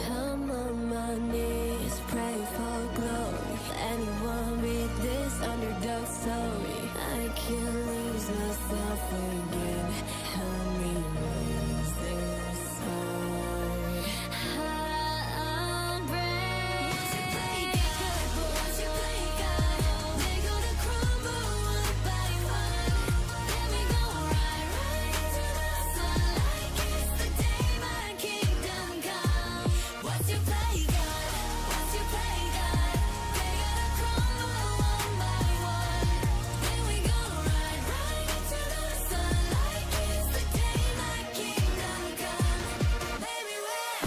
I'm on my knees, pray for glory. Anyone read this underdog story? I can't lose myself again. Help me lose this heart. I'm brave. Once you play God, but once you play God, they're gonna crumble one by one. Then we go right into the sun, like it's the day my kingdom come. Once you play God, once you play God, they gotta crumble one by one. Then we go right into the sun, like it's the day my kingdom come. Baby, we're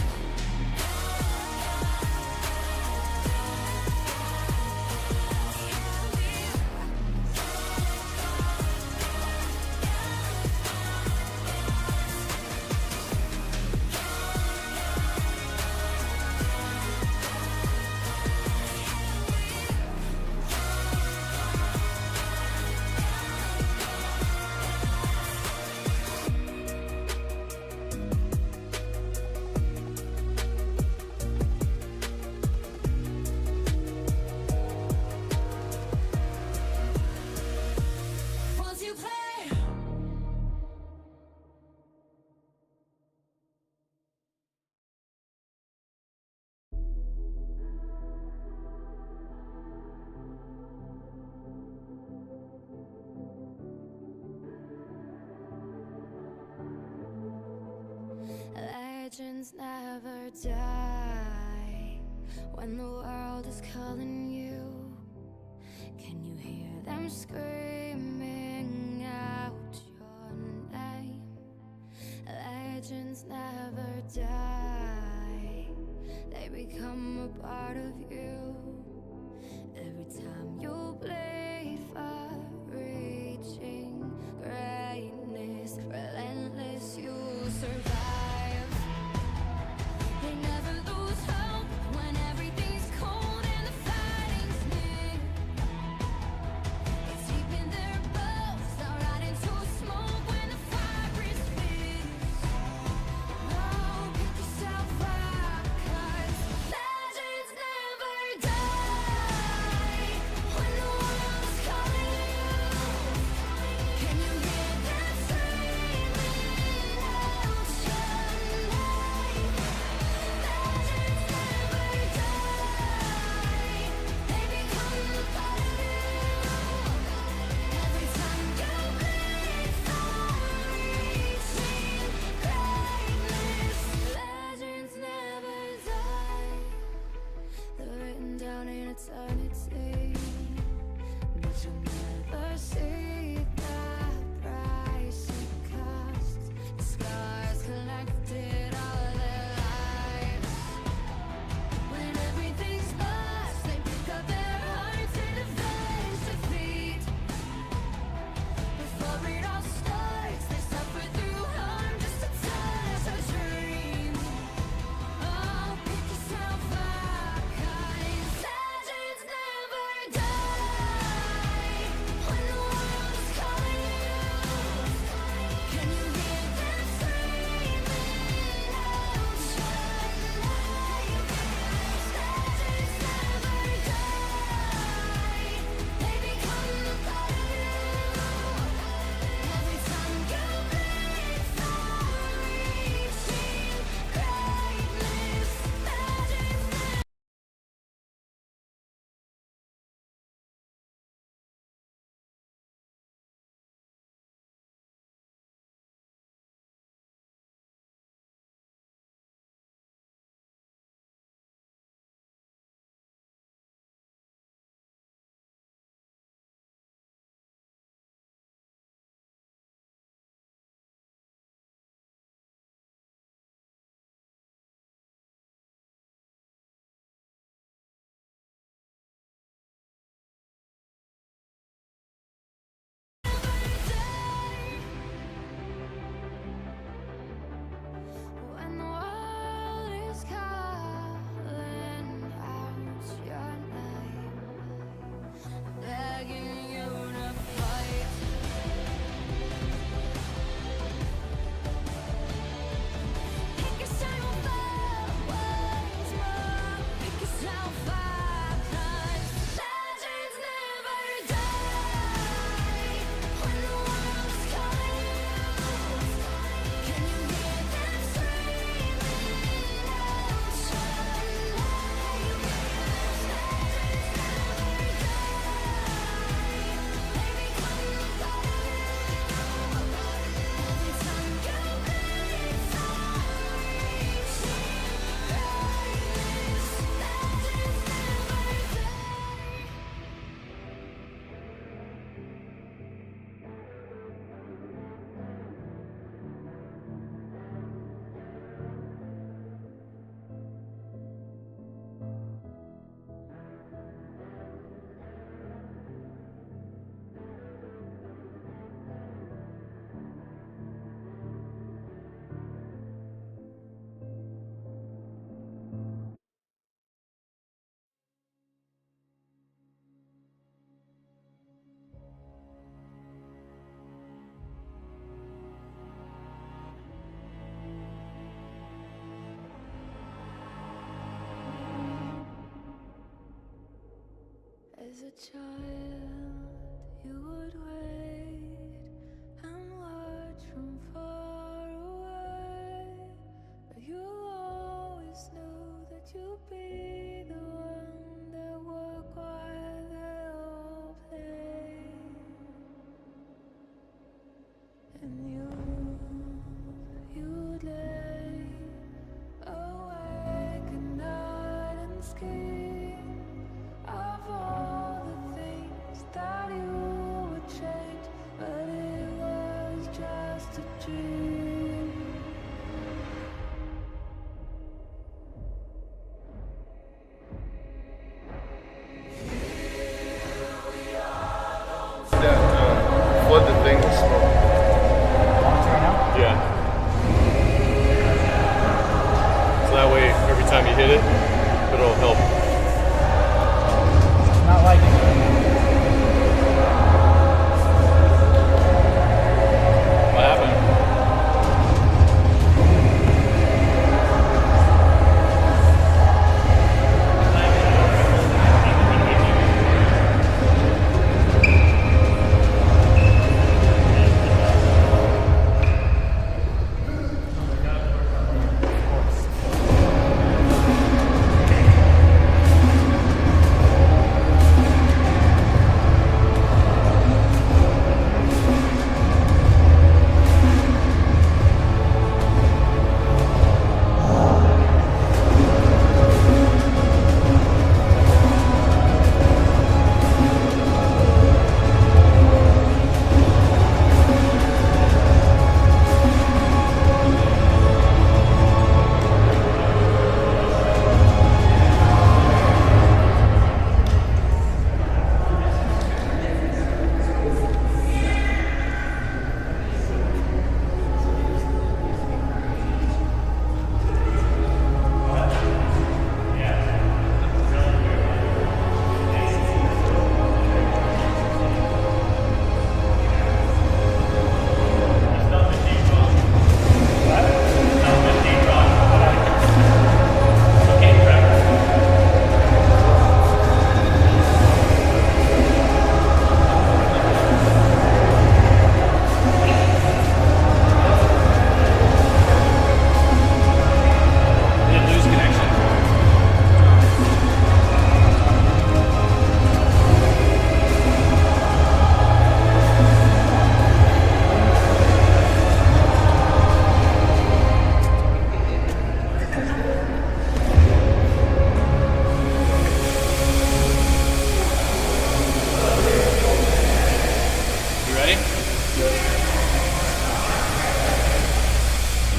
once you play. Legends never die when the world is calling you. Can you hear them screaming out your name? Legends never die, they become a part of you. Every time you bleed for reaching greatness, relentless, you survive. They never lose hope when everything's cold and the fighting's near. It's deep in their bones, they'll ride into smoke when the fire is fierce. Oh, pick yourself up, 'cause legends never die. When the world As a child, you would wait and watch from far away, but you always knew that you'd be the one that would while they all played. And you'd lay awake at night and scheme of all the things that you would change, but it was just a dream. Flood the thing with smoke. Yeah. So that way, every time you hit it, it'll help. Not liking it. What happened?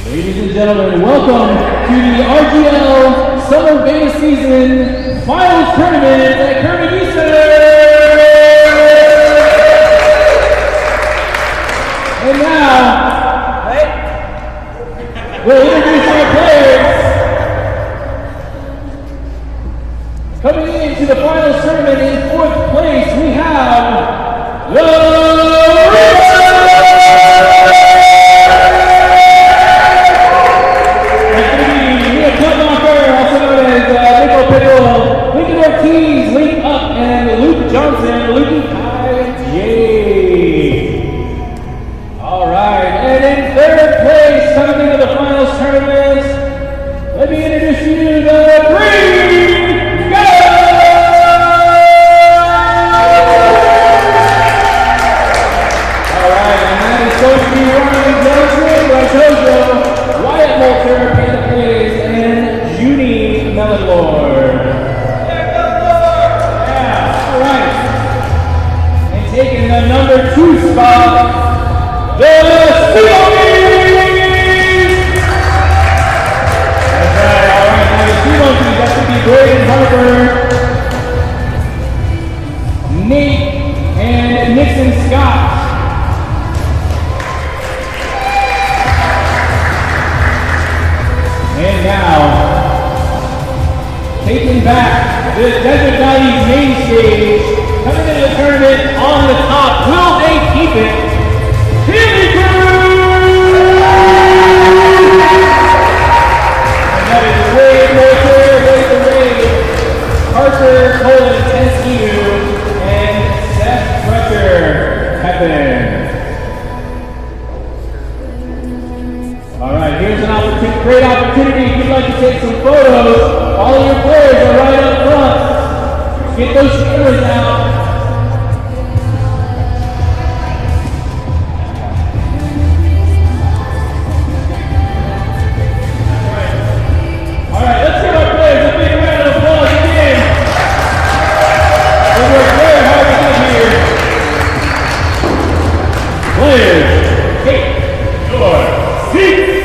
Ladies and gentlemen, welcome to the RGL Summer Vegas Season Finals Tournament at Carnegie Center! And now, we'll introduce our players. Coming into the finals tournament in 4th place, we have the Johnson, Luke Yay! Alright, and in 3rd place, coming into the finals tournament, let me introduce you to the Green Guys! Alright, and that is going to be Ryan Johnson, Rajojo, Wyatt Moulter, Panda Plays, and Junie Mellonlord. Taking the number 2 spot, the Sea-Monkeys! That's right, alright, now the Sea-Monkeys, that should be Braden Harper, Nate, and Nixon Scott. And now, taking back the Desert Valley's main stage, coming into the tournament on the top, will they keep it? Chili Crew! And that is Wade Moulter, Wade the Wade, Parker, Cole, and Tenskey. it's a great opportunity if you'd like to take some photos. All of your players are right up front. Get those cameras out. All right, let's give our players a big round of applause again. They worked very hard to get here. Players, take your seats.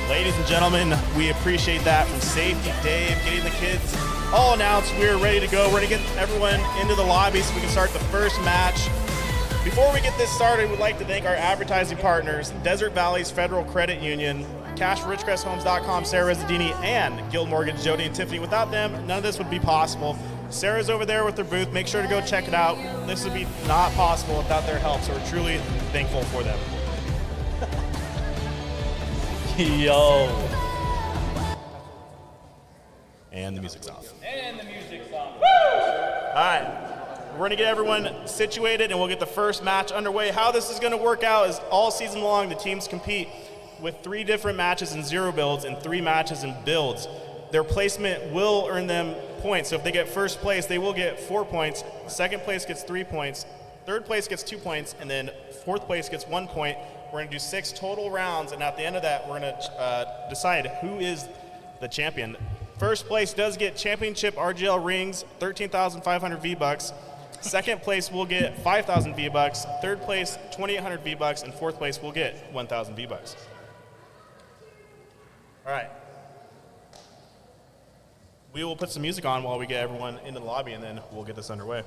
Ladies and gentlemen, we appreciate that from Safety Dave, getting the kids all announced. We're ready to go. We're going to get everyone into the lobby so we can start the first match. Before we get this started, we'd like to thank our advertising partners, Desert Valley's Federal Credit Union, Cash for RidgecrestHomes.com, Sarah Rezzadini, and Guild Mortgage, Jody and Tiffany. Without them, none of this would be possible. Sarah's over there with their booth. Make sure to go check it out. This would be not possible without their help, so we're truly thankful for them. Yo. And the music's off. And the music's off. All right. We're going to get everyone situated, and we'll get the first match underway. How this is going to work out is all season long, the teams compete with 3 different matches in 0 builds and 3 matches in builds. Their placement will earn them points. So if they get first place, they will get 4 points. Second place gets 3 points. Third place gets 2 points. And then fourth place gets 1 point. We're going to do 6 total rounds, and at the end of that, we're going to decide who is the champion. First place does get championship RGL rings, 13,500 V-Bucks. Second place will get 5,000 V-Bucks. Third place, 2,800 V-Bucks, and fourth place will get 1,000 V-Bucks. All right. We will put some music on while we get everyone into the lobby, and then we'll get this underway.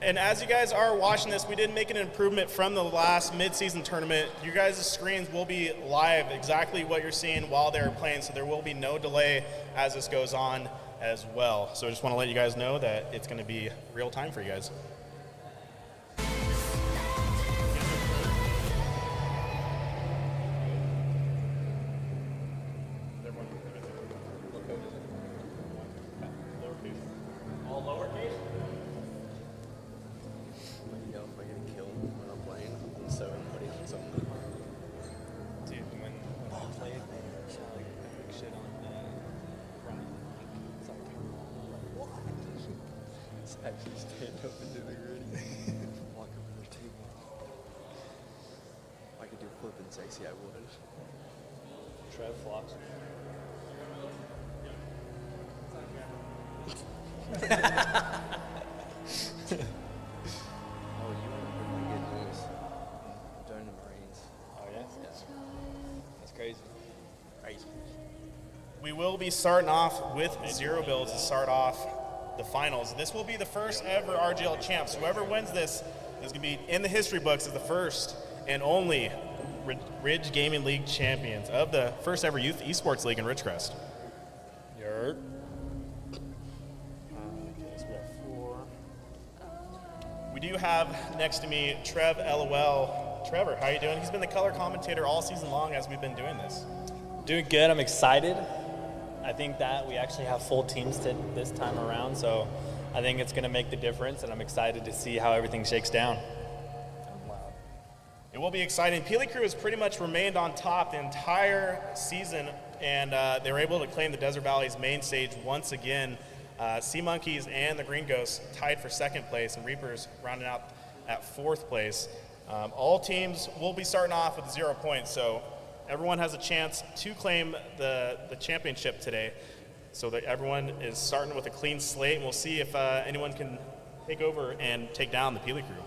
And as you guys are watching this, we did make an improvement from the last mid-season tournament. You guys' screens will be live, exactly what you're seeing while they're playing, so there will be no delay as this goes on as well. So I just want to let you guys know that it's going to be real time for you guys. All lowercase? Actually stand up and do the gritty. Walk over their table. If I could do flipping sexy, I would. Trev flops. Oh, you want to really get news. During the Marines. Oh, yeah? That's crazy. Crazy. We will be starting off with 0 builds to start off the finals. This will be the first ever RGL champs. Whoever wins this is going to be in the history books as the first and only Ridge Gaming League champions of the first ever youth esports league in Ridgecrest. Yurt. So we got 4. We do have next to me Trev LOL. Trevor, how are you doing? He's been the color commentator all season long as we've been doing this. Doing good. I'm excited. I think that we actually have full teams this time around, so I think it's going to make the difference, and I'm excited to see how everything shakes down. It will be exciting. Peely Crew has pretty much remained on top the entire season, and they were able to claim the Desert Valley's main stage once again. Sea Monkeys and the Green Ghosts tied for 2nd place, and Reapers rounding out at 4th place. All teams will be starting off with 0 points, so everyone has a chance to claim the championship today. So that everyone is starting with a clean slate, and we'll see if anyone can take over and take down the Peely Crew.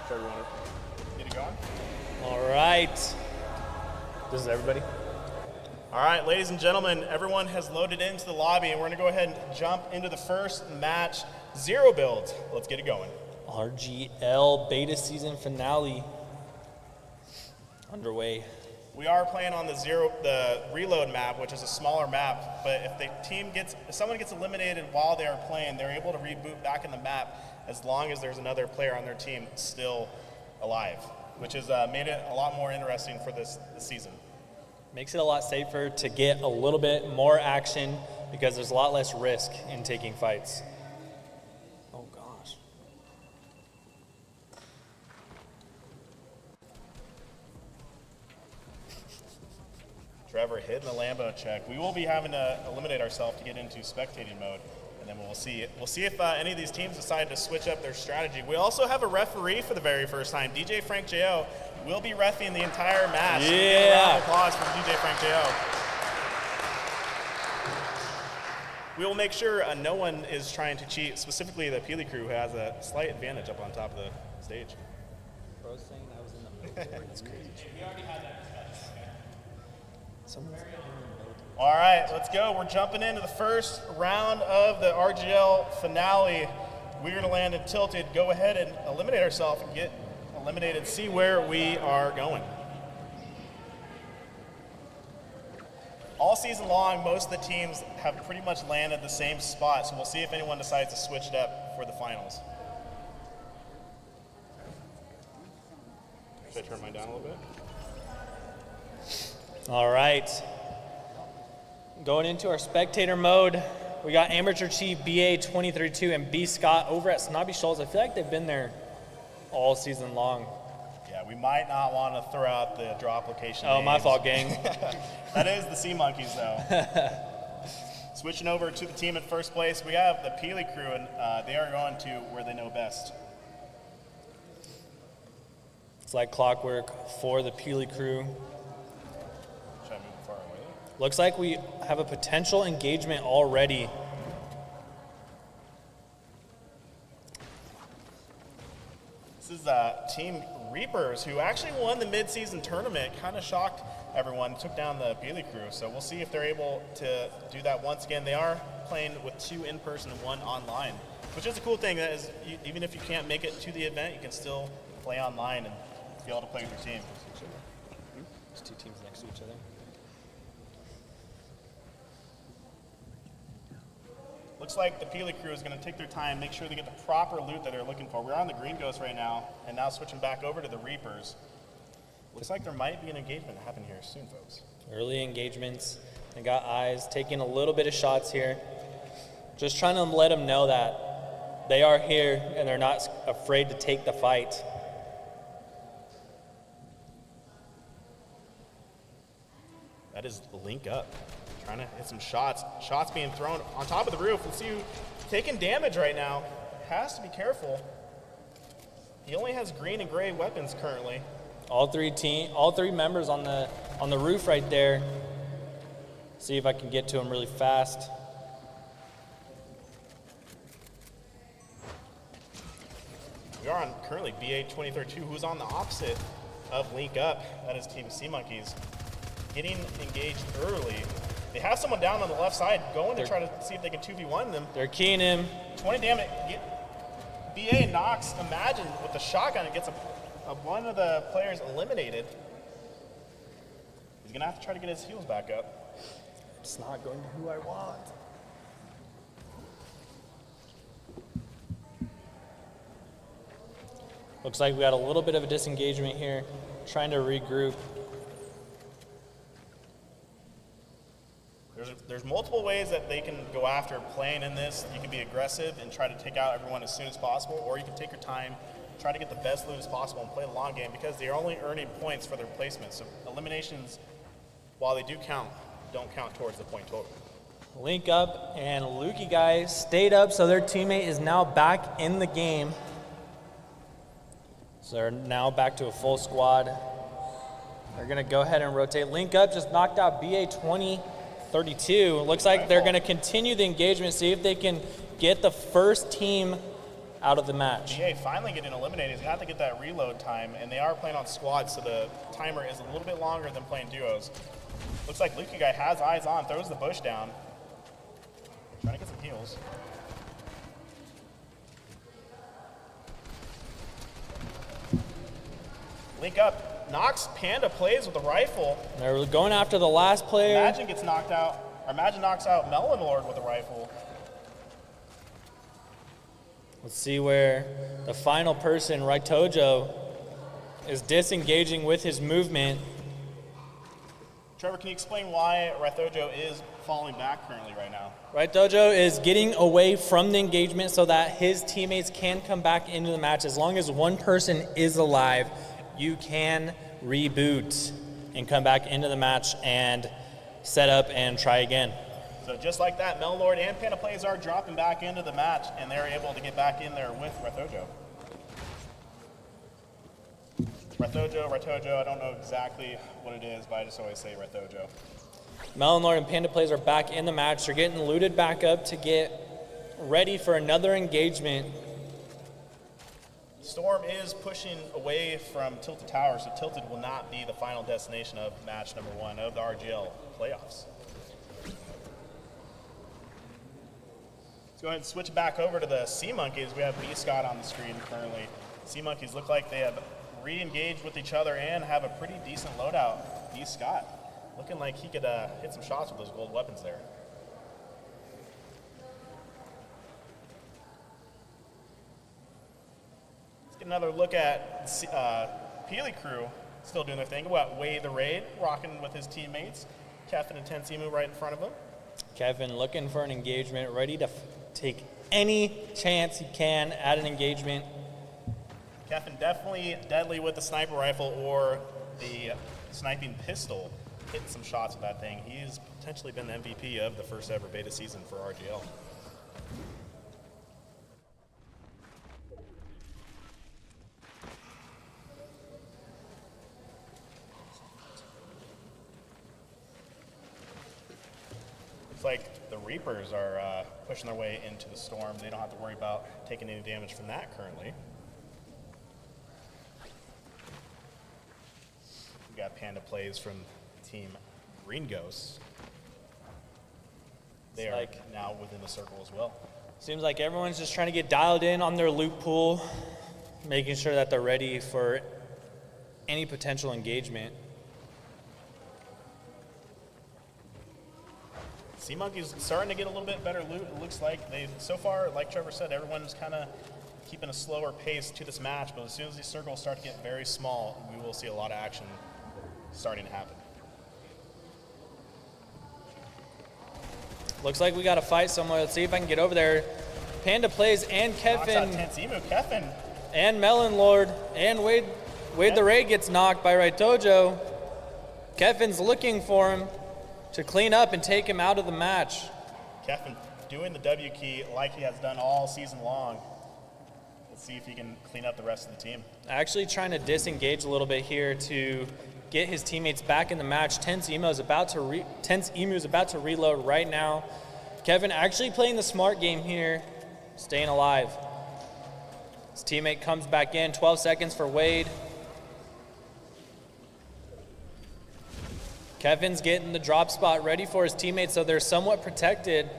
Whichever one. Get it going? All right. This is everybody. All right, ladies and gentlemen, everyone has loaded into the lobby, and we're going to go ahead and jump into the first match, Zero Build. Let's get it going. RGL beta season finale underway. We are playing on the reload map, which is a smaller map, but if someone gets eliminated while they are playing, they're able to reboot back in the map as long as there's another player on their team still alive, which has made it a lot more interesting for this season. Makes it a lot safer to get a little bit more action because there's a lot less risk in taking fights. Oh gosh. Trevor hitting the Lambo check. We will be having to eliminate ourselves to get into spectating mode, and then we'll see if any of these teams decide to switch up their strategy. We also have a referee for the very first time. DJ Frank J.O. will be reffing the entire match. Yeah. A round of applause for DJ Frank J.O. We will make sure no one is trying to cheat, specifically the Peely crew, who has a slight advantage up on top of the stage. Bro's saying I was in the middle. That's crazy. We already had that discussed. All right, let's go. We're jumping into the first round of the RGL finale. We're going to land in Tilted. Go ahead and eliminate ourselves and get eliminated. See where we are going. All season long, most of the teams have pretty much landed the same spot, so we'll see if anyone decides to switch it up for the finals. Should I turn mine down a little bit? All right. Going into our spectator mode, we got Amateur Chief BA232 and B Scott over at Snobby Shoals. I feel like they've been there all season long. Yeah, we might not want to throw out the drop location. Oh, my names. fault, gang. That is the Sea Monkeys, though. Switching over to the team in first place, we have the Peely crew, and they are going to where they know best. It's like clockwork for the Peely crew. Should I move far away? Looks like we have a potential engagement already. This is Team Reapers, who actually won the mid-season tournament. Kind of shocked everyone, took down the Peely crew. So we'll see if they're able to do that once again. They are playing with 2 in person and 1 online, which is a cool thing. That is, even if you can't make it to the event, you can still play online and be able to play with your team. There's 2 teams next to each other. Looks like the Peely crew is going to take their time, make sure they get the proper loot that they're looking for. We're on the Green Ghost right now, and now switching back over to the Reapers. Looks like there might be an engagement happen here soon, folks. Early engagements. They got eyes, taking a little bit of shots here. Just trying to let them know that they are here and they're not afraid to take the fight. That is Link Up. Trying to hit some shots. Shots being thrown on top of the roof. Let's see who's taking damage right now. Has to be careful. He only has green and gray weapons currently. All three members on the roof right there. See if I can get to him really fast. We are on currently BA232, who's on the opposite of Link Up. That is Team Sea Monkeys. Getting engaged early. They have someone down on the left side going to try to see if they can 2v1 them. They're keying him. 20 damage. BA knocks Imagine with the shotgun and gets one of the players eliminated. He's going to have to try to get his heals back up. It's not going to who I want. Looks like we got a little bit of a disengagement here. Trying to regroup. There's multiple ways that they can go after playing in this. You can be aggressive and try to take out everyone as soon as possible, or you can take your time, try to get the best loot as possible and play the long game, because they're only earning points for their placement. So eliminations, while they do count, don't count towards the point total. Link Up and Lukey guys stayed up, so their teammate is now back in the game. So they're now back to a full squad. They're gonna go ahead and rotate. Link Up just knocked out BA232. Looks like they're gonna continue the engagement, see if they can get the first team out of the match. BA finally getting eliminated. He's going to have to get that reload time, and they are playing on squads, so the timer is a little bit longer than playing duos. Looks like Luki guy has eyes on, throws the bush down. Trying to get some heals. Link up, knocks Panda plays with the rifle. They're going after the last player. Imagine gets knocked out, or Imagine knocks out Melon Lord with a rifle. Let's see where the final person, Raitojo, is disengaging with his movement. Trevor, can you explain why Raitojo is falling back currently right now? Raitojo is getting away from the engagement so that his teammates can come back into the match. As long as one person is alive, you can reboot and come back into the match and set up and try again. So just like that, Melon and Panda Plays are dropping back into the match, and they're able to get back in there with Raitojo. Raitojo, I don't know exactly what it is, but I just always say Raitojo. Melon Lord and Panda Plays are back in the match. They're getting looted back up to get ready for another engagement. Storm is pushing away from Tilted Tower, so Tilted will not be the final destination of match number 1 of the RGL playoffs. Let's go ahead and switch back over to the Sea Monkeys. We have B Scott on the screen currently. Sea Monkeys look like they have re-engaged with each other and have a pretty decent loadout. B Scott looking like he could hit some shots with those gold weapons there. Let's get another look at Peely Crew still doing their thing. What, Wade the Raid rocking with his teammates. Kevin and Tensimu right in front of him. Kevin looking for an engagement, ready to take any chance he can at an engagement. Kevin definitely deadly with the sniper rifle or the sniping pistol. Hitting some shots with that thing. He's potentially been the MVP of the first ever beta season for RGL. Looks like the Reapers are pushing their way into the storm. They don't have to worry about taking any damage from that currently. We got Panda Plays from Team Green Ghosts. They are now within the circle as well. Seems like everyone's just trying to get dialed in on their loot pool, making sure that they're ready for any potential engagement. Sea Monkey's starting to get a little bit better loot. It looks like they, so far, like Trevor said, everyone's kind of keeping a slower pace to this match, but as soon as these circles start to get very small, we will see a lot of action starting to happen. Looks like we got to fight somewhere. Let's see if I can get over there. Panda Plays and Kevin Kevin and Melon Lord and Wade the Raid gets knocked by Raitojo. Kevin's looking for him to clean up and take him out of the match. Kevin doing the W key like he has done all season long. Let's see if he can clean up the rest of the team. Actually trying to disengage a little bit here to get his teammates back in the match. Tense Emu is about to reload right now. Kevin actually playing the smart game here, staying alive. His teammate comes back in, 12 seconds for Wade. Kevin's getting the drop spot ready for his teammates, so they're somewhat protected.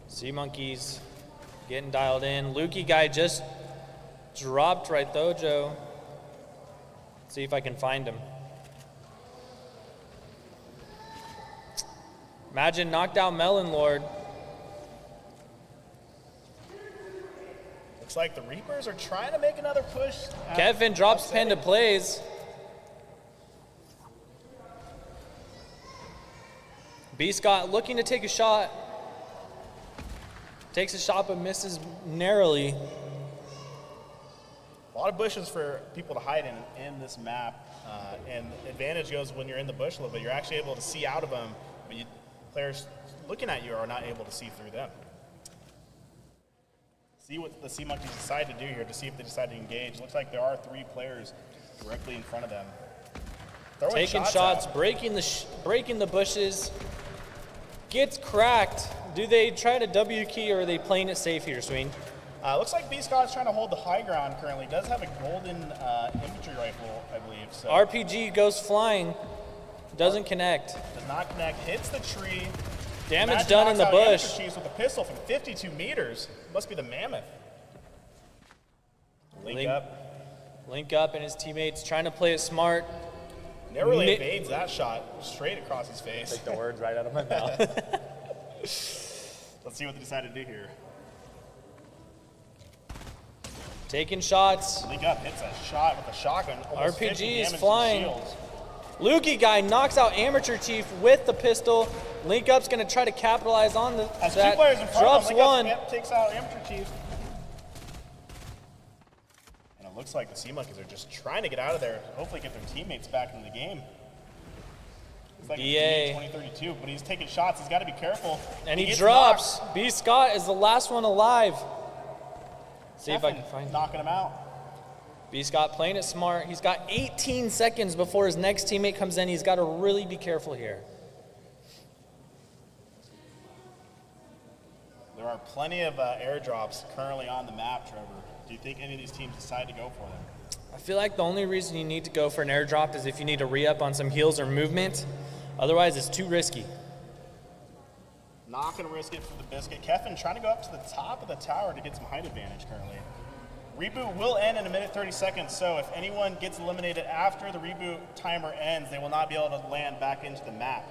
Sea Monkeys getting dialed in. Lukey guy just dropped Raitojo. See if I can find him. Imagine knocked out Melon Lord. Looks like the Reapers are trying to make another push. Kevin drops Panda Plays. B Scott looking to take a shot. Takes a shot but misses narrowly. A lot of bushes for people to hide in this map, and advantage goes when you're in the bush a little bit. You're actually able to see out of them, but players looking at you are not able to see through them. See what the Sea Monkeys decide to do here to see if they decide to engage. Looks like there are 3 players directly in front of them. Taking shots breaking the bushes. Gets cracked. Do they try to W key or are they playing it safe here, Sween? Looks like B. Scott's trying to hold the high ground currently. Does have a golden infantry rifle, I believe. So RPG goes flying. Doesn't connect. does not connect. Hits the tree. Damage Imagine done in the knocks out bush. Amateur Chiefs with a pistol from 52 meters. Must be the Mammoth. Link up. Link up and his teammates trying to play it smart. Never really evades that shot. Straight across his face. Take the words right out of my mouth. Let's see what they decide to do here. Taking shots. Link up hits a shot with a shotgun. Almost 50 RPG is damage to flying. shields. Lukey guy knocks out Amateur Chief with the pistol. Link up's gonna try to capitalize on Has that. two players in front Drops of him. Link one. Up takes out Amateur Chief. And it looks like the Sea Monkeys are just trying to get out of there. Hopefully get their teammates back into the game. It's like BA. 2032, but he's taking shots. He's got to be careful. And he gets drops. knocked. B. Scott is the last one alive. See if I can Effin find him. knocking him out. B. Scott playing it smart. He's got 18 seconds before his next teammate comes in. He's got to really be careful here. There are plenty of airdrops currently on the map, Trevor. Do you think any of these teams decide to go for them? I feel like the only reason you need to go for an airdrop is if you need to re-up on some heals or movement. Otherwise, it's too risky. Not going to risk it for the biscuit. Keffin trying to go up to the top of the tower to get some height advantage currently. Reboot will end in a minute 30 seconds, so if anyone gets eliminated after the reboot timer ends, they will not be able to land back into the map.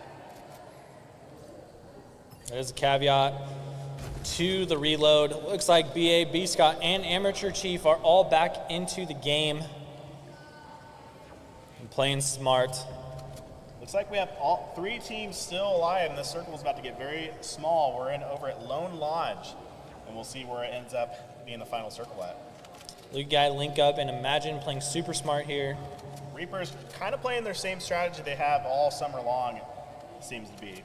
There's a caveat to the reload. Looks like BA, B. Scott, and Amateur Chief are all back into the game and playing smart. Looks like we have all three teams still alive, and this circle is about to get very small. We're in over at Lone Lodge, and we'll see where it ends up being the final circle at. Luke guy link up and Imagine playing super smart here. Reapers kind of playing their same strategy they have all summer long, it seems to be.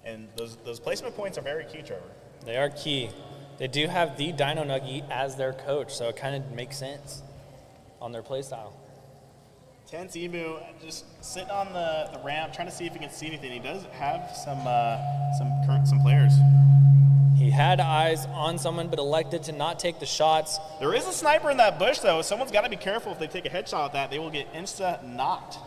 And those placement points are very key, Trevor. They are key. They do have the Dino Nuggy as their coach, so it kind of makes sense on their playstyle. Tense Emu just sitting on the ramp, trying to see if he can see anything. He does have some players. He had eyes on someone, but elected to not take the shots. There is a sniper in that bush, though. Someone's got to be careful if they take a headshot at that. They will get insta-knocked.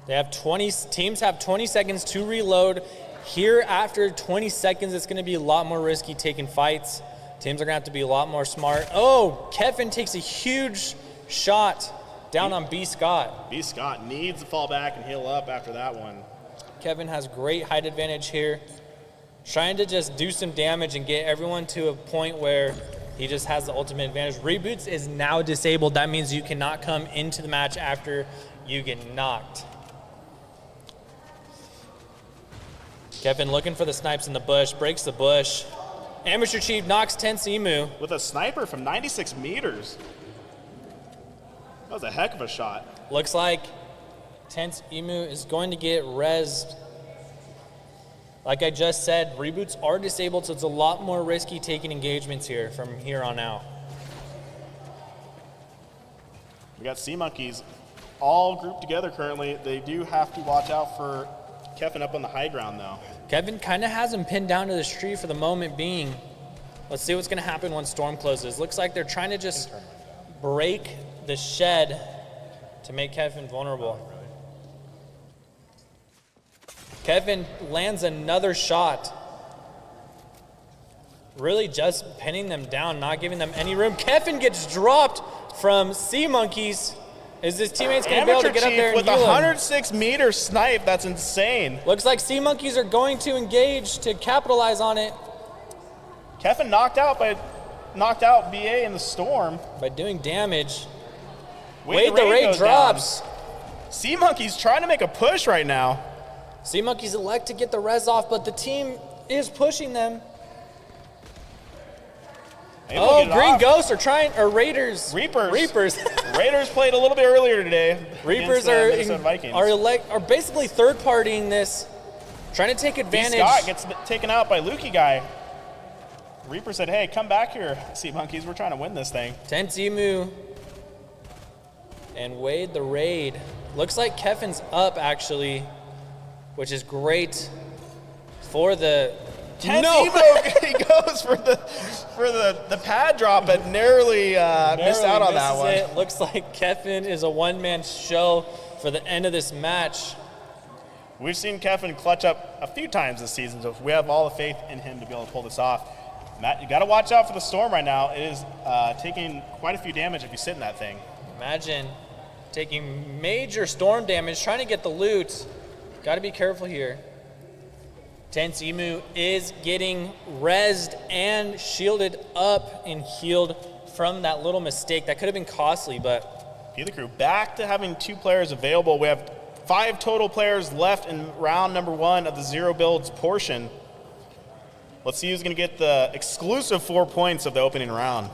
They have teams have 20 seconds to reload. Here, after 20 seconds, it's going to be a lot more risky taking fights. Teams are going to have to be a lot more smart. Oh, Kevin takes a huge shot down on B. Scott. B. Scott needs to fall back and heal up after that one. Kevin has great height advantage here. Trying to just do some damage and get everyone to a point where he just has the ultimate advantage. Reboots is now disabled. That means you cannot come into the match after you get knocked. Kevin looking for the snipes in the bush, breaks the bush. Amateur Chief knocks Tense Emu. With a sniper from 96 meters. That was a heck of a shot. Looks like Tense Emu is going to get rezzed. Like I just said, reboots are disabled, so it's a lot more risky taking engagements here from here on out. We got Sea Monkeys all grouped together currently. They do have to watch out for Kevin up on the high ground, though. Kevin kind of has him pinned down to this tree for the moment being. Let's see what's going to happen when storm closes. Looks like they're trying to just break the shed to make Kevin vulnerable. Kevin lands another shot. Really just pinning them down, not giving them any room. Kevin gets dropped from Sea Monkeys. Is his teammates going to be able to get up there and with heal a him? 106-meter snipe, that's insane. Looks like Sea Monkeys are going to engage to capitalize on it. Kevin knocked out BA in the storm. By doing damage. Wade the Raid goes drops. down. Sea Monkeys trying to make a push right now. Sea Monkeys elect to get the res off, but the team is pushing them. Able to Oh, get it Green off. Ghosts are trying, or Raiders. Reapers. Raiders played a little bit earlier today. Reapers against, Minnesota Vikings. are basically third-partying this, trying to take advantage. Scott gets taken out by Lukey guy. Reaper said, hey, come back here, Sea Monkeys. We're trying to win this thing. Tense Emu and Wade the Raid. Looks like Kevin's up, actually, which is great for the Tense Emo, he goes for the pad drop, but narrowly missed out on that one. It looks like Kevin is a one-man show for the end of this match. We've seen Kevin clutch up a few times this season, so we have all the faith in him to be able to pull this off. Matt, you got to watch out for the storm right now. It is taking quite a few damage if you sit in that thing. Imagine taking major storm damage, trying to get the loot. Got to be careful here. Tense Emu is getting rezzed and shielded up and healed from that little mistake. That could have been costly, but Peely Crew back to having 2 players available. We have 5 total players left in round number 1 of the zero builds portion. Let's see who's going to get the exclusive 4 points of the opening round.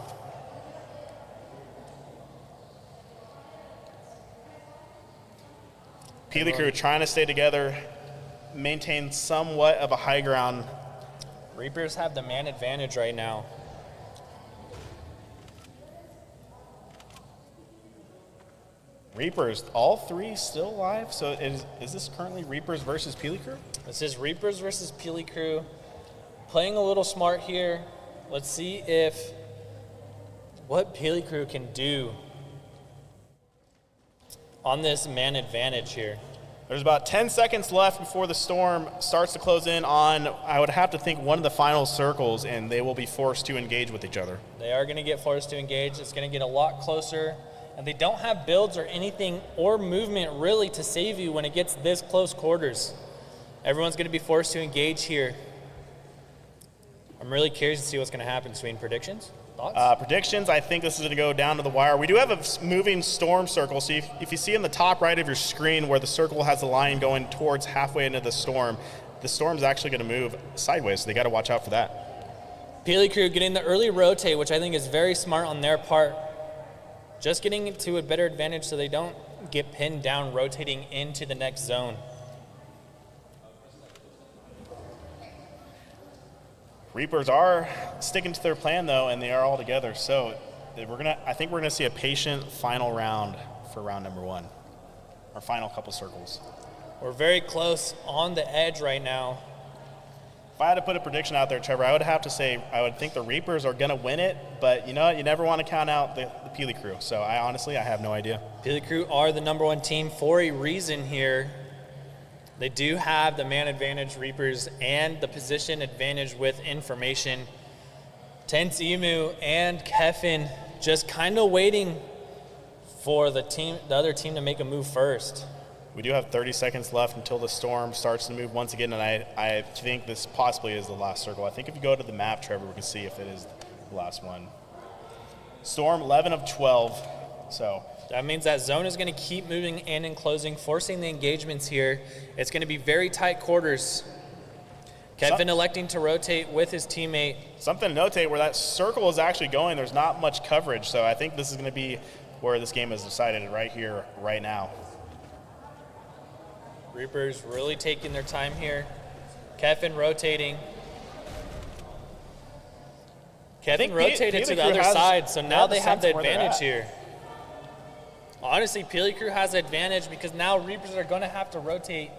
Peely Crew trying to stay together, maintain somewhat of a high ground. Reapers have the man advantage right now. Reapers, all 3 still alive. So is this currently Reapers versus Peely Crew? This is Reapers versus Peely Crew. Playing a little smart here. Let's see what Peely Crew can do on this man advantage here. There's about 10 seconds left before the storm starts to close in on, I would have to think, one of the final circles, and they will be forced to engage with each other. They are going to get forced to engage. It's going to get a lot closer. And they don't have builds or anything or movement really to save you when it gets this close quarters. Everyone's going to be forced to engage here. I'm really curious to see what's going to happen. Sween, predictions? Thoughts? Predictions, I think this is going to go down to the wire. We do have a moving storm circle. So if you see in the top right of your screen where the circle has the line going towards halfway into the storm's actually going to move sideways. So they got to watch out for that. Peely Crew getting the early rotate, which I think is very smart on their part. Just getting to a better advantage so they don't get pinned down rotating into the next zone. Reapers are sticking to their plan though, and they are all together. So I think we're gonna see a patient final round for round number 1, our final couple circles. We're very close on the edge right now. If I had to put a prediction out there, Trevor, I would have to say I would think the Reapers are gonna win it, but you know what? You never want to count out the Peely Crew. So I have no idea. Peely Crew are the number 1 team for a reason here. They do have the man advantage, Reapers, and the position advantage with information. Tense Emu and Kevin just kind of waiting for the other team to make a move first. We do have 30 seconds left until the storm starts to move once again, and I think this possibly is the last circle. I think if you go to the map, Trevor, we can see if it is the last one. Storm 11 of 12, so. That means that zone is going to keep moving and enclosing, forcing the engagements here. It's going to be very tight quarters. Kevin electing to rotate with his teammate. Something to notate where that circle is actually going, there's not much coverage, so I think this is going to be where this game is decided right here, right now. Reapers really taking their time here. Kevin rotating. Kevin rotated to the other side, so now they have the advantage here. Honestly, Peely Crew has the advantage because now Reapers are going to have to rotate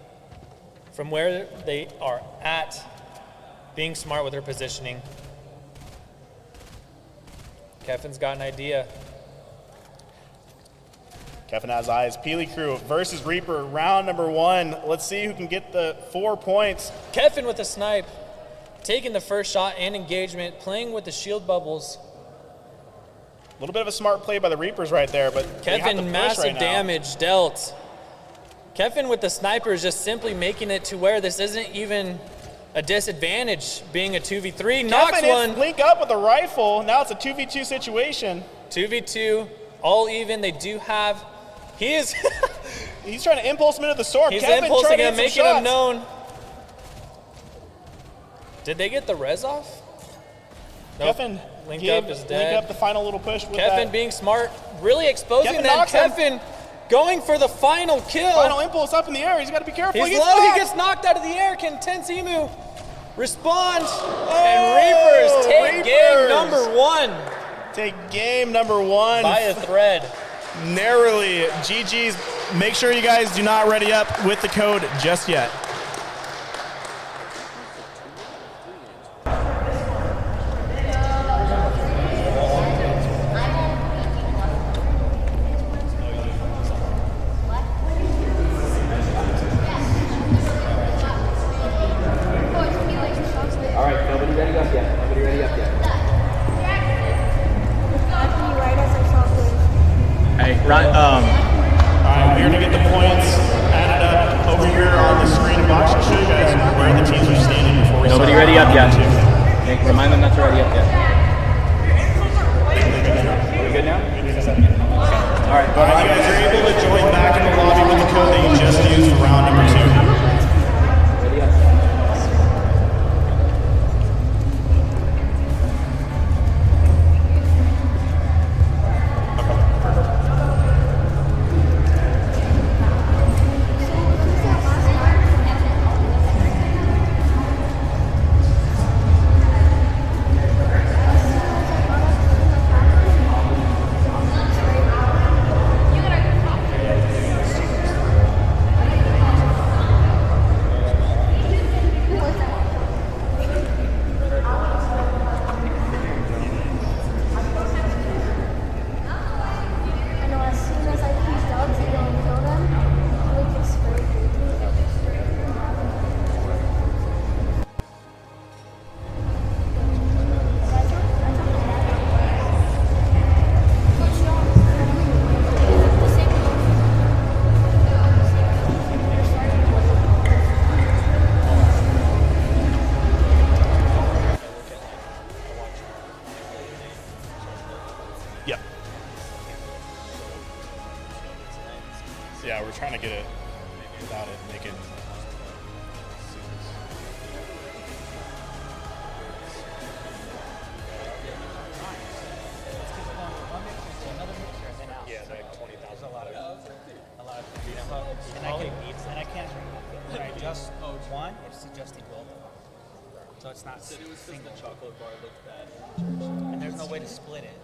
from where they are at, being smart with their positioning. Kevin's got an idea. Kevin has eyes. Peely Crew versus Reaper, round number 1. Let's see who can get the 4 points. Kevin with the snipe, taking the first shot and engagement, playing with the shield bubbles. A little bit of a smart play by the Reapers right there, but Kevin, massive damage dealt. Kevin with the sniper is just simply making it to where this isn't even a disadvantage, being a 2v3. Knocks one. Link up with a rifle. Now it's a 2v2 situation. 2v2, all even. They do have. He is. He's trying to impulse him into the storm. He's Kevin impulsing him, making him known. Did they get the res off? Nope. Kevin Link up is dead. Link up the final little push with Kevin that. being smart, really exposing Kevin them. Kevin going for the final kill. Final impulse up in the air. He's got to be careful. He's low. He gets knocked out of the air. Can Tense Emu respond? And Reapers take game number 1. Take game number 1. By a thread. Narrowly. GG's. Make sure you guys do not ready up with the code just yet. Nobody ready up yet. Nobody ready up yet. Hey, right. All right, we're gonna get the points added up over here on the screen box and show you guys where the teams are standing before we Nobody start. ready up yet. Hey, remind them not to ready up yet. We good now? All right. All right, you guys are able to join back in the lobby with the code that you just used for round number 2. Ready up. Yep. Yeah, we're trying to get it without it making. Yeah, like 20,000. A lot of and I can't. When I adjust one, it's adjusting both. So it's not single. Chocolate bar looked bad. And there's no way to split it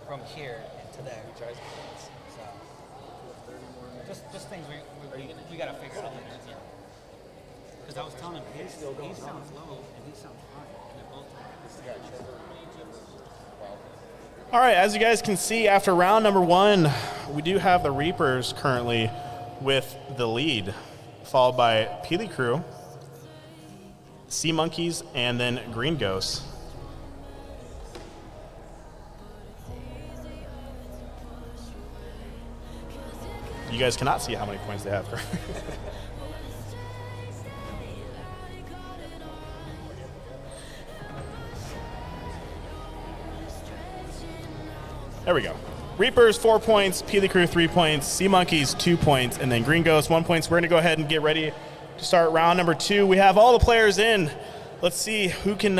from here into there. So just things we gotta figure out later. Because I was telling him he sounds low and he sounds high, and they're both. All right, as you guys can see, after round number 1, we do have the Reapers currently with the lead, followed by Peely Crew, Sea Monkeys, and then Green Ghosts. You guys cannot see how many points they have. There we go. Reapers 4 points, Peely Crew 3 points, Sea Monkeys 2 points, and then Green Ghost 1 point. So we're gonna go ahead and get ready to start round number 2. We have all the players in. Let's see who can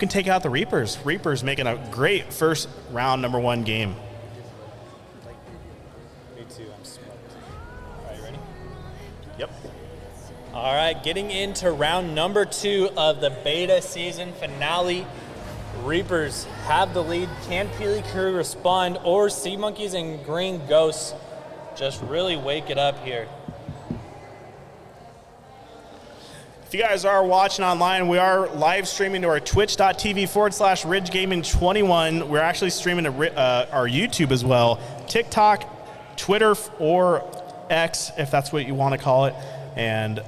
take out the Reapers. Reapers making a great first round number 1 game. Me too. I'm smoked. All right, you ready? Yep. All right, getting into round number 2 of the beta season finale. Reapers have the lead. Can Peely Crew respond, or Sea Monkeys and Green Ghosts just really wake it up here? If you guys are watching online, we are live streaming to our twitch.tv/RidgeGaming21. We're actually streaming to our YouTube as well, TikTok, Twitter, or X, if that's what you want to call it. And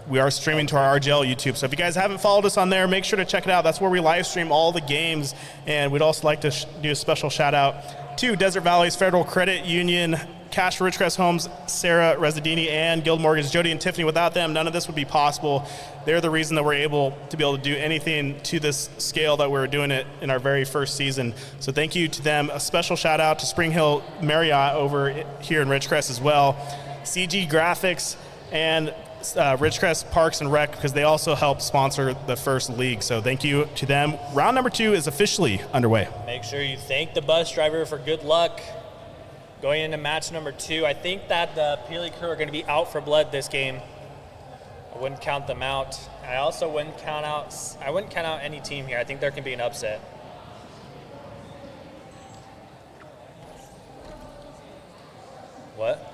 we are streaming to our RGL YouTube. So if you guys haven't followed us on there, make sure to check it out. That's where we live stream all the games. And we'd also like to do a special shout out to Desert Valley's Federal Credit Union, Cash for Ridgecrest Homes, Sarah Residini, and Guild Mortgage, Jody and Tiffany. Without them, none of this would be possible. They're the reason that we're able to do anything to this scale that we're doing it in our very first season. So thank you to them. A special shout out to Spring Hill Marriott over here in Ridgecrest as well, CG Graphics, and Ridgecrest Parks and Rec, because they also help sponsor the first league. So thank you to them. Round number 2 is officially underway. Make sure you thank the bus driver for good luck going into match number 2. I think that the Peely Crew are going to be out for blood this game. I wouldn't count them out. I also wouldn't count out any team here. I think there can be an upset. What?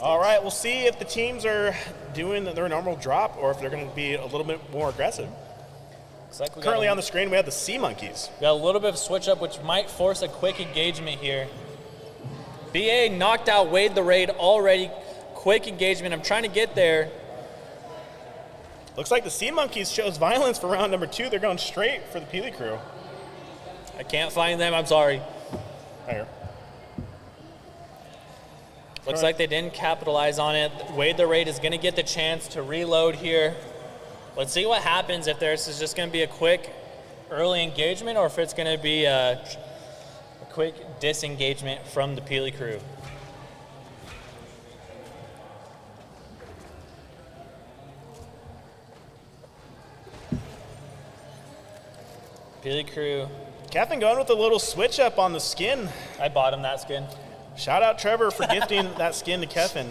All right, we'll see if the teams are doing their normal drop or if they're going to be a little bit more aggressive. Like Currently on the screen, we have the Sea Monkeys. We got a little bit of a switch up, which might force a quick engagement here. BA knocked out Wade the Raid already. Quick engagement. I'm trying to get there. Looks like the Sea Monkeys chose violence for round number 2. They're going straight for the Peely crew. I can't find them. I'm sorry. There. Looks like they didn't capitalize on it. Wade the Raid is going to get the chance to reload here. Let's see what happens if this is just going to be a quick early engagement or if it's going to be a quick disengagement from the Peely crew. Peely crew. Kevin going with a little switch up on the skin. I bought him that skin. Shout out Trevor for gifting that skin to Kevin.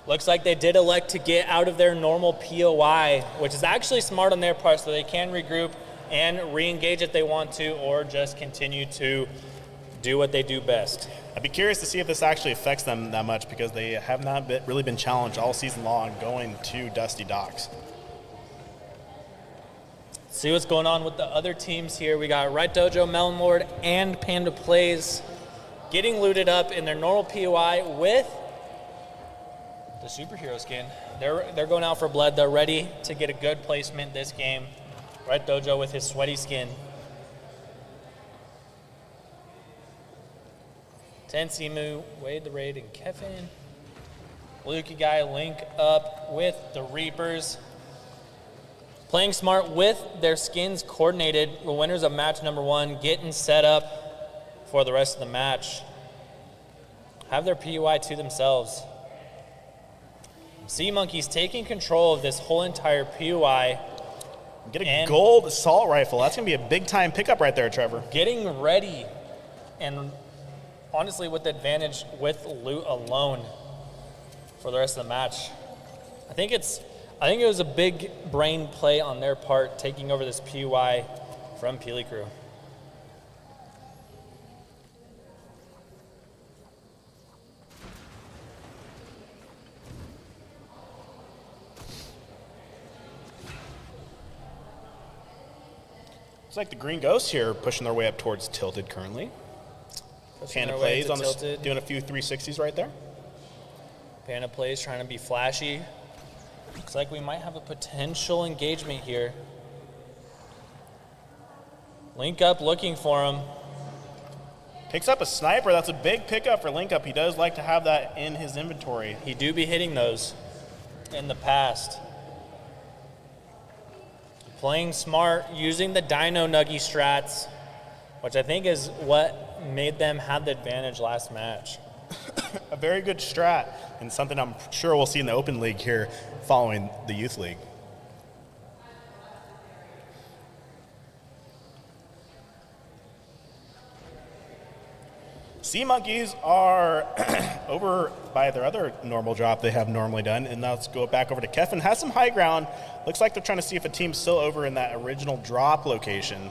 Looks like they did elect to get out of their normal POI, which is actually smart on their part, so they can regroup and re-engage if they want to, or just continue to do what they do best. I'd be curious to see if this actually affects them that much because they have not really been challenged all season long going to Dusty Docks. See what's going on with the other teams here. We got Right Dojo, Melon Lord, and Panda Plays getting looted up in their normal POI with the superhero skin. They're going out for blood. They're ready to get a good placement this game. Right Dojo with his sweaty skin. Tensimu, Wade the Raid, and Kevin. Lukey Guy link up with the Reapers. Playing smart with their skins coordinated, the winners of match number 1 getting set up for the rest of the match. Have their PUI to themselves. Sea Monkeys taking control of this whole entire PUI. Get a gold assault rifle. That's going to be a big-time pickup right there, Trevor. Getting ready, and honestly with the advantage with loot alone for the rest of the match. I think it was a big brain play on their part, taking over this PUI from Peely Crew. Looks like the Green Ghosts here are pushing their way up towards Tilted currently. Panda Plays on the, doing a few 360s right there. Panda Plays trying to be flashy. Looks like we might have a potential engagement here. Link Up looking for him. Picks up a sniper. That's a big pickup for Link Up. He does like to have that in his inventory. He do be hitting those in the past. Playing smart, using the Dino Nuggy strats, which I think is what made them have the advantage last match. A very good strat, and something I'm sure we'll see in the Open League here following the Youth League. Sea Monkeys are over by their other normal drop they have normally done, and now let's go back over to Kevin. Has some high ground. Looks like they're trying to see if a team's still over in that original drop location.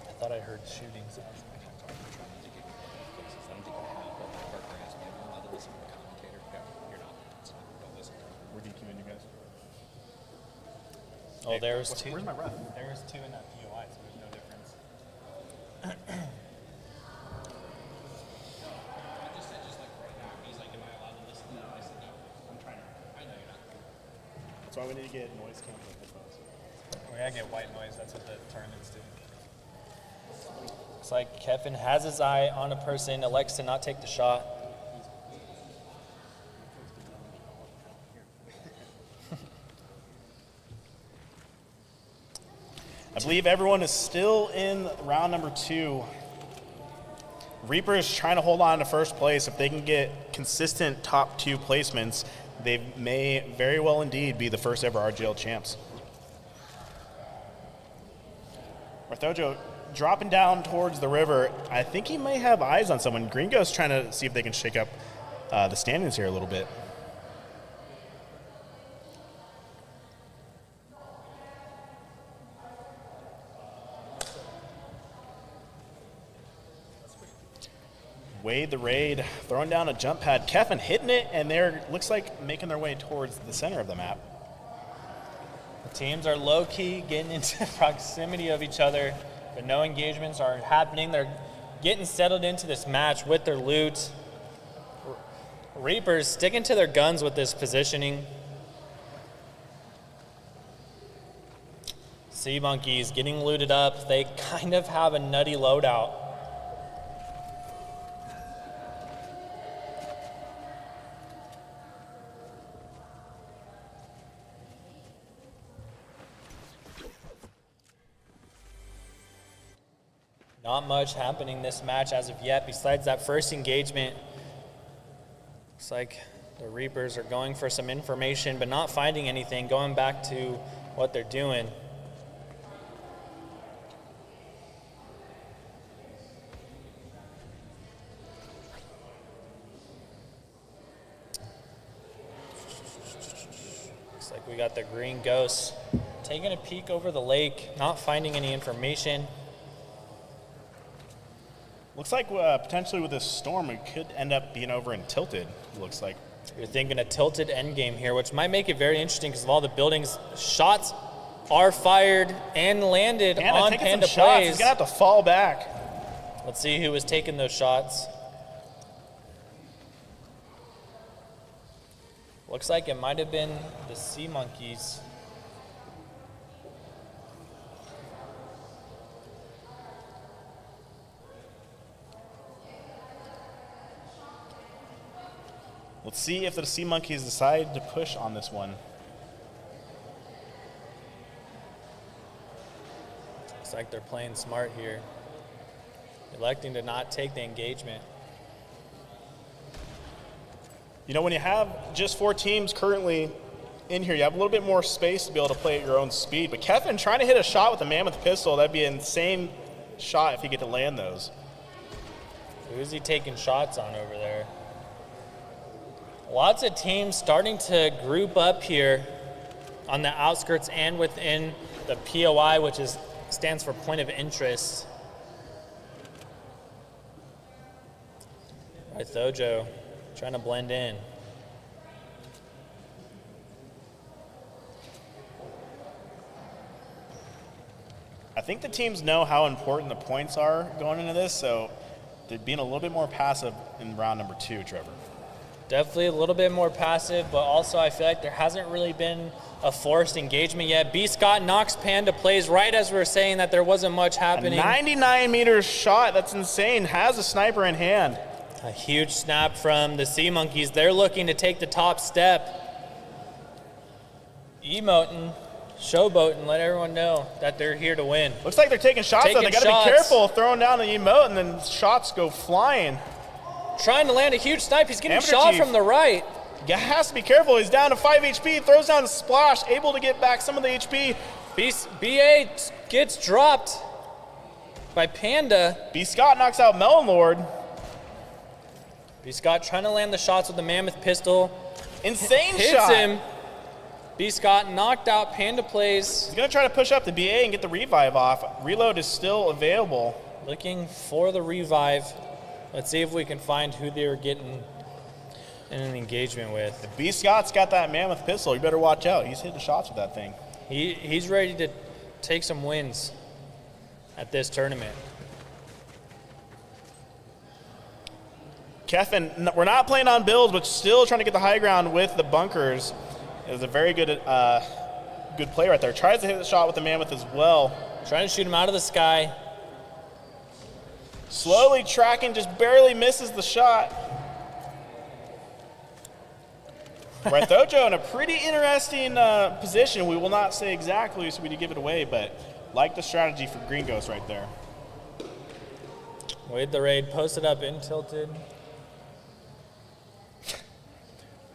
I thought I heard shooting. Oh, there's two. Where's my ref? There's two in that POI, so there's no difference. That's why we need to get noise canceling headphones. We gotta get white noise, that's what the tournament's doing. Looks like Kevin has his eye on a person, elects to not take the shot. I believe everyone is still in round number 2. Reaper is trying to hold on to first place. If they can get consistent top 2 placements, they may very well indeed be the first ever RGL champs. Marthojo dropping down towards the river. I think he may have eyes on someone. Gringo's trying to see if they can shake up the standings here a little bit. Wade the Raid throwing down a jump pad. Kevin hitting it, and they're looks like making their way towards the center of the map. The teams are low-key getting into proximity of each other, but no engagements are happening. They're getting settled into this match with their loot. Reapers sticking to their guns with this positioning. Sea Monkeys getting looted up. They kind of have a nutty loadout. Not much happening this match as of yet besides that first engagement. Looks like the Reapers are going for some information but not finding anything, going back to what they're doing. Looks like we got the green ghosts taking a peek over the lake, not finding any information. Looks like potentially with this storm, we could end up being over in Tilted, looks like. You're thinking a tilted endgame here, which might make it very interesting because of all the buildings. Shots are fired and landed on Panda Plays. He's going to have to fall back. Let's see who was taking those shots. Looks like it might have been the Sea Monkeys. Let's see if the Sea Monkeys decide to push on this one. Looks like they're playing smart here, electing to not take the engagement. You know, when you have just 4 teams currently in here, you have a little bit more space to be able to play at your own speed. But Kevin trying to hit a shot with a mammoth pistol, that'd be an insane shot if he get to land those. Who's he taking shots on over there? Lots of teams starting to group up here on the outskirts and within the POI, which stands for point of interest. Right, Thojo trying to blend in. I think the teams know how important the points are going into this, so they're being a little bit more passive in round number 2, Trevor. Definitely a little bit more passive, but also I feel like there hasn't really been a forced engagement yet. B. Scott knocks Panda Plays right as we were saying that there wasn't much happening. A 99-meter shot, that's insane. Has a sniper in hand. A huge snap from the Sea Monkeys. They're looking to take the top step. Emoting, showboating, let everyone know that they're here to win. Looks like they're taking shots, though. They got to be careful throwing down the emote, and then shots go flying. Trying to land a huge snipe. He's getting shot from the right. He has to be careful. He's down to 5 HP, throws down a splash, able to get back some of the HP. BA gets dropped by Panda. B. Scott knocks out Melon Lord. B. Scott trying to land the shots with the mammoth pistol. Insane hits shot. Hits him. B. Scott knocked out Panda Plays. He's going to try to push up the BA and get the revive off. Reload is still available. Looking for the revive. Let's see if we can find who they were getting in an engagement with. If B. Scott's got that mammoth pistol, you better watch out. He's hitting shots with that thing. He's ready to take some wins at this tournament. Kevin, we're not playing on builds, but still trying to get the high ground with the bunkers. It was a very good play right there. Tries to hit the shot with the mammoth as well. Trying to shoot him out of the sky. Slowly tracking, just barely misses the shot. Right, Thojo in a pretty interesting position. We will not say exactly so we did give it away, but like the strategy for Green Ghost right there. Wade the Raid posted up in Tilted.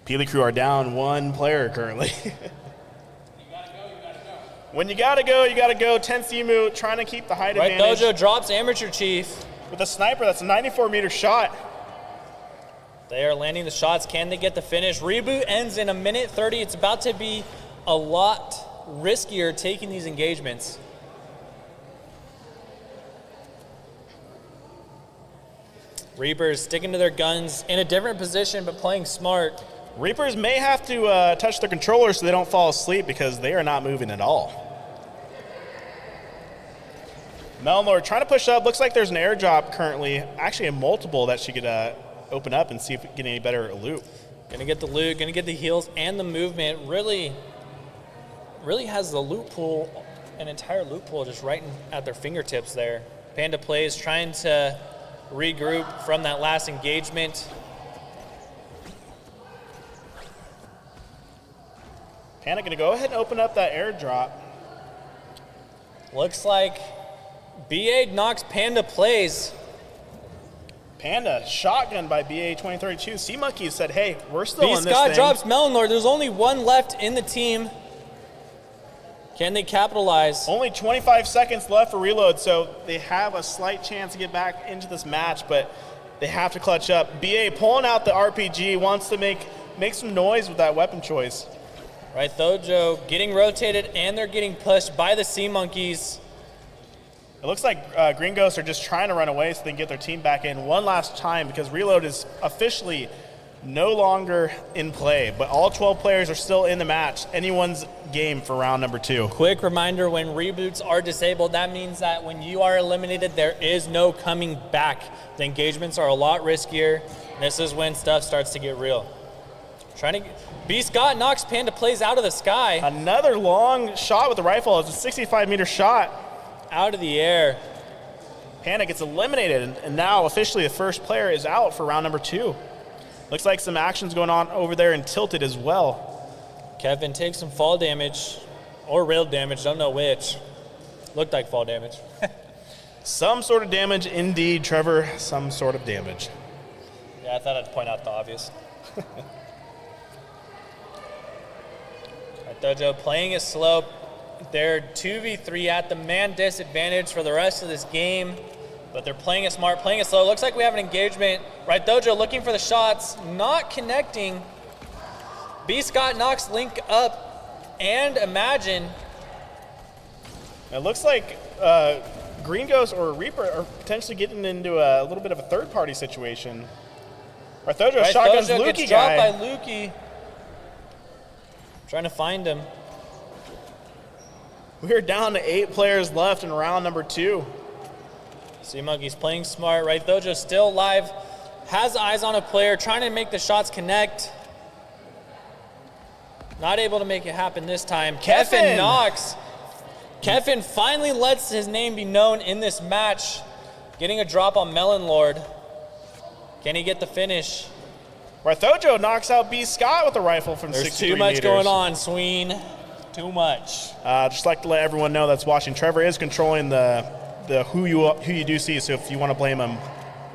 Peely Crew are down 1 player currently. When you gotta go, you gotta go. 10 Simu trying to keep the height right, advantage. Thojo drops Amateur Chief. With a sniper, that's a 94-meter shot. They are landing the shots. Can they get the finish? Reboot ends in 1:30. It's about to be a lot riskier taking these engagements. Reapers sticking to their guns in a different position, but playing smart. Reapers may have to touch their controllers so they don't fall asleep because they are not moving at all. Melnor trying to push up. Looks like there's an airdrop currently. Actually, a multiple that she could open up and see if we can get any better loot. Gonna get the loot, gonna get the heals and the movement. Really has the loot pool, an entire loot pool just right at their fingertips there. Panda plays trying to regroup from that last engagement. Panda gonna go ahead and open up that airdrop. Looks like BA knocks Panda plays. Panda, shotgun by BA 2032. Sea Monkey said, hey, we're still in this B-Scott thing. drops Melanor. There's only one left in the team. Can they capitalize? Only 25 seconds left for reload, so they have a slight chance to get back into this match, but they have to clutch up. BA pulling out the RPG, wants to make some noise with that weapon choice. Right, Thojo getting rotated, and they're getting pushed by the Sea Monkeys. It looks like Green Ghosts are just trying to run away so they can get their team back in one last time because reload is officially no longer in play, but all 12 players are still in the match. Anyone's game for round number 2. Quick reminder, when reboots are disabled, that means that when you are eliminated, there is no coming back. The engagements are a lot riskier. This is when stuff starts to get real. B-Scott knocks Panda plays out of the sky. Another long shot with the rifle. It's a 65-meter shot. Out of the air. Panda gets eliminated, and now officially the first player is out for round number 2. Looks like some action's going on over there in Tilted as well. Kevin takes some fall damage, or real damage, don't know which. Looked like fall damage. Some sort of damage indeed, Trevor. Some sort of damage. Yeah, I thought I'd point out the obvious. Right, Dojo playing it slow. They're 2v3 at the man disadvantage for the rest of this game, but they're playing it smart, playing it slow. Looks like we have an engagement. Right, Dojo looking for the shots, not connecting. B-Scott knocks Link up and Imagine. It looks like Green Ghost or Reaper are potentially getting into a little bit of a third-party situation. Right, Dojo shotguns Dojo Lukey gets guy. dropped by Lukey. Trying to find him. We're down to 8 players left in round number 2. Sea Monkey's playing smart, right? Dojo still alive, has eyes on a player, trying to make the shots connect. Not able to make it happen this time. Kevin knocks. Kevin finally lets his name be known in this match, getting a drop on Melon Lord. Can he get the finish? Barthojo knocks out B. Scott with a rifle from 63 There's too much meters. going on, Sween. Too much. Just like to let everyone know that's watching, Trevor is controlling the who you do see, so if you want to blame him,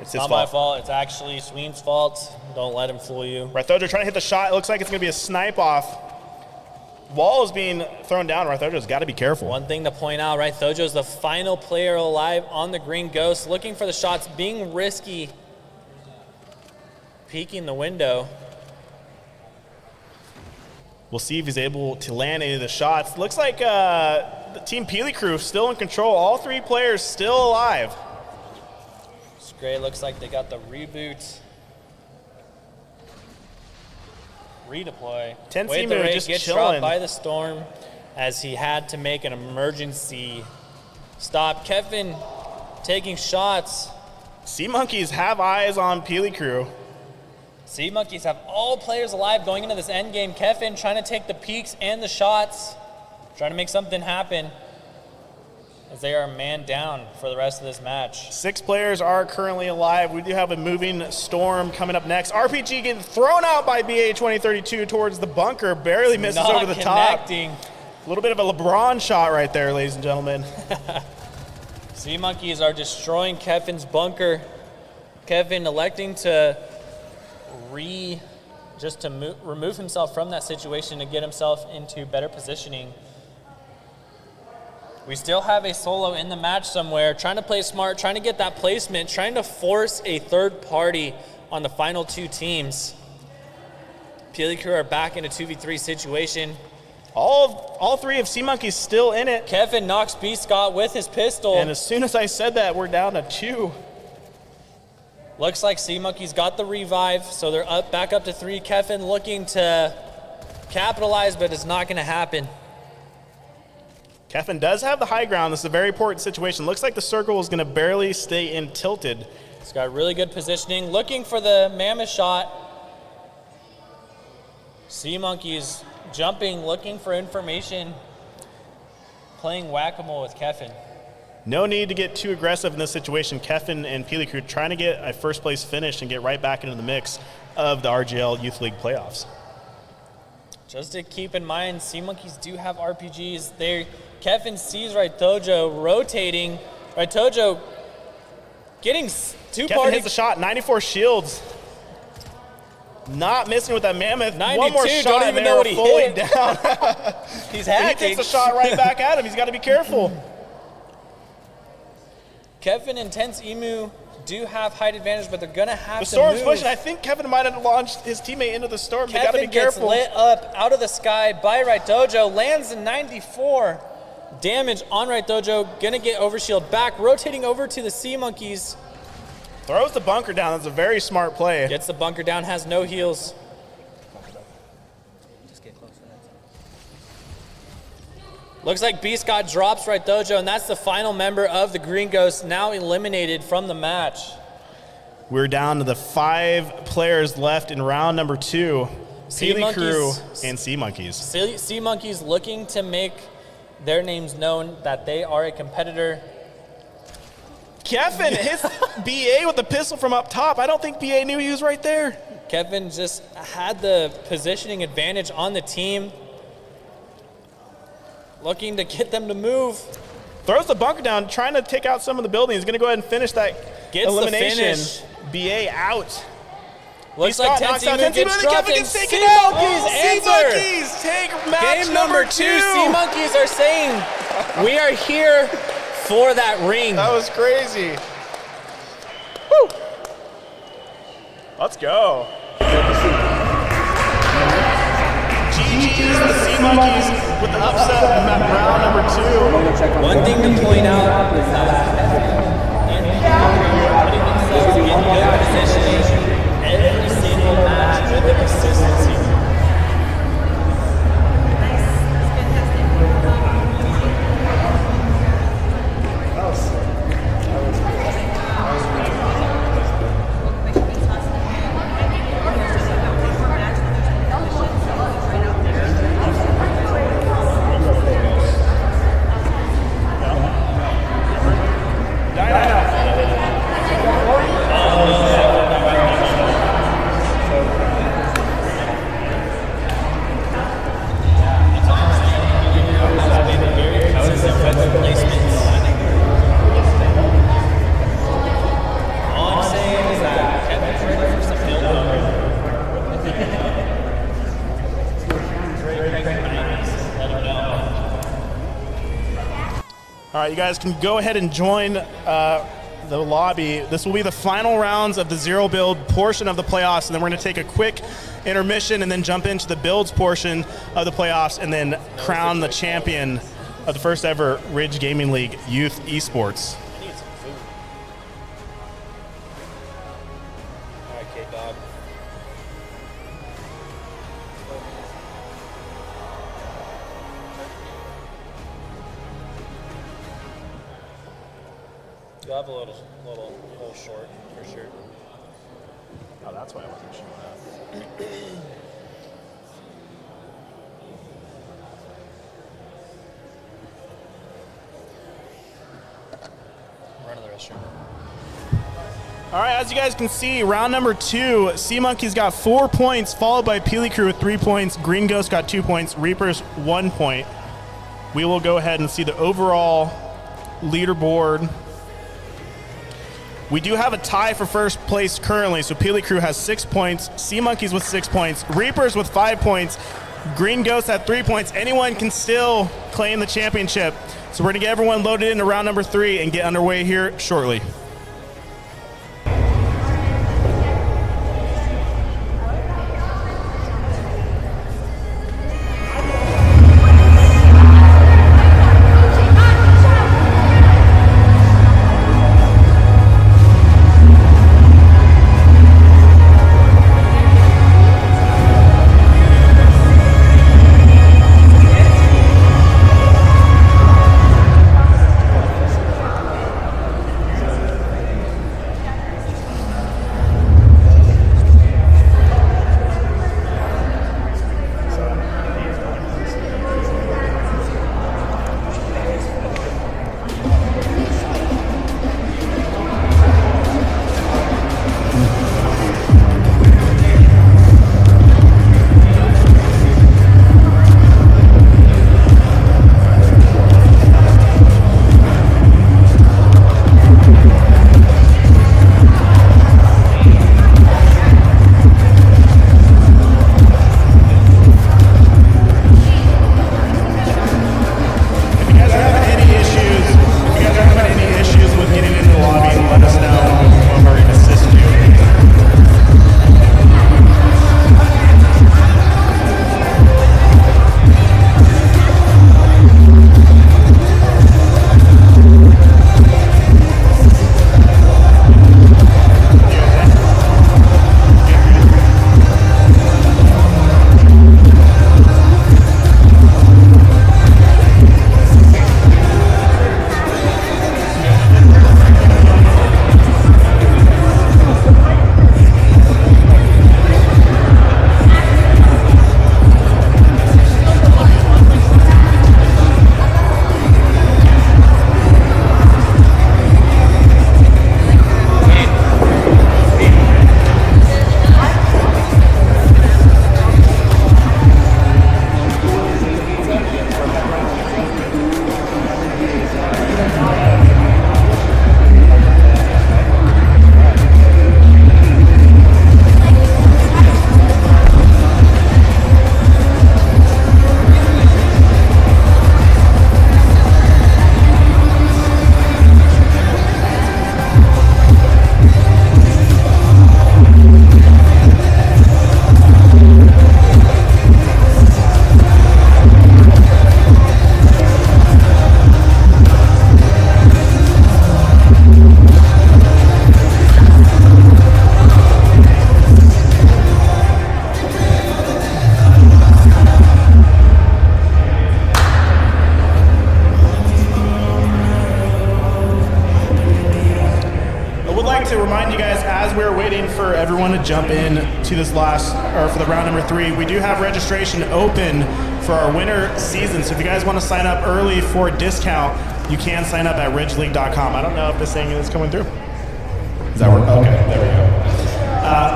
it's his Not fault. my fault. It's actually Sween's fault. Don't let him fool you. Barthojo trying to hit the shot. It looks like it's going to be a snipe off. Wall is being thrown down. Barthojo's got to be careful. One thing to point out, right? Thojo's the final player alive on the Green Ghost, looking for the shots, being risky, peeking the window. We'll see if he's able to land any of the shots. Looks like the Team Peely crew still in control. All 3 players still alive. It's great. Looks like they got the reboot. Redeploy. Ten Wade Simu the Ray just gets chilling. dropped by the storm as he had to make an emergency stop. Kevin taking shots. Sea Monkeys have eyes on Peely crew. Sea Monkeys have all players alive going into this end game. Kevin trying to take the peaks and the shots, trying to make something happen as they are man down for the rest of this match. 6 players are currently alive. We do have a moving storm coming up next. RPG getting thrown out by BA 2032 towards the bunker. Barely misses Not over the top. connecting. A little bit of a LeBron shot right there, ladies and gentlemen. Sea Monkeys are destroying Kevin's bunker. Kevin electing to remove himself from that situation to get himself into better positioning. We still have a solo in the match somewhere, trying to play smart, trying to get that placement, trying to force a third party on the final 2 teams. Peely crew are back in a 2v3 situation. All 3 of Sea Monkeys still in it. Kevin knocks B. Scott with his pistol. And as soon as I said that, we're down to 2. Looks like Sea Monkeys got the revive, so they're back up to 3. Kevin looking to capitalize, but it's not going to happen. Kevin does have the high ground. This is a very important situation. Looks like the circle is going to barely stay in tilted. He's got really good positioning. Looking for the mammoth shot. Sea Monkeys jumping, looking for information. Playing whack-a-mole with Kevin. No need to get too aggressive in this situation. Kevin and Peely Crew trying to get a first place finish and get right back into the mix of the RGL Youth League playoffs. Just to keep in mind, Sea Monkeys do have RPGs. Kevin sees Raitojo rotating. Raitojo getting Kevin hits the shot, 94 shields. Not missing with that mammoth. 92, one more shot don't even and know what they're he fully hit. down. He's He hacking. takes the shot right back at him. He's got to be careful. Kevin and Tense Emu do have height advantage, but they're going to have The to storm's move. pushing. I think Kevin might have launched his teammate into the storm. They got to be Kevin gets careful. lit up out of the sky by Raitojo, lands in 94 damage on Raitojo, gonna get overshield back, rotating over to the Sea Monkeys. Throws the bunker down. That's a very smart play. Gets the bunker down, has no heals. Looks like B. Scott drops Raitojo, and that's the final member of the Green Ghost, now eliminated from the match. We're down to the 5 players left in round number 2. Sea Peely Crew Monkeys. and Sea Monkeys. Sea Monkeys looking to make their names known that they are a competitor. Kevin hits BA with the pistol from up top. I don't think BA knew he was right there. Kevin just had the positioning advantage on the team. Looking to get them to move. Throws the bunker down, trying to take out some of the buildings. He's going to go ahead and finish that Gets elimination. the finish. BA out. Looks like knocks out Tense Emu gets dropped, Kevin and gets taken Sea out. Monkeys Sea answer. Monkeys take match Game number 2. Sea Monkeys are saying, we are here for that ring. That was crazy. Woo. Let's go. GG's the Sea Monkeys with the upset in round number 2. One thing to point out is that putting themselves in good position every single match with the consistency. All right, you guys can go ahead and join the lobby. This will be the final rounds of the zero build portion of the playoffs, and then we're going to take a quick intermission and then jump into the builds portion of the playoffs and then crown the champion of the first ever Ridge Gaming League Youth Esports. I need some food. All right, K-Dog. You'll have a little short for sure. Oh, that's why I wasn't sure. Run to the restroom. All right, as you guys can see, round number 2, Sea Monkeys got 4 points, followed by Peely Crew with 3 points. Green Ghost got 2 points. Reapers 1 point. We will go ahead and see the overall leaderboard. We do have a tie for first place currently, so Peely Crew has 6 points, Sea Monkeys with 6 points, Reapers with 5 points, Green Ghost at 3 points. Anyone can still claim the championship. So we're gonna get everyone loaded into round number 3 and get underway here shortly. to jump in to this for the round number 3, we do have registration open for our winter season. So if you guys want to sign up early for a discount, you can sign up at ridgeleague.com. I don't know if this thing is coming through. Is that working? Okay, there we go.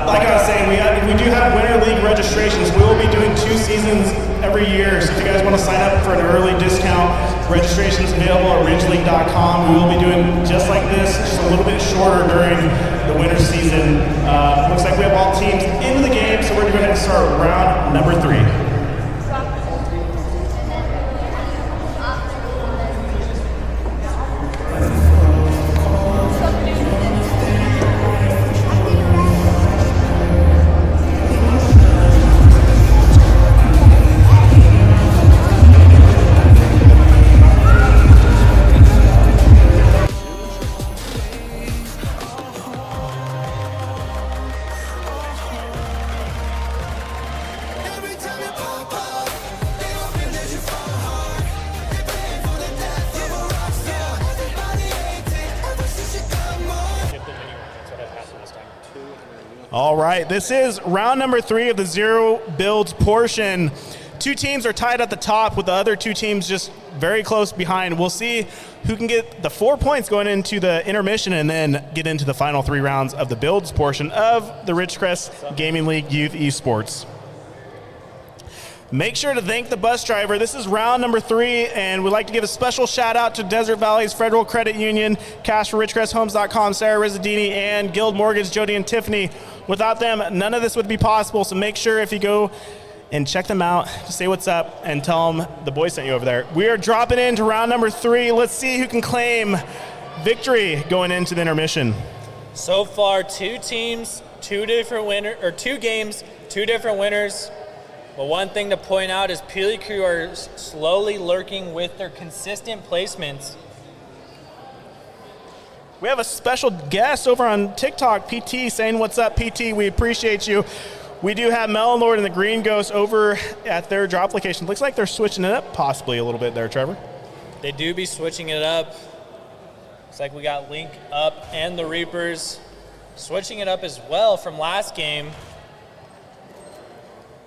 Like I was saying, we do have Winter League registrations. We will be doing 2 seasons every year. So if you guys want to sign up for an early discount, registration is available at ridgeleague.com. We will be doing just like this, just a little bit shorter during the winter season. Looks like we have all teams in the game, so we're going to go ahead and start round number 3. All right, this is round number 3 of the zero builds portion. 2 teams are tied at the top with the other 2 teams just very close behind. We'll see who can get the 4 points going into the intermission and then get into the final 3 rounds of the builds portion of the Ridgecrest Gaming League Youth Esports. Make sure to thank the bus driver. This is round number 3, and we'd like to give a special shout out to Desert Valley's Federal Credit Union, Cash for RidgecrestHomes.com, Sarah Rizzadini, and Guild Mortgage, Jody and Tiffany. Without them, none of this would be possible, so make sure if you go and check them out, say what's up, and tell them the boys sent you over there. We are dropping into round number 3. Let's see who can claim victory going into the intermission. So far, 2 teams, 2 games, 2 different winners. But one thing to point out is Peely Crew are slowly lurking with their consistent placements. We have a special guest over on TikTok, PT, saying what's up, PT. We appreciate you. We do have Melon Lord and the Green Ghost over at their drop location. Looks like they're switching it up possibly a little bit there, Trevor. They do be switching it up. Looks like we got Link up and the Reapers switching it up as well from last game.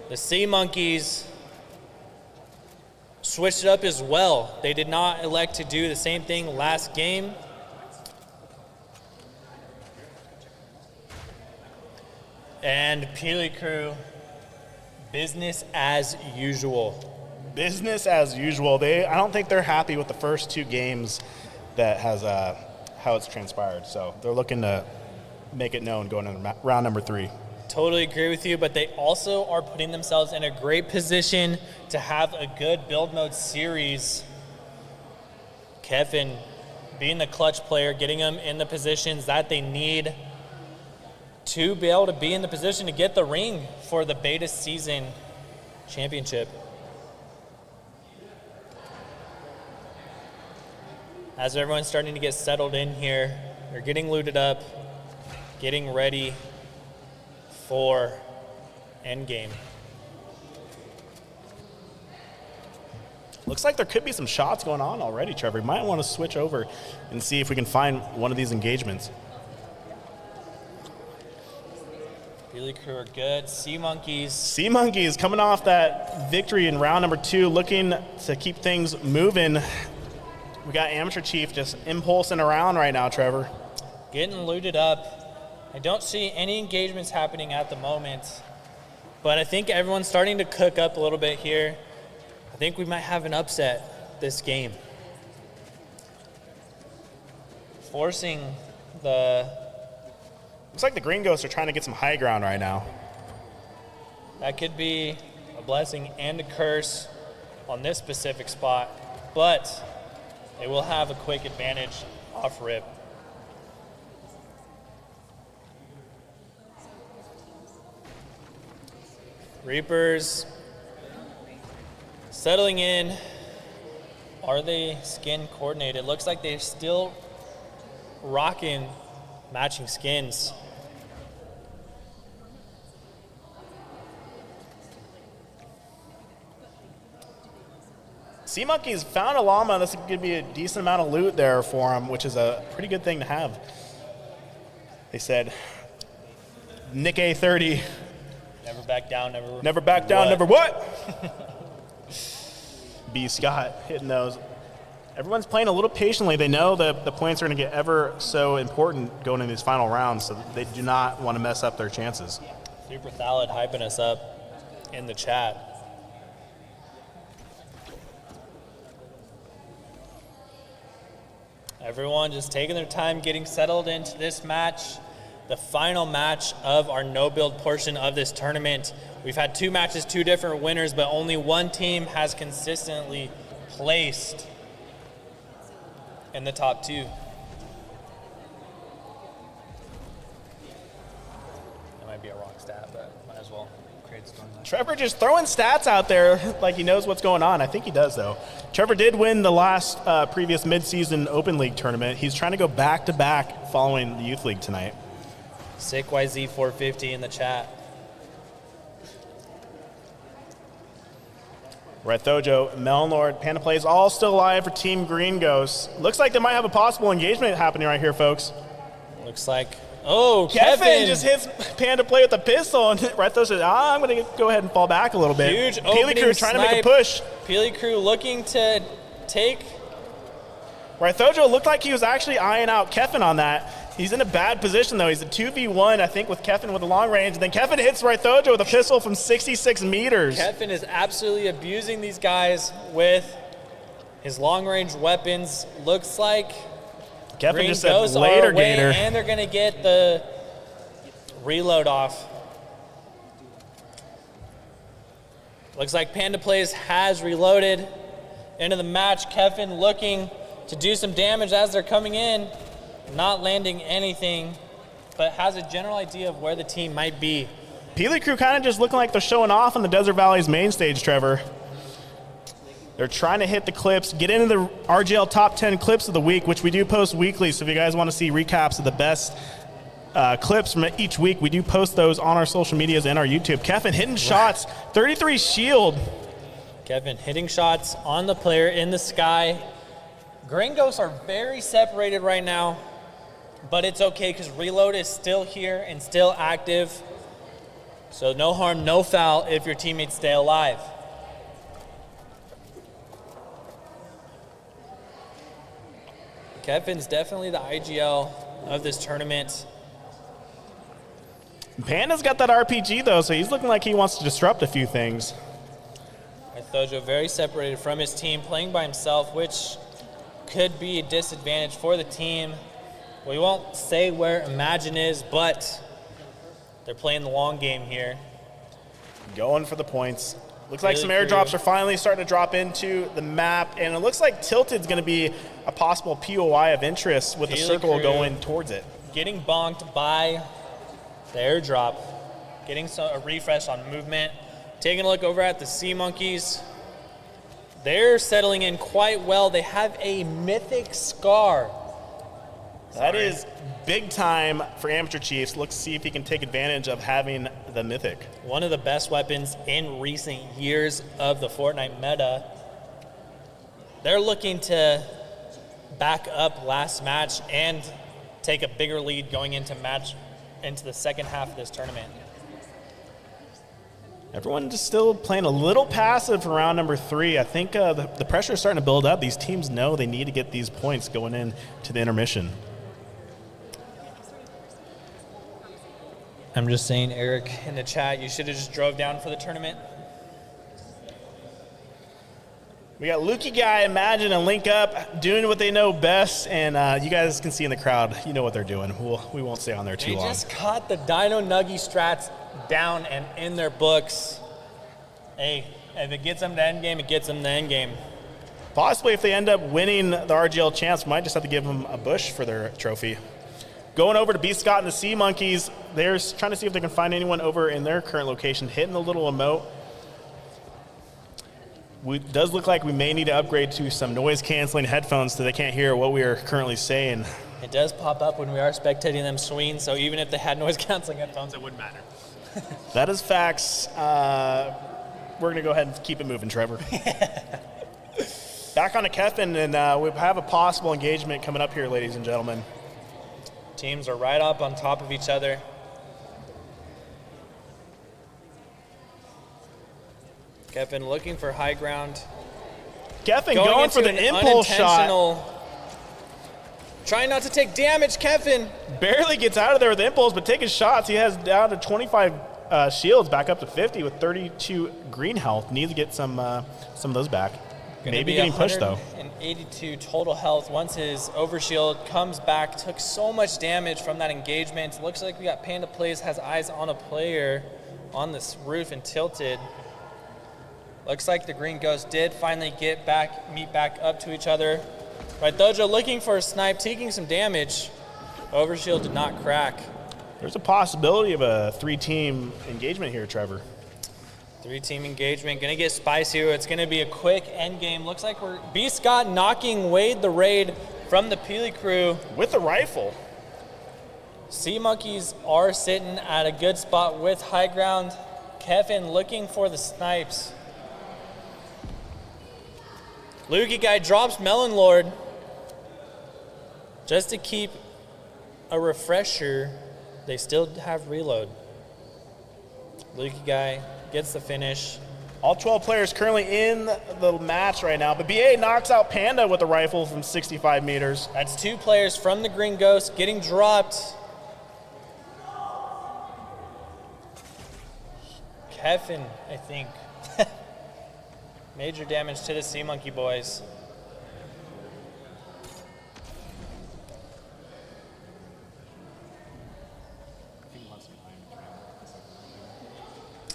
The Sea Monkeys switched it up as well. They did not elect to do the same thing last game. And Peely Crew, business as usual. Business as usual. I don't think they're happy with the first 2 games that has how it's transpired. So they're looking to make it known going into round number 3. Totally agree with you, but they also are putting themselves in a great position to have a good build mode series. Kevin being the clutch player, getting them in the positions that they need to be able to be in the position to get the ring for the beta season championship. As everyone's starting to get settled in here, they're getting looted up, getting ready for endgame. Looks like there could be some shots going on already, Trevor. You might want to switch over and see if we can find one of these engagements. Peely Crew are good. Sea Monkeys. Sea Monkeys coming off that victory in round number 2, looking to keep things moving. We got Amateur Chief just impulsing around right now, Trevor. Getting looted up. I don't see any engagements happening at the moment, but I think everyone's starting to cook up a little bit here. I think we might have an upset this game. Forcing the... Looks like the Green Ghosts are trying to get some high ground right now. That could be a blessing and a curse on this specific spot, but they will have a quick advantage off rip. Reapers settling in. Are they skin coordinated? Looks like they're still rocking matching skins. Sea Monkeys found a llama. This could be a decent amount of loot there for them, which is a pretty good thing to have. They said Nick A30. Never back down, Never back down, what? never what? B. Scott hitting those. Everyone's playing a little patiently. They know that the points are going to get ever so important going in these final rounds, so they do not want to mess up their chances. Super Thalid hyping us up in the chat. Everyone just taking their time getting settled into this match, the final match of our no-build portion of this tournament. We've had 2 matches, 2 different winners, but only one team has consistently placed in the top 2. That might be a wrong stat, but might as well create a storyline. Trevor just throwing stats out there like he knows what's going on. I think he does, though. Trevor did win the last previous midseason Open League tournament. He's trying to go back-to-back following the Youth League tonight. Sick YZ450 in the chat. Red Thojo, Melnord, Panda Plays all still alive for Team Green Ghosts. Looks like they might have a possible engagement happening right here, folks. Looks like, oh, Kevin just hits Panda Play with a pistol, and Red Thojo says, I'm going to go ahead and fall back a little bit. Huge Peely opening Crew trying to make a snipe. push. Peely Crew looking to take. Red Thojo looked like he was actually eyeing out Kevin on that. He's in a bad position, though. He's a 2v1, I think, with Kevin with a long range. And then Kevin hits Red Thojo with a pistol from 66 meters. Kevin is absolutely abusing these guys with his long-range weapons. Looks like Kevin Green just said Ghosts are later, away, Gator. and they're going to get the reload off. Looks like Panda Plays has reloaded into the match. Kevin looking to do some damage as they're coming in, not landing anything, but has a general idea of where the team might be. Peely Crew kind of just looking like they're showing off on the Desert Valley's main stage, Trevor. They're trying to hit the clips, get into the RGL top 10 clips of the week, which we do post weekly. So if you guys want to see recaps of the best clips from each week, we do post those on our social medias and our YouTube. Kevin hitting shots, 33 shield. Kevin hitting shots on the player in the sky. Green Ghosts are very separated right now, but it's okay because reload is still here and still active. So no harm, no foul if your teammates stay alive. Kevin's definitely the IGL of this tournament. Panda's got that RPG, though, so he's looking like he wants to disrupt a few things. Thojo very separated from his team, playing by himself, which could be a disadvantage for the team. We won't say where Imagine is, but they're playing the long game here. Going for the points. Looks like Really some airdrops are finally starting to drop into the map, and it looks like Tilted's going to be a possible POI of interest with the Really circle Crew going towards it. getting bonked by the airdrop, getting a refresh on movement. Taking a look over at the Sea Monkeys. They're settling in quite well. They have a mythic scar. That is big time for Amateur Chiefs. Let's see if he can take advantage of having the mythic. One of the best weapons in recent years of the Fortnite meta. They're looking to back up last match and take a bigger lead going into the second half of this tournament. Everyone just still playing a little passive for round number 3. I think the pressure is starting to build up. These teams know they need to get these points going into the intermission. I'm just saying, Eric, in the chat, you should have just drove down for the tournament. We got Lukey Guy, Imagine, and Link Up doing what they know best, and you guys can see in the crowd, you know what they're doing. We won't stay on there too They long. just caught the Dino Nuggy strats down and in their books. Hey, if it gets them to endgame, it gets them to endgame. Possibly if they end up winning the RGL champs, we might just have to give them a bush for their trophy. Going over to B. Scott and the Sea Monkeys, they're trying to see if they can find anyone over in their current location, hitting the little emote. It does look like we may need to upgrade to some noise-canceling headphones so they can't hear what we are currently saying. It does pop up when we are spectating them swing, so even if they had noise-canceling headphones, it wouldn't matter. That is facts. We're going to go ahead and keep it moving, Trevor. Back on to Kevin, and we have a possible engagement coming up here, ladies and gentlemen. Teams are right up on top of each other. Kevin looking for high ground. Kevin going for into the an impulse shot. unintentional- Trying not to take damage, Kevin. Barely gets out of there with the impulse, but taking shots. He has down to 25 shields, back up to 50 with 32 green health. Needs to get some of those back. Maybe getting pushed, though. 182 total health once his overshield comes back. Took so much damage from that engagement. Looks like we got Panda Plays, has eyes on a player on this roof and tilted. Looks like the Green Ghost did finally meet back up to each other. Right, Dojo looking for a snipe, taking some damage. Overshield did not crack. There's a possibility of a 3-team engagement here, Trevor. 3-team engagement, gonna get spicy. It's gonna be a quick end game. Looks like we're B. Scott knocking Wade the Raid from the Peely crew. With the rifle. Sea Monkeys are sitting at a good spot with high ground. Kevin looking for the snipes. Lukey guy drops Melon Lord. Just to keep a refresher, they still have reload. Lukey guy gets the finish. All 12 players currently in the match right now, but BA knocks out Panda with a rifle from 65 meters. That's 2 players from the Green Ghost getting dropped. Kevin, I think. Major damage to the Sea Monkey boys.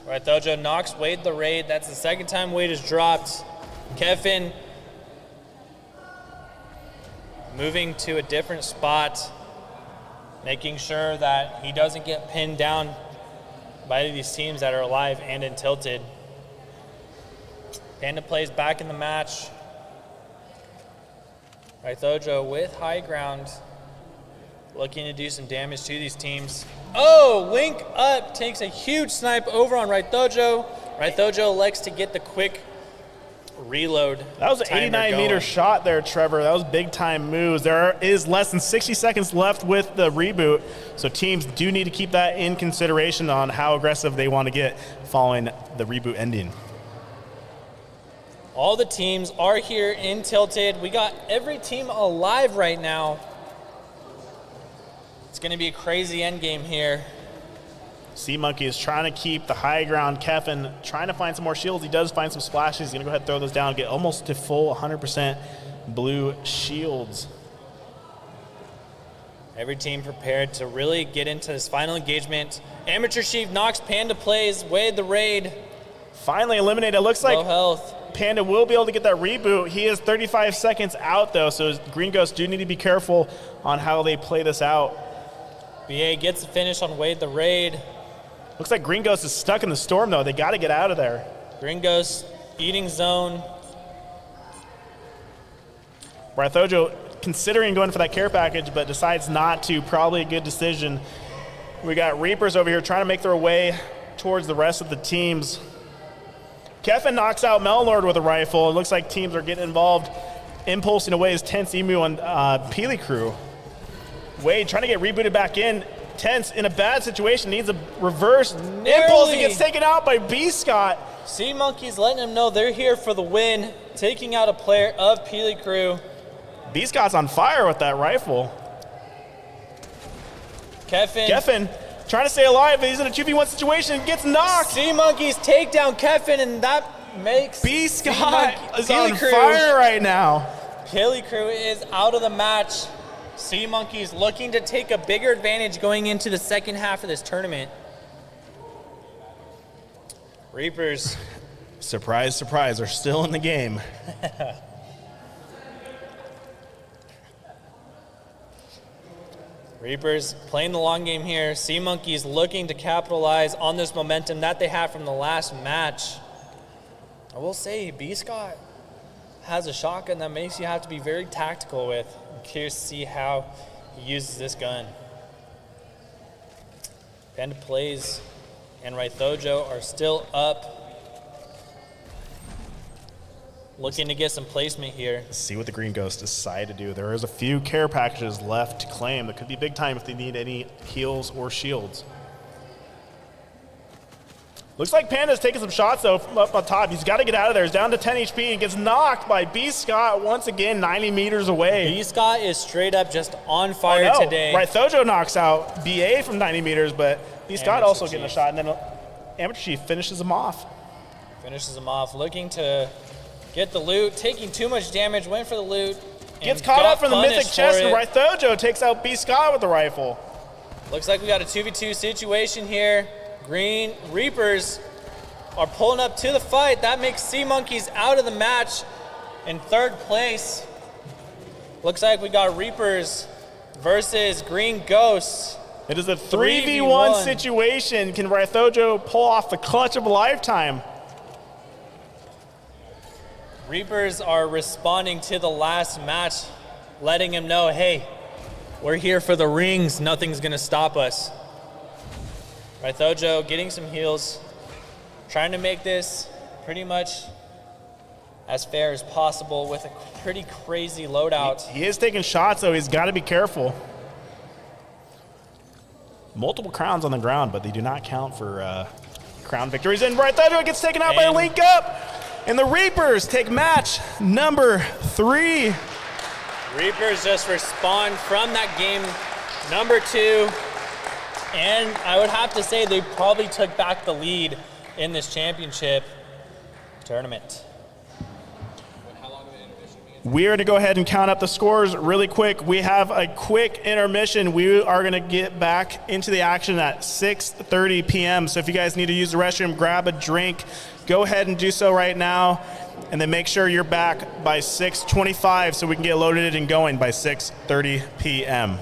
All right, Dojo knocks Wade the Raid. That's the second time Wade is dropped. Kevin moving to a different spot, making sure that he doesn't get pinned down by these teams that are alive and in tilted. Panda Plays back in the match. All right, Dojo with high ground, looking to do some damage to these teams. Oh, Link Up takes a huge snipe over on Right Dojo. Right Dojo elects to get the quick reload. That was an 89-meter shot there, Trevor. That was big-time moves. There is less than 60 seconds left with the reboot, so teams do need to keep that in consideration on how aggressive they want to get following the reboot ending. All the teams are here in tilted. We got every team alive right now. It's going to be a crazy end game here. Sea Monkey is trying to keep the high ground. Kevin trying to find some more shields. He does find some splashes. He's going to go ahead and throw those down, get almost to full 100% blue shields. Every team prepared to really get into this final engagement. Amateur Chief knocks Panda Plays, Wade the Raid. Finally eliminated. It looks like Low health. Panda will be able to get that reboot. He is 35 seconds out, though, so Green Ghosts do need to be careful on how they play this out. BA gets the finish on Wade the Raid. Looks like Green Ghost is stuck in the storm, though. They got to get out of there. Green Ghost eating zone. Barthojo considering going for that care package, but decides not to. Probably a good decision. We got Reapers over here trying to make their way towards the rest of the teams. Kevin knocks out Melord with a rifle. It looks like teams are getting involved, impulsing away his Tense Emu and Peely crew. Wade trying to get rebooted back in. Tense in a bad situation, needs a reverse impulse. He gets taken out by B. Scott. Sea Monkeys letting him know they're here for the win, taking out a player of Peely crew. B. Scott's on fire with that rifle. Kevin trying to stay alive, but he's in a 2v1 situation, gets knocked. Sea Monkeys take down Kevin, and that makes B. Scott is Peely on crew. fire right now. Peely crew is out of the match. Sea Monkeys looking to take a bigger advantage going into the second half of this tournament. Reapers. Surprise, surprise, are still in the game. Reapers playing the long game here. Sea Monkeys looking to capitalize on this momentum that they have from the last match. I will say, B. Scott has a shotgun that makes you have to be very tactical with. I'm curious to see how he uses this gun. Panda Plays and Right Dojo are still up. Looking to get some placement here. Let's see what the Green Ghosts decide to do. There is a few care packages left to claim. That could be big time if they need any heals or shields. Looks like Panda's taking some shots, though, from up on top. He's got to get out of there. He's down to 10 HP and gets knocked by B. Scott once again, 90 meters away. B. Scott is straight up just on fire today. Right, Thojo knocks out BA from 90 meters, but B. Scott also getting a shot, and then Amateur Chief finishes him off. Finishes him off, looking to get the loot, taking too much damage, went for the loot. Gets caught up from the mythic chest, and Right Thojo takes out B. Scott with the rifle. Looks like we got a 2v2 situation here. Green Reapers are pulling up to the fight. That makes Sea Monkeys out of the match in third place. Looks like we got Reapers versus Green Ghosts. It is a 3v1 situation. Can Rythojo pull off the clutch of a lifetime? Reapers are responding to the last match, letting him know, hey, we're here for the rings. Nothing's gonna stop us. Rythojo getting some heals, trying to make this pretty much as fair as possible with a pretty crazy loadout. He is taking shots, though. He's got to be careful. Multiple crowns on the ground, but they do not count for crown victories. And Rythojo gets taken out by a link up. And the Reapers take match number 3. Reapers just respond from that game number 2. And I would have to say they probably took back the lead in this championship tournament. We are going to go ahead and count up the scores really quick. We have a quick intermission. We are going to get back into the action at 6:30 p.m. So if you guys need to use the restroom, grab a drink, go ahead and do so right now. And then make sure you're back by 6:25 so we can get loaded and going by 6:30 p.m.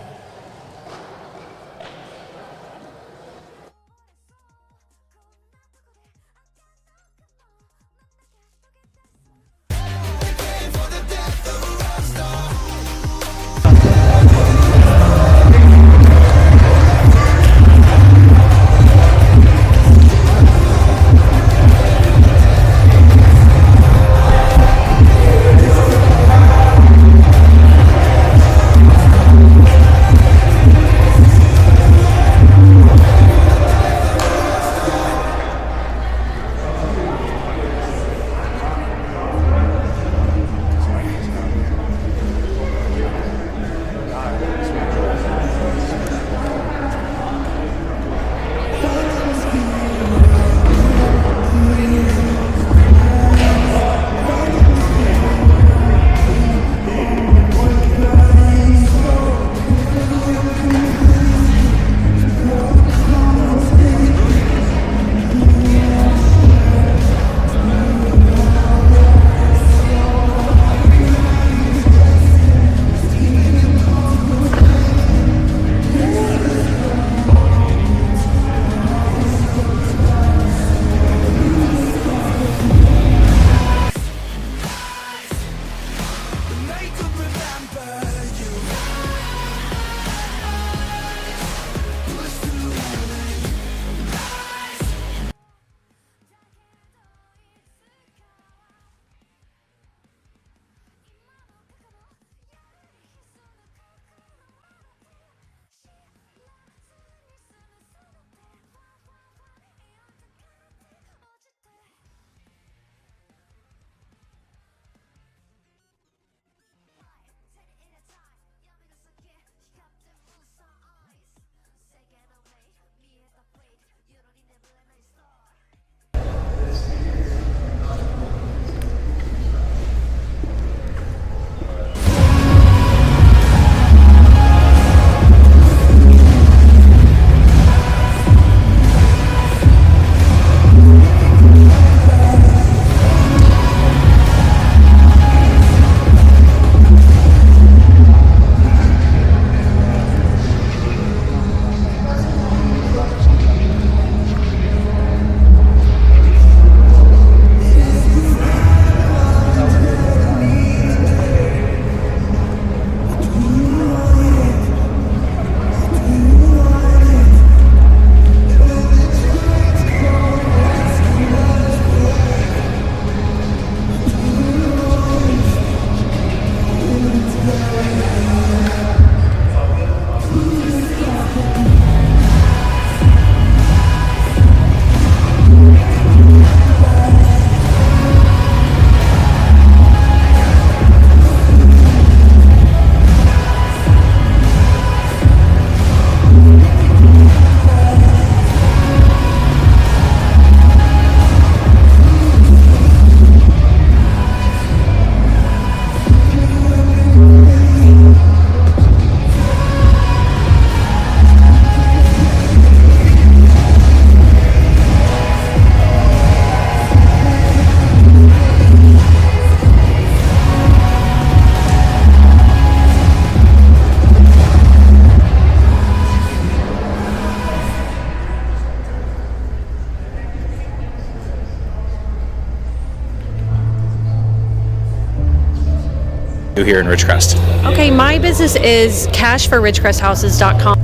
Here in Ridgecrest. Okay, my business is cashforridgecresthouses.com.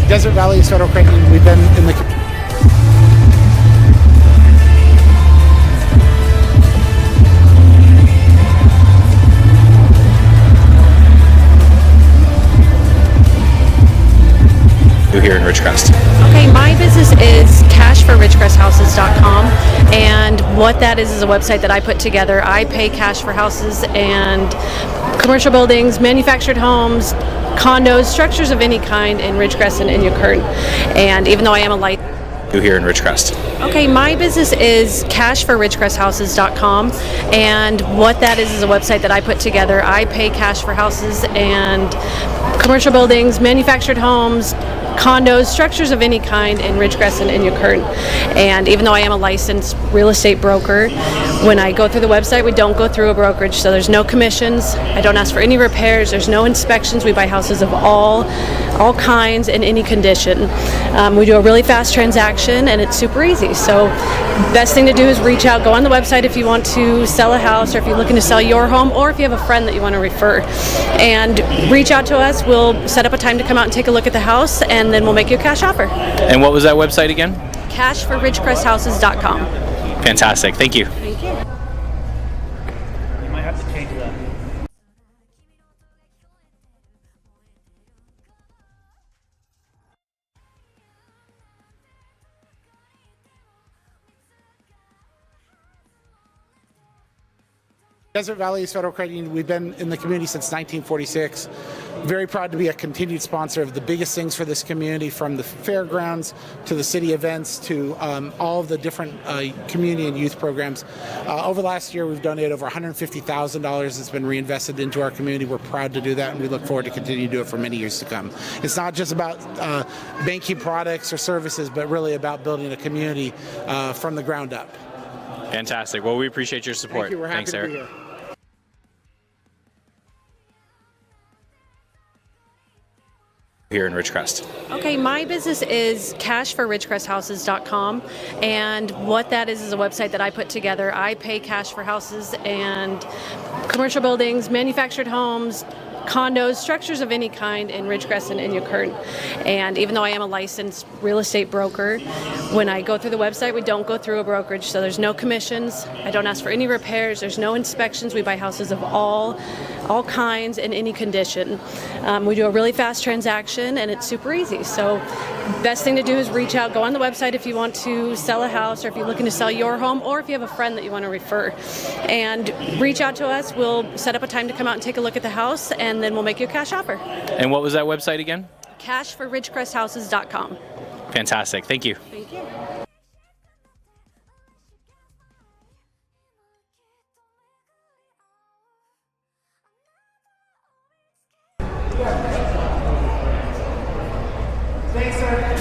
Desert Valley is Federal Credit Union. We've been in the Here in Ridgecrest. Okay, my business is cashforridgecresthouses.com, and what that is a website that I put together. I pay cash for houses and commercial buildings, manufactured homes, condos, structures of any kind in Ridgecrest and in Current. And even though I am a light Here in Ridgecrest. Okay, my business is cashforridgecresthouses.com, and what that is a website that I put together. I pay cash for houses and commercial buildings, manufactured homes, condos, structures of any kind in Ridgecrest and in Current. And even though I am a licensed real estate broker, when I go through the website, we don't go through a brokerage, so there's no commissions. I don't ask for any repairs. There's no inspections. We buy houses of all kinds in any condition. We do a really fast transaction, and it's super easy. So best thing to do is reach out, go on the website if you want to sell a house, or if you're looking to sell your home, or if you have a friend that you want to refer. And reach out to us. We'll set up a time to come out and take a look at the house, and then we'll make you a cash offer. And what was that website again? Cashforridgecresthouses.com. Fantastic. Thank you. Thank you. You might have to change that. Desert Valley is Federal Credit Union. We've been in the community since 1946. Very proud to be a continued sponsor of the biggest things for this community, from the fairgrounds to the city events to all of the different community and youth programs. Over the last year, we've donated over $150,000 that's been reinvested into our community. We're proud to do that, and we look forward to continue to do it for many years to come. It's not just about banking products or services, but really about building a community from the ground up. Fantastic. Well, we appreciate your support. Thank you. We're happy Thanks, to Eric. be here. Here in Ridgecrest. Okay, my business is cashforridgecresthouses.com, and what that is a website that I put together. I pay cash for houses and commercial buildings, manufactured homes, condos, structures of any kind in Ridgecrest and in Current. And even though I am a licensed real estate broker, when I go through the website, we don't go through a brokerage, so there's no commissions. I don't ask for any repairs. There's no inspections. We buy houses of all kinds in any condition. We do a really fast transaction, and it's super easy. So best thing to do is reach out, go on the website if you want to sell a house, or if you're looking to sell your home, or if you have a friend that you want to refer. And reach out to us. We'll set up a time to come out and take a look at the house, and then we'll make you a cash offer. And what was that website again? Cashforridgecresthouses.com. Fantastic. Thank you. Thank you. Thanks, sir.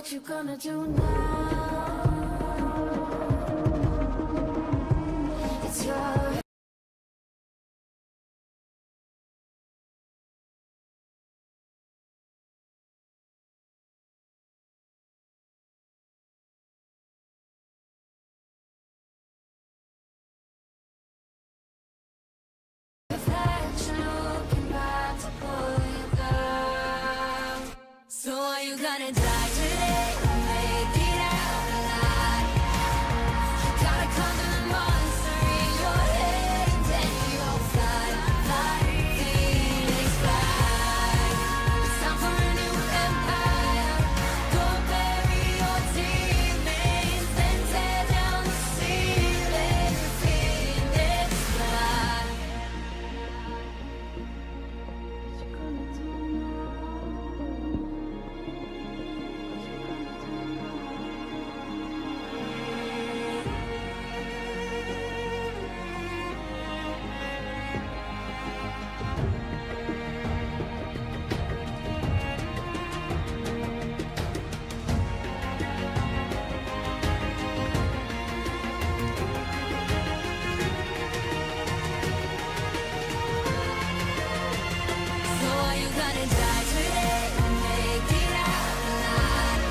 what you gonna do now? It's your reflection looking back to pull you down. So are you gonna die today or make it out alive? You gotta conquer the monster in your head and then you'll fly, fly, Phoenix fly. It's time for a new empire. Go bury your demons, then tear down the ceiling. Phoenix fly. So are you gonna die today or make it out alive?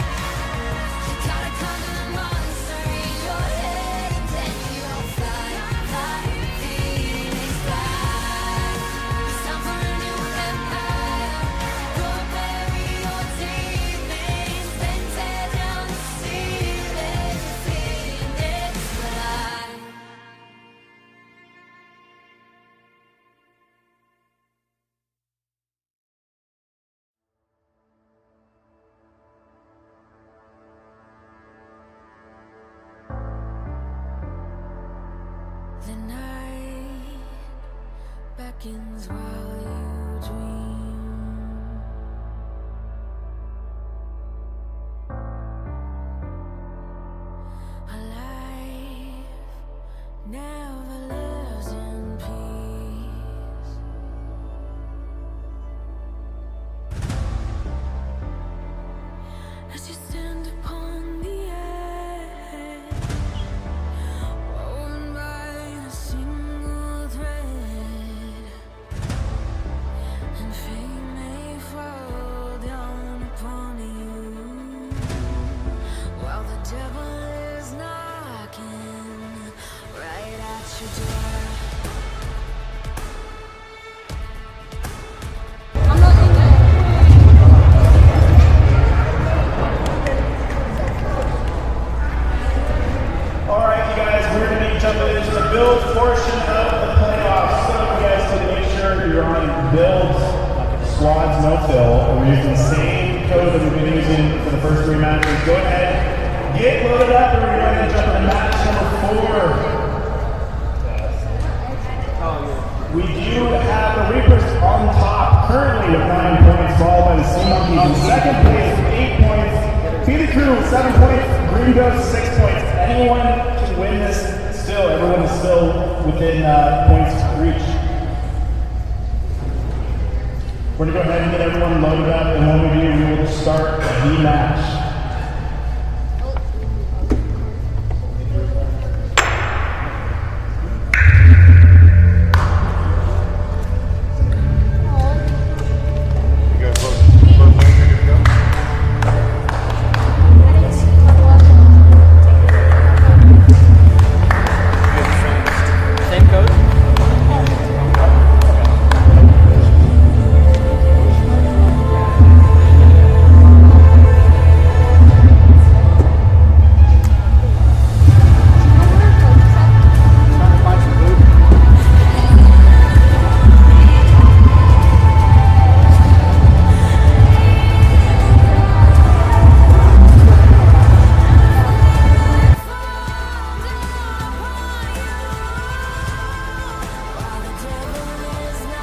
You gotta conquer the monster in your head and then you'll fly, fly, Phoenix fly. It's time for a new empire. Go bury your demons, then tear down the ceiling. Phoenix fly. The night beckons while you dream. A life never lives in peace. As you stand upon the edge, woven by a single thread, and fate may fall down upon you, while the devil is knocking right at your door. All right, you guys, we're going to be jumping into the build portion of the playoffs. So you guys can make sure you're on build squads no fill. We're using the same code that we've been using for the first three matches. Go ahead, get loaded up, and we're going to jump into match number 4. We do have the Reapers on top currently with 9 points, followed by the Sea Monkeys in second place with 8 points. Feed the Crew with 7 points, Green Ghost 6 points. Anyone can win this still. Everyone is still within points reach. We're going to go ahead and get everyone loaded up, and when we do, we will start the match. You guys both ready to go? Same code?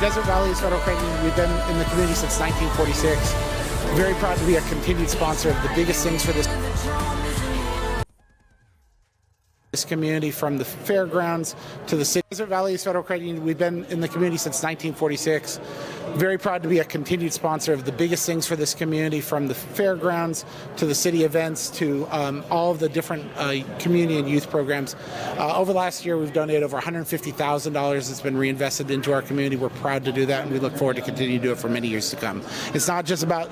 Desert Valley is Federal Credit Union. We've been in the community since 1946. Very proud to be a continued sponsor of the biggest things for this. This community, from the fairgrounds to the city. Desert Valley East Federal Credit Union, we've been in the community since 1946. Very proud to be a continued sponsor of the biggest things for this community, from the fairgrounds to the city events to all of the different community and youth programs. Over the last year, we've donated over $150,000 that's been reinvested into our community. We're proud to do that, and we look forward to continue to do it for many years to come. It's not just about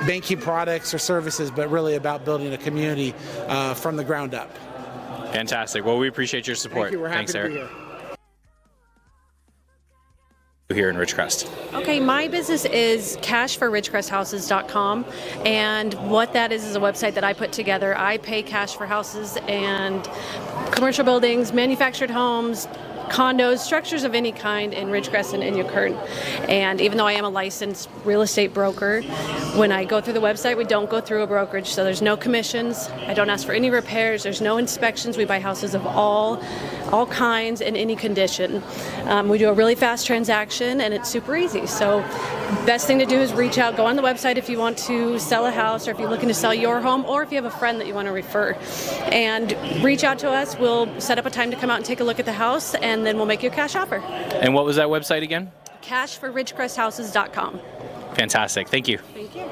banking products or services, but really about building a community from the ground up. Fantastic. Well, we appreciate your support. Thank you. We're happy Thanks, to Eric. be here. Here in Ridgecrest. Okay, my business is cashforridgecresthouses.com, and what that is a website that I put together. I pay cash for houses and commercial buildings, manufactured homes, condos, structures of any kind in Ridgecrest and Inyakern. And even though I am a licensed real estate broker, when I go through the website, we don't go through a brokerage, so there's no commissions. I don't ask for any repairs. There's no inspections. We buy houses of all kinds in any condition. We do a really fast transaction, and it's super easy. So best thing to do is reach out, go on the website if you want to sell a house, or if you're looking to sell your home, or if you have a friend that you want to refer. And reach out to us. We'll set up a time to come out and take a look at the house, and then we'll make you a cash offer. And what was that website again? Cashforridgecresthouses.com. Fantastic. Thank you. Thank you.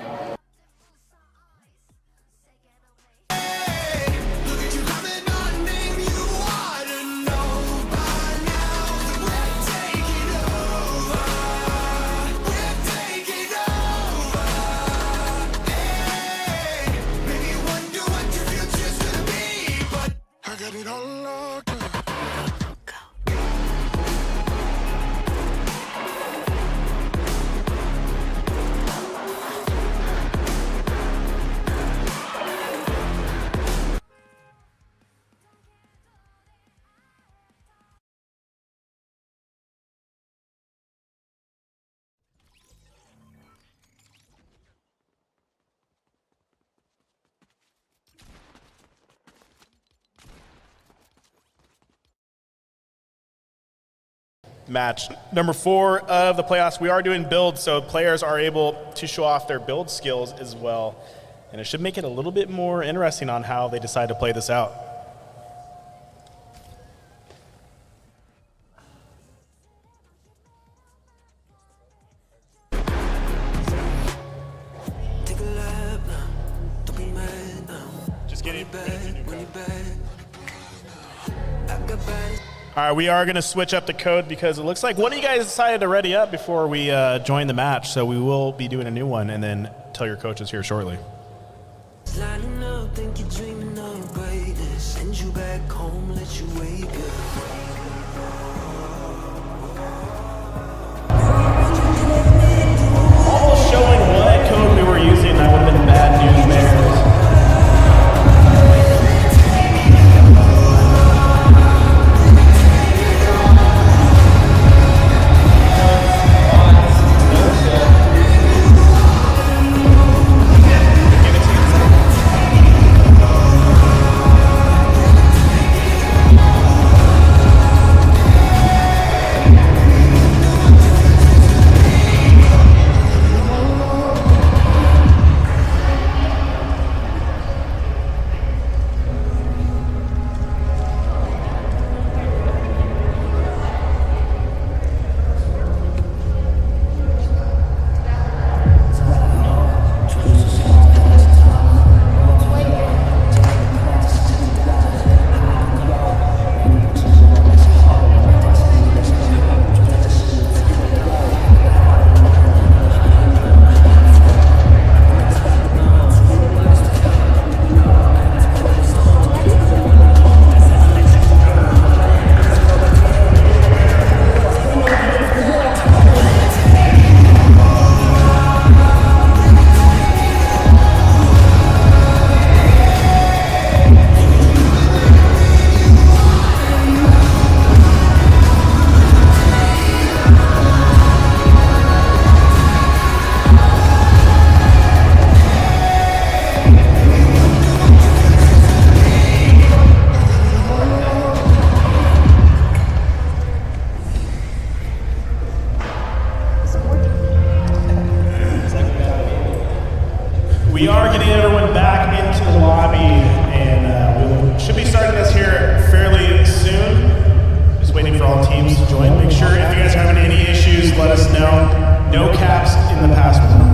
Match number 4 of the playoffs. We are doing builds, so players are able to show off their build skills as well. And it should make it a little bit more interesting on how they decide to play this out. Just kidding. All right, we are going to switch up the code because it looks like one of you guys decided to ready up before we join the match, so we will be doing a new one and then tell your coaches here shortly. Lining up, think you're dreaming of greatness. Send you back home, let you wake up. Almost showing what code we were using, that would have been bad news there. We are getting everyone back into the lobby. and we should be starting this here fairly soon. Just waiting for all teams to join. Make sure if you guys are having any issues, let us know. No caps in the password.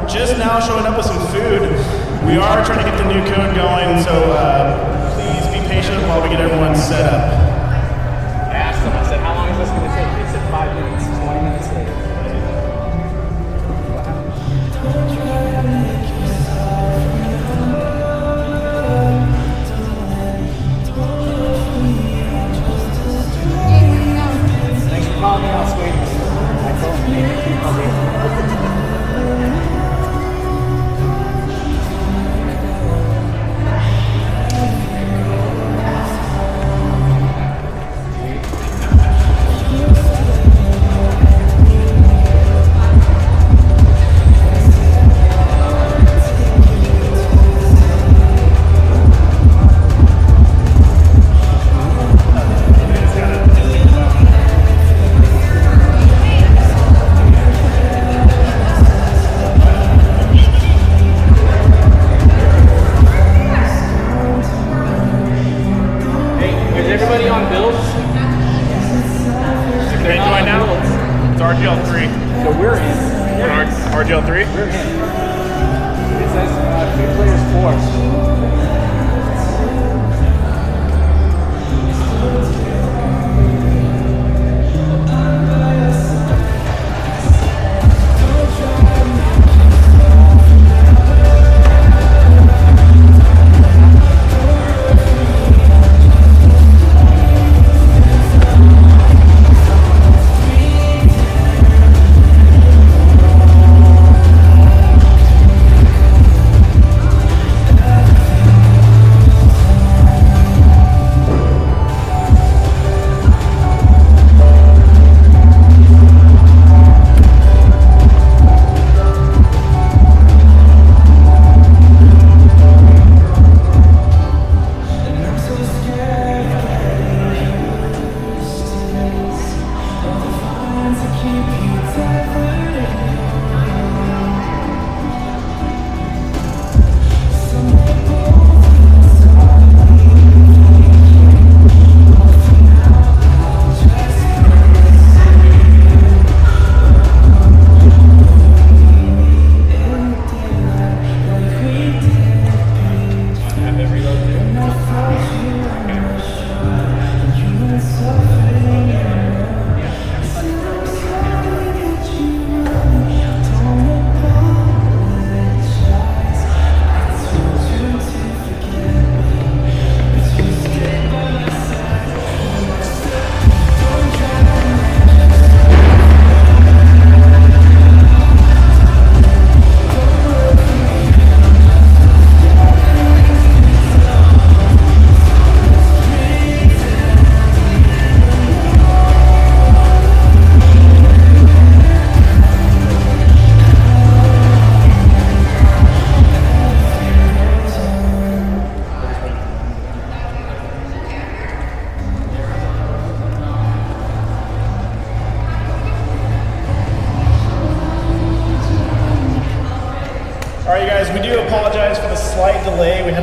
just now showing up with some food. We are trying to get the new code going, so please be patient while we get everyone set up. I asked them, I said, how long is this going to take? They said 5 minutes, 20 minutes later. Thanks for calling me out, sweetie. I told him, I'll be. Everybody on builds? If they join now, it's RGL 3. So we're in. RGL 3? We're in. It says 2 players forced.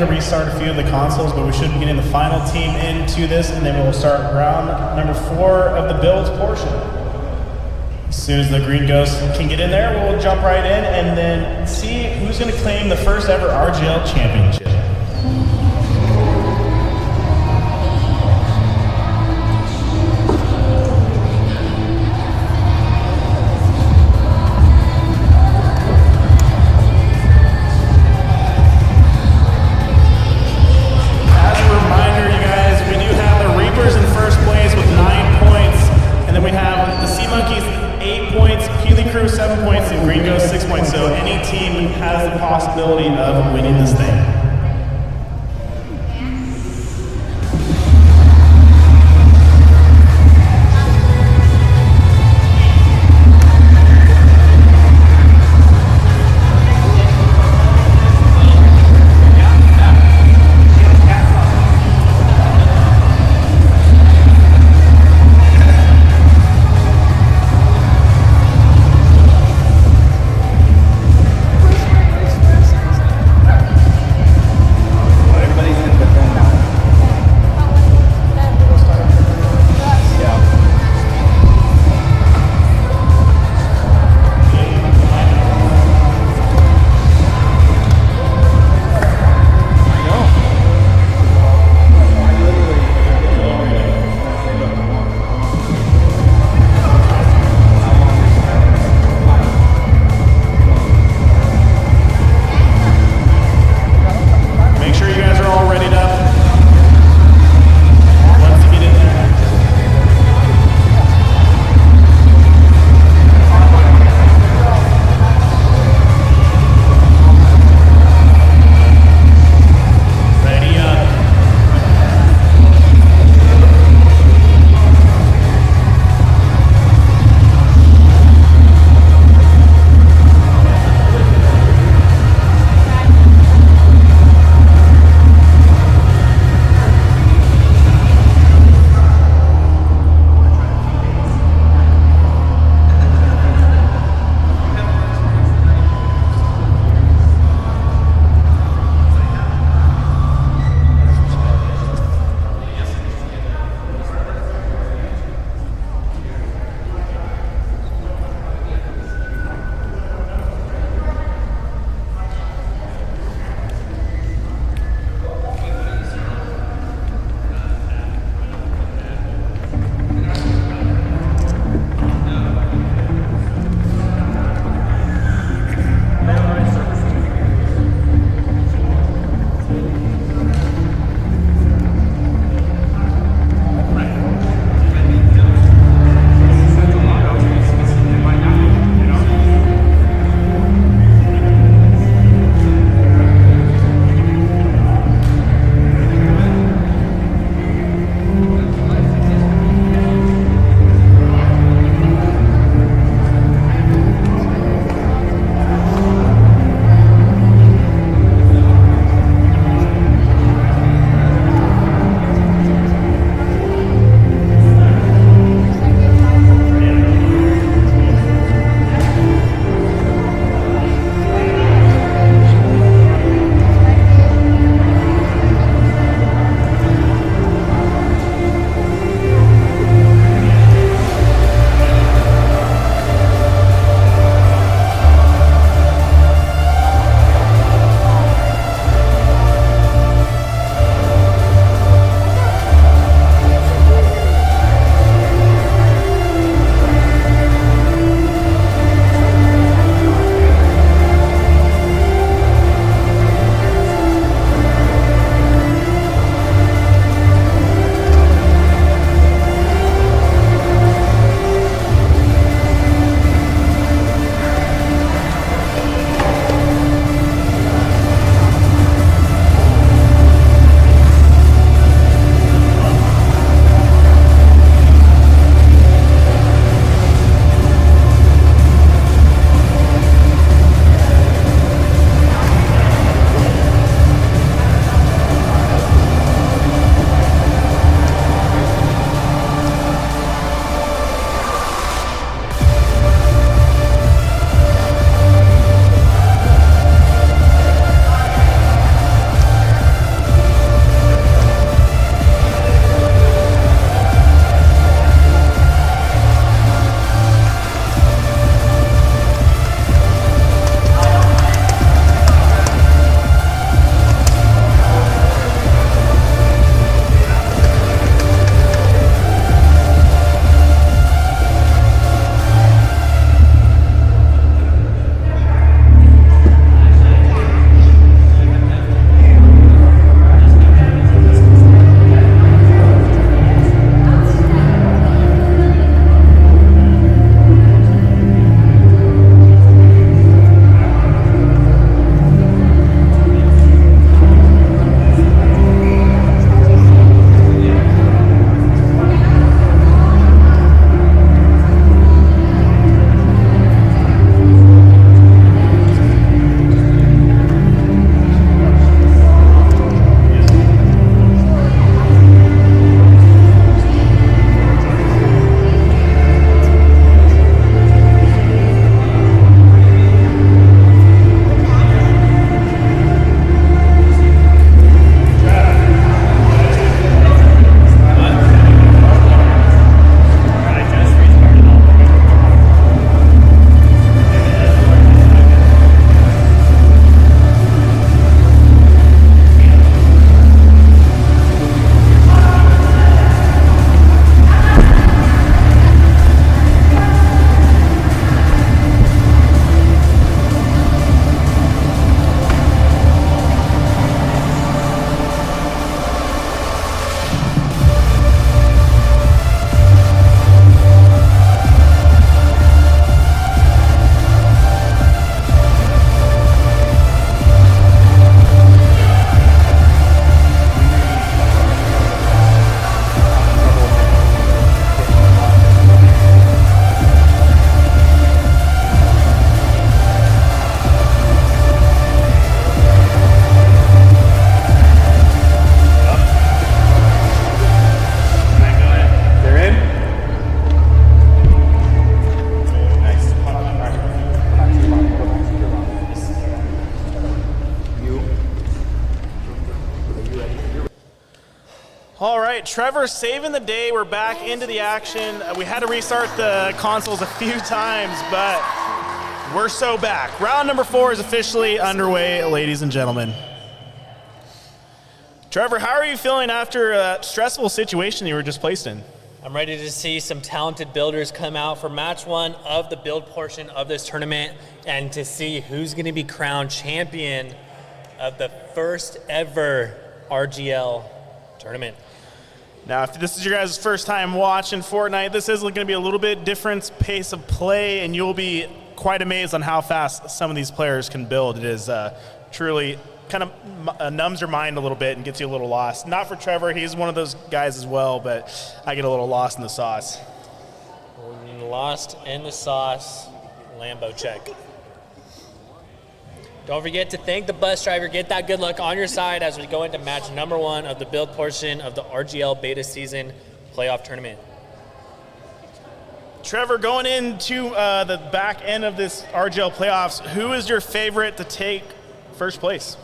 to restart a few of the consoles, but we should be getting the final team into this, and then we'll start round number 4 of the builds portion. As soon as the green ghost can get in there, we'll jump right in and then see who's going to claim the first ever RGL championship. Crew 7 points and Green Ghost 6 points, so any team has the possibility of winning this thing. Trevor saving the day. We're back into the action. We had to restart the consoles a few times, but we're so back. Round number 4 is officially underway, ladies and gentlemen. Trevor, how are you feeling after a stressful situation you were just placed in? I'm ready to see some talented builders come out for match 1 of the build portion of this tournament and to see who's going to be crowned champion of the first ever RGL tournament. Now, if this is your guys' first time watching Fortnite, this is going to be a little bit different pace of play, and you'll be quite amazed on how fast some of these players can build. It is truly kind of numbs your mind a little bit and gets you a little lost. Not for Trevor, he's one of those guys as well, but I get a little lost in the sauce. Lost in the sauce, Lambo check. Don't forget to thank the bus driver. Get that good luck on your side as we go into match number 1 of the build portion of the RGL beta season playoff tournament. Trevor, going into the back end of this RGL playoffs, who is your favorite to take first place?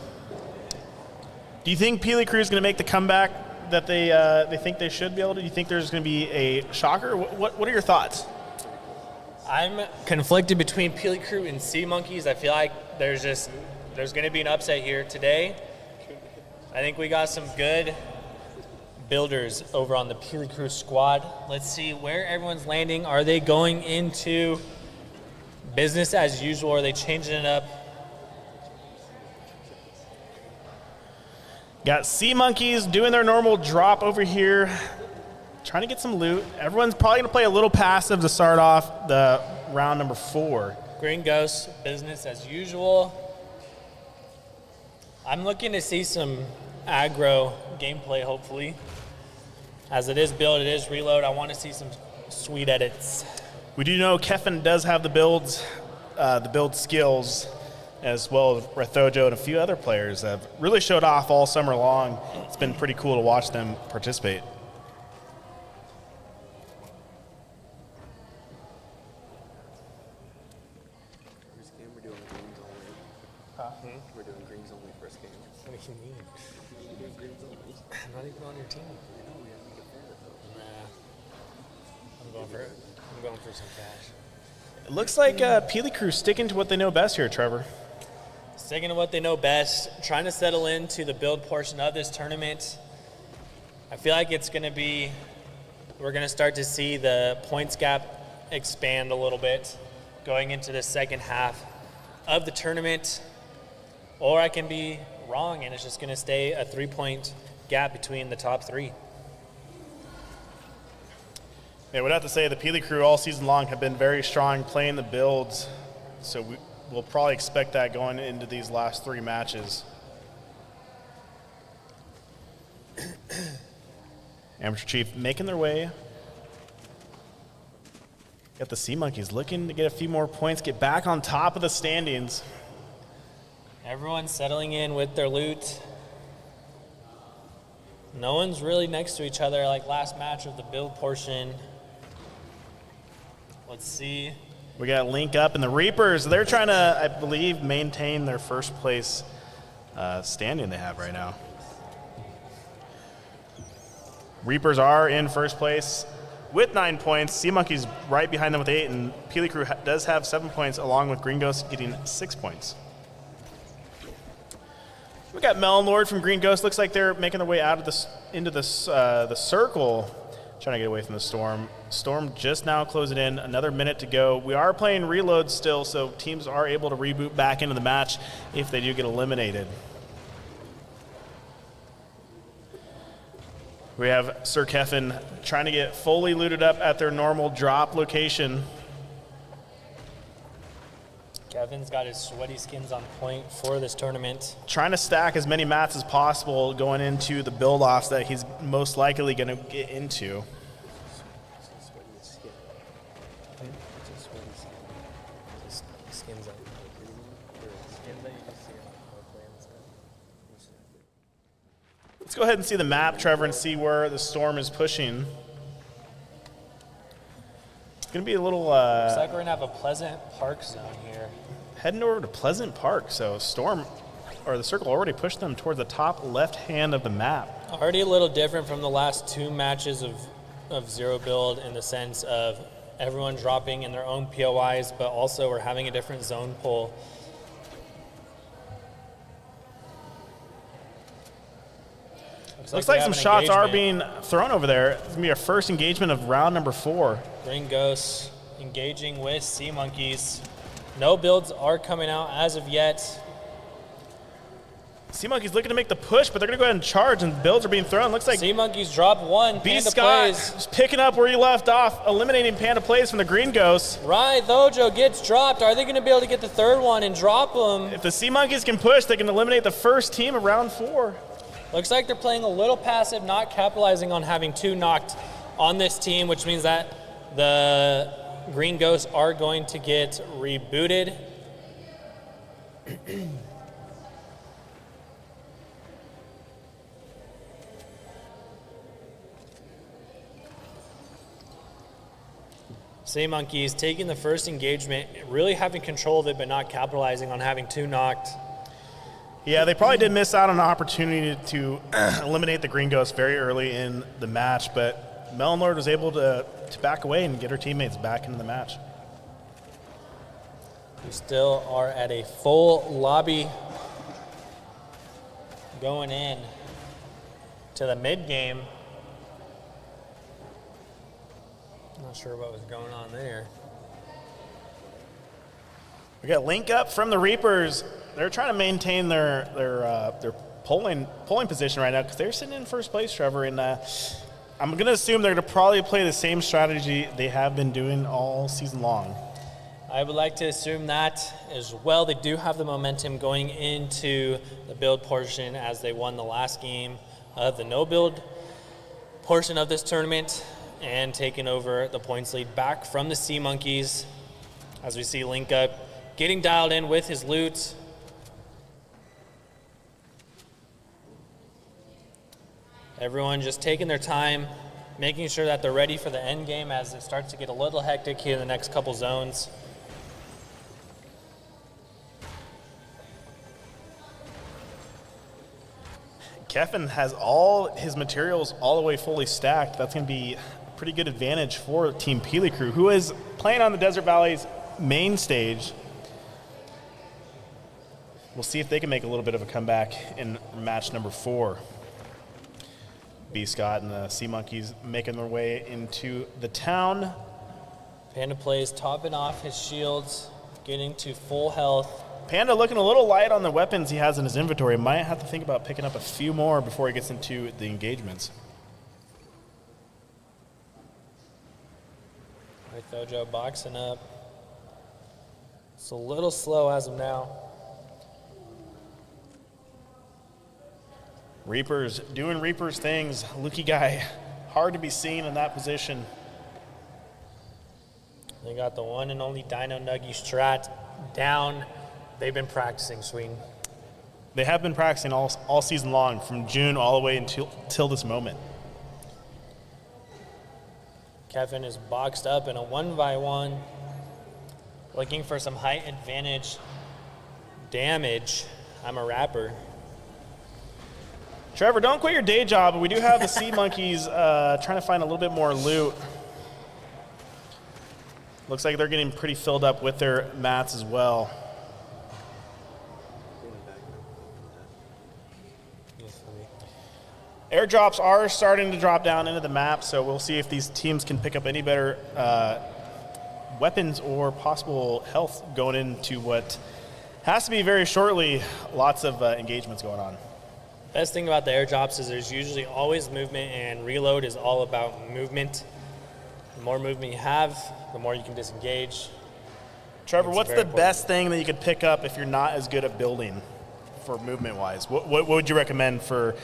Do you think Peely Crew is going to make the comeback that they think they should be able to? Do you think there's going to be a shocker? What are your thoughts? I'm conflicted between Peely Crew and Sea Monkeys. I feel like there's going to be an upset here today. I think we got some good builders over on the Peely Crew squad. Let's see where everyone's landing. Are they going into business as usual? Are they changing it up? Got Sea Monkeys doing their normal drop over here, trying to get some loot. Everyone's probably going to play a little passive to start off the round number 4. Green Ghost, business as usual. I'm looking to see some aggro gameplay, hopefully. As it is build, it is reload. I want to see some sweet edits. We do know Kevin does have the build skills, as well as Rethojo and a few other players that have really showed off all summer long. It's been pretty cool to watch them participate. First game, we're doing greens only. We're doing greens only first game. What do you mean? We're doing greens only. I'm not even on your team. We have to get better though. Nah. I'm going for some cash. It looks like Peely Crew sticking to what they know best here, Trevor. Sticking to what they know best, trying to settle into the build portion of this tournament. I feel like it's going to be, we're going to start to see the points gap expand a little bit going into the second half of the tournament. Or I can be wrong and it's just going to stay a 3-point gap between the top 3. Yeah, we'd have to say the Peely Crew all season long have been very strong playing the builds, so we'll probably expect that going into these last 3 matches. Amateur Chief making their way. Got the Sea Monkeys looking to get a few more points, get back on top of the standings. Everyone's settling in with their loot. No one's really next to each other like last match of the build portion. Let's see. We got Link Up and the Reapers. They're trying to, I believe, maintain their first place standing they have right now. Reapers are in first place with 9 points. Sea Monkeys right behind them with 8, and Peely Crew does have 7 points, along with Green Ghost getting 6 points. We got Melon Lord from Green Ghost. Looks like they're making their way out of into the circle, trying to get away from the Storm. Storm just now closing in, another minute to go. We are playing reload still, so teams are able to reboot back into the match if they do get eliminated. We have Sir Keffin trying to get fully looted up at their normal drop location. Kevin's got his sweaty skins on point for this tournament. Trying to stack as many mats as possible going into the build-offs that he's most likely going to get into. Let's go ahead and see the map, Trevor, and see where the Storm is pushing. It's going to be a little... Looks like we're going to have a Pleasant Park zone here. Heading over to Pleasant Park, so Storm or the circle already pushed them towards the top left hand of the map. Already a little different from the last 2 matches of zero build in the sense of everyone dropping in their own POIs, but also we're having a different zone pull. Looks like some shots are being thrown over there. It's going to be our first engagement of round number 4. Green Ghosts engaging with Sea Monkeys. No builds are coming out as of yet. Sea Monkeys looking to make the push, but they're going to go ahead and charge, and builds are being thrown. Looks like Sea Monkeys drop one. B. Panda Scott plays. is picking up where you left off, eliminating Panda plays from the Green Ghosts. Right, Thojo gets dropped. Are they going to be able to get the third one and drop them? If the Sea Monkeys can push, they can eliminate the first team of round 4. Looks like they're playing a little passive, not capitalizing on having 2 knocked on this team, which means that the Green Ghosts are going to get rebooted. Sea Monkeys taking the first engagement, really having control of it, but not capitalizing on having 2 knocked. Yeah, they probably did miss out on an opportunity to eliminate the Green Ghost very early in the match, but Melon Lord was able to back away and get her teammates back into the match. We still are at a full lobby going in to the mid game. Not sure what was going on there. We got link up from the Reapers. They're trying to maintain their polling position right now because they're sitting in first place, Trevor. And I'm going to assume they're going to probably play the same strategy they have been doing all season long. I would like to assume that as well. They do have the momentum going into the build portion as they won the last game of the no build portion of this tournament and taking over the points lead back from the Sea Monkeys. As we see Link Up getting dialed in with his loot. Everyone just taking their time, making sure that they're ready for the end game as it starts to get a little hectic here in the next couple zones. Kevin has all his materials all the way fully stacked. That's going to be a pretty good advantage for Team Peely Crew, who is playing on the Desert Valley's main stage. We'll see if they can make a little bit of a comeback in match number 4. B. Scott and the Sea Monkeys making their way into the town. Panda plays topping off his shields, getting to full health. Panda looking a little light on the weapons he has in his inventory. Might have to think about picking up a few more before he gets into the engagements. Right, Thojo boxing up. It's a little slow as of now. Reapers doing Reapers things. Lukey guy, hard to be seen in that position. They got the one and only Dino Nuggy strat down. They've been practicing, Sweden. They have been practicing all season long, from June all the way until this moment. Kevin is boxed up in a 1v1, looking for some height advantage damage. I'm a rapper. Trevor, don't quit your day job. We do have the Sea Monkeys trying to find a little bit more loot. Looks like they're getting pretty filled up with their mats as well. Airdrops are starting to drop down into the map, so we'll see if these teams can pick up any better weapons or possible health going into what has to be very shortly lots of engagements going on. Best thing about the airdrops is there's usually always movement, and reload is all about movement. The more movement you have, the more you can disengage. Trevor, what's the best thing that you could pick up if you're not as good at building for movement-wise? What would you recommend for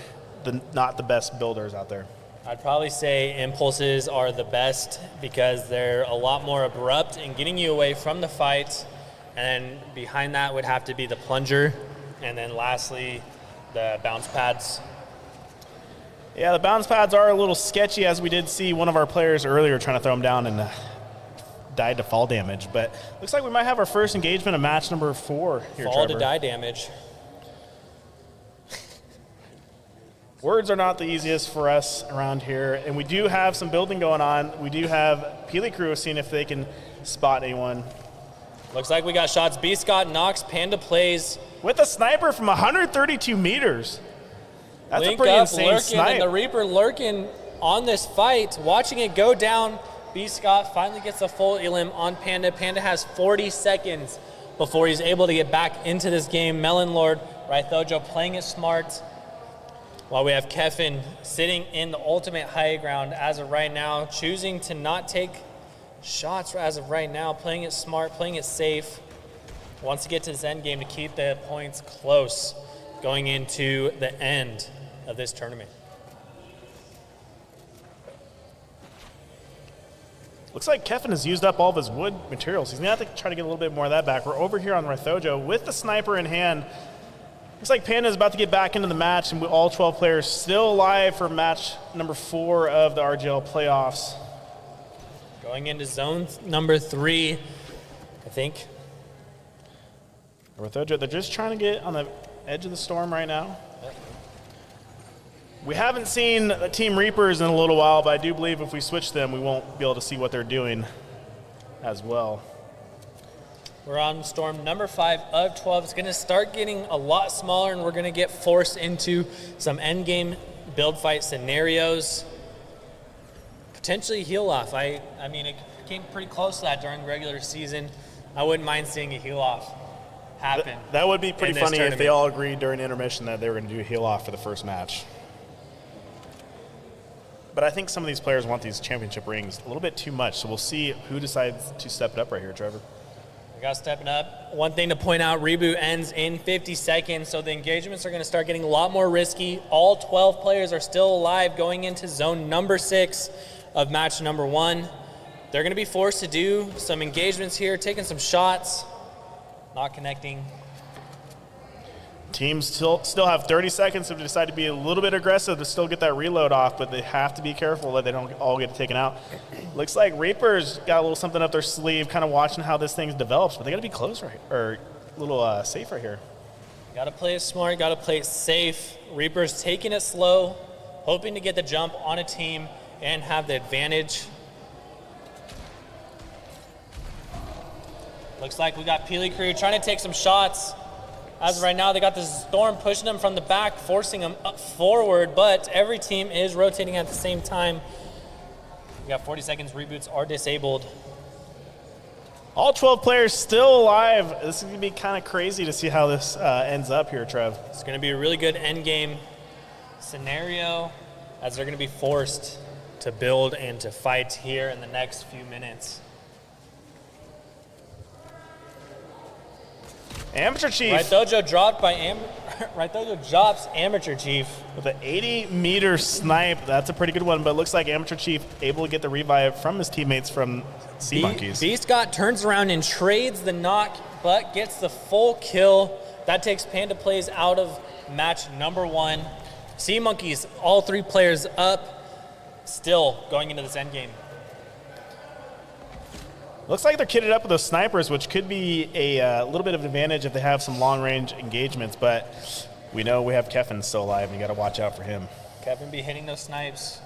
not the best builders out there? I'd probably say impulses are the best because they're a lot more abrupt in getting you away from the fight. And behind that would have to be the plunger. And then lastly, the bounce pads. Yeah, the bounce pads are a little sketchy, as we did see one of our players earlier trying to throw them down and died to fall damage. But looks like we might have our first engagement of match number 4 here, Fall Trevor. to die damage. Words are not the easiest for us around here, and we do have some building going on. We do have Peely Crew seeing if they can spot anyone. Looks like we got shots. B. Scott knocks Panda Plays with a sniper from 132 meters. That's Link a pretty up, insane lurking, snipe. and the Reaper lurking on this fight, watching it go down. B. Scott finally gets a full elim on Panda. Panda has 40 seconds before he's able to get back into this game. Melon Lord, Rythojo playing it smart, while we have Kevin sitting in the ultimate high ground as of right now, choosing to not take shots as of right now, playing it smart, playing it safe. Wants to get to this end game to keep the points close going into the end of this tournament. Looks like Kevin has used up all of his wood materials. He's gonna have to try to get a little bit more of that back. We're over here on Rythojo with the sniper in hand. Looks like Panda is about to get back into the match, and all 12 players still alive for match number 4 of the RGL playoffs. Going into zone number 3, I think. Rythojo, they're just trying to get on the edge of the storm right now. We haven't seen the Team Reapers in a little while, but I do believe if we switch them, we won't be able to see what they're doing as well. We're on storm number 5 of 12. It's going to start getting a lot smaller, and we're going to get forced into some endgame build fight scenarios. Potentially heal off. I mean, it came pretty close to that during the regular season. I wouldn't mind seeing a heal off happen. That would be pretty funny tournament. if they all agreed during intermission that they were going to do a heal off for the first match. But I think some of these players want these championship rings a little bit too much, so we'll see who decides to step it up right here, Trevor. We got stepping up. One thing to point out, reboot ends in 50 seconds, so the engagements are going to start getting a lot more risky. All 12 players are still alive going into zone number 6 of match number 1. They're going to be forced to do some engagements here, taking some shots, not connecting. Teams still have 30 seconds if they decide to be a little bit aggressive to still get that reload off, but they have to be careful that they don't all get taken out. Looks like Reapers got a little something up their sleeve, kind of watching how this thing develops, but they got to be close right here, or a little safe right here. Got to play it smart, got to play it safe. Reapers taking it slow, hoping to get the jump on a team and have the advantage. Looks like we got Peely Crew trying to take some shots. As of right now, they got this storm pushing them from the back, forcing them up forward, but every team is rotating at the same time. We got 40 seconds, reboots are disabled. All 12 players still alive. This is going to be kind of crazy to see how this ends up here, Trev. It's going to be a really good end game scenario as they're going to be forced to build and to fight here in the next few minutes. Amateur Chief. Rythojo dropped by Rythojo drops Amateur Chief with an 80-meter snipe. That's a pretty good one, but it looks like Amateur Chief able to get the revive from his teammates from Sea Monkeys. B. Scott turns around and trades the knock, but gets the full kill. That takes Panda Plays out of match number 1. Sea Monkeys, all 3 players up, still going into this end game. Looks like they're kitted up with those snipers, which could be a little bit of an advantage if they have some long-range engagements, but we know we have Kevin still alive, and you got to watch out for him. Kevin be hitting those snipes.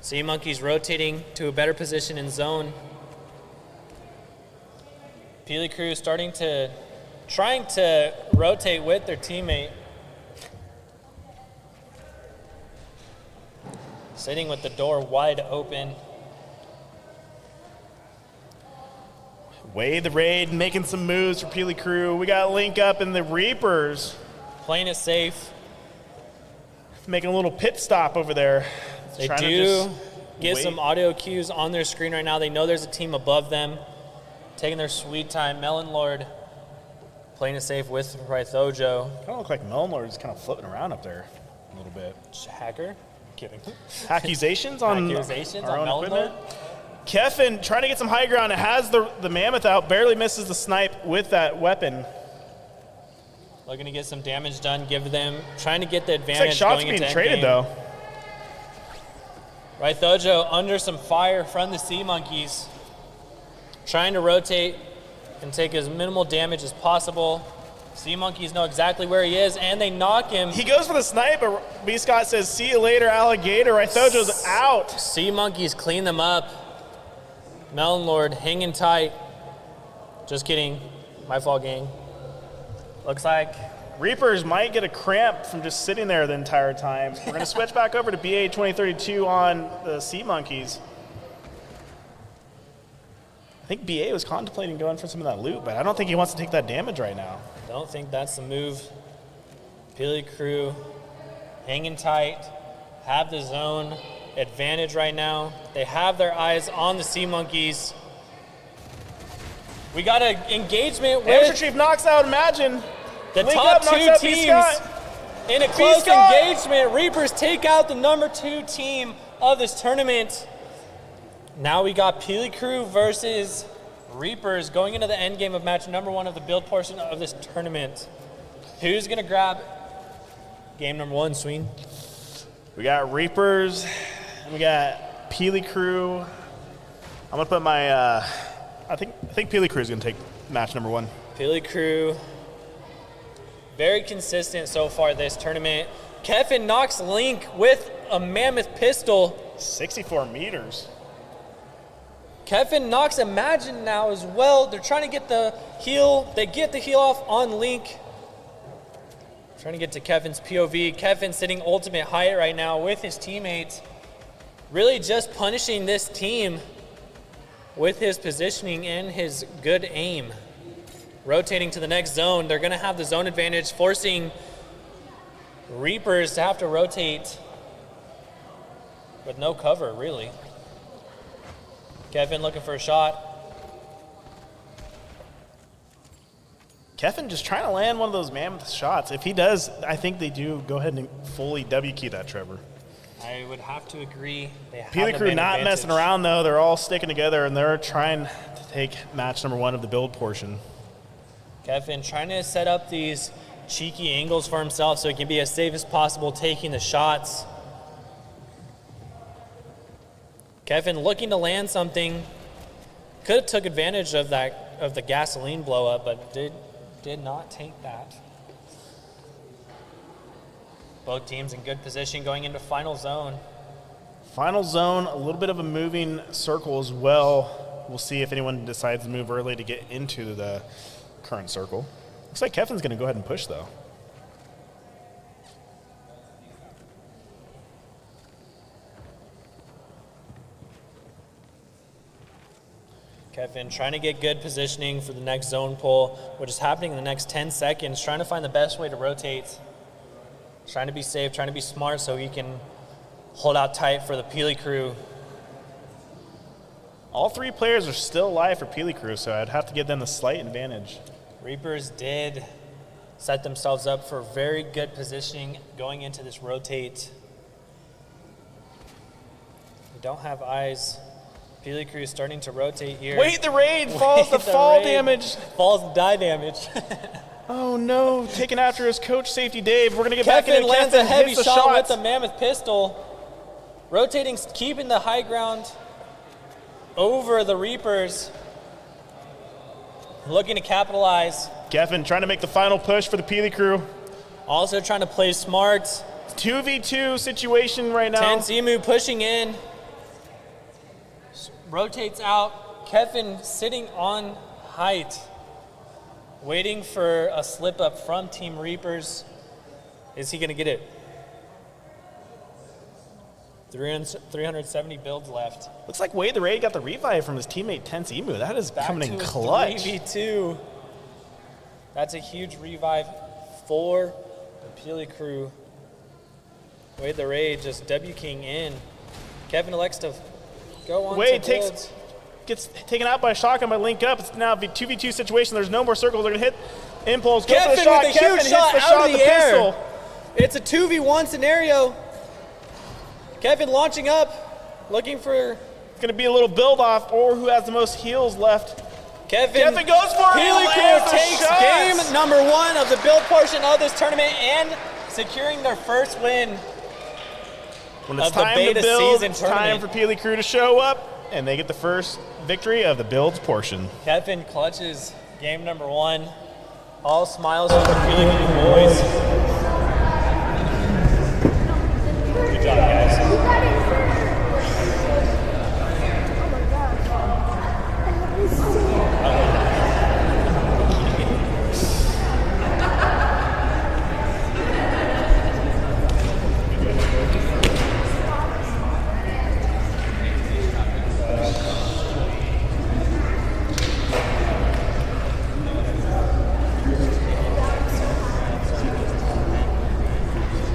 Sea Monkeys rotating to a better position in zone. Peely Crew trying to rotate with their teammate. Sitting with the door wide open. Wade the raid, making some moves for Peely Crew. We got Link up in the Reapers. Playing it safe. Making a little pit stop over there. They do get some audio cues on their screen right now. They know there's a team above them. Taking their sweet time. Melon Lord playing it safe with Rythojo. Kind of look like Melon Lord is kind of floating around up there a little bit. Hacker? Kidding. Accusations on our own Melon equipment. Lord? Kevin trying to get some high ground. It has the mammoth out, barely misses the snipe with that weapon. Looking to get some damage done, give them, trying to get the advantage. Looks like shots going being traded though. Rythojo under some fire from the Sea Monkeys. Trying to rotate and take as minimal damage as possible. Sea Monkeys know exactly where he is, and they knock him. He goes for the snipe, but B. Scott says, see you later, alligator. Rythojo's out. Sea Monkeys clean them up. Melon Lord hanging tight. Just kidding. My fault, gang. Looks like Reapers might get a cramp from just sitting there the entire time. We're going to switch back over to BA 2032 on the Sea Monkeys. I think BA was contemplating going for some of that loot, but I don't think he wants to take that damage right now. Don't think that's the move. Peely Crew hanging tight, have the zone advantage right now. They have their eyes on the Sea Monkeys. We got an engagement Amateur with Chief knocks out Imagine. the Link top up, knocks two out teams B-Scott. in a close B-Scott. engagement. Reapers take out the number 2 team of this tournament. Now we got Peely Crew versus Reapers going into the end game of match number 1 of the build portion of this tournament. Who's gonna grab game number 1, Sween? We got Reapers, and we got Peely Crew. I'm gonna put my, I think Peely Crew is gonna take match number 1. Peely Crew, very consistent so far this tournament. Kevin knocks Link with a mammoth pistol. 64 meters. Kevin knocks Imagine now as well. They're trying to get the heal. They get the heal off on Link. Trying to get to Kevin's POV. Kevin sitting ultimate height right now with his teammates. Really just punishing this team with his positioning and his good aim. Rotating to the next zone. They're going to have the zone advantage, forcing Reapers to have to rotate with no cover, really. Kevin looking for a shot. Kevin just trying to land one of those mammoth shots. If he does, I think they do go ahead and fully W key that Trevor. I would have to agree. They have Peely the Crew man not advantage. messing around though. They're all sticking together and they're trying to take match number 1 of the build portion. Kevin trying to set up these cheeky angles for himself so he can be as safe as possible taking the shots. Kevin looking to land something. Could have took advantage of the gasoline blow up, but did not take that. Both teams in good position going into final zone. Final zone, a little bit of a moving circle as well. We'll see if anyone decides to move early to get into the current circle. Looks like Kevin's going to go ahead and push though. Kevin trying to get good positioning for the next zone pull, which is happening in the next 10 seconds, trying to find the best way to rotate. Trying to be safe, trying to be smart so he can hold out tight for the Peely Crew. All 3 players are still alive for Peely Crew, so I'd have to give them the slight advantage. Reapers did set themselves up for very good positioning going into this rotate. We don't have eyes. Peely Crew starting to rotate here. Wait, the raid falls the fall damage. Falls the die damage. Oh no, taking after his coach, Safety Dave. We're gonna get back Kevin into lands Kevin, a heavy hits the shot with shots. the mammoth pistol. Rotating, keeping the high ground over the Reapers. Looking to capitalize. Kevin trying to make the final push for the Peely Crew. Also trying to play smart. 2v2 situation right now. Tense Emu pushing in. Rotates out. Kevin sitting on height. Waiting for a slip up from Team Reapers. Is he going to get it? 370 builds left. Looks like Wade the Raid got the revive from his teammate Tense Emu. That is Back coming in to a clutch. 3v2. That's a huge revive for the Peely Crew. Wade the Raid just W King in. Kevin elects to go on Wade to builds. gets taken out by a shotgun by Link Up. It's now a 2v2 situation. There's no more circles. They're going to hit Impulse. Go for the Kevin shot. with a Kevin huge hits shot the out shot of with the the air. pistol. It's a 2v1 scenario. Kevin launching up, looking for... It's going to be a little build-off, or who has the most heals left. Kevin goes for it. Peely He lands Crew the takes shots. game number 1 of the build portion of this tournament and securing their first win When it's of the time to beta build, season it's time tournament. for Peely Crew to show up, and they get the first victory of the builds portion. Kevin clutches game number 1. All smiles for the Peely Crew boys. Good job, guys.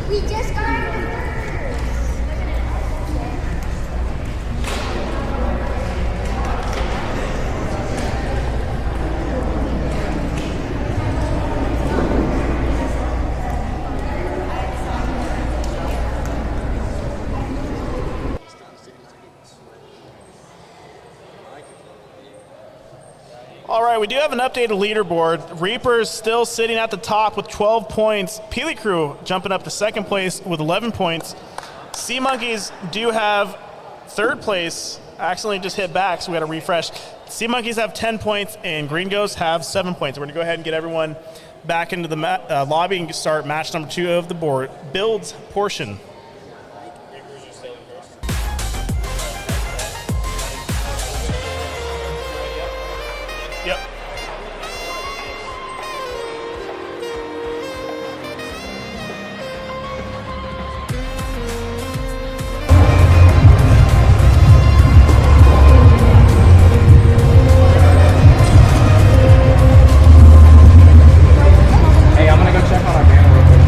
We just got All right, we do have an updated leaderboard. Reapers still sitting at the top with 12 points. Peely Crew jumping up to second place with 11 points. Sea Monkeys do have third place. I accidentally just hit back, so we got to refresh. Sea Monkeys have 10 points, and Green Ghosts have 7 points. We're going to go ahead and get everyone back into the lobby and start match number 2 of the board, builds portion. Yep. Hey, I'm gonna go check on our banner real quick.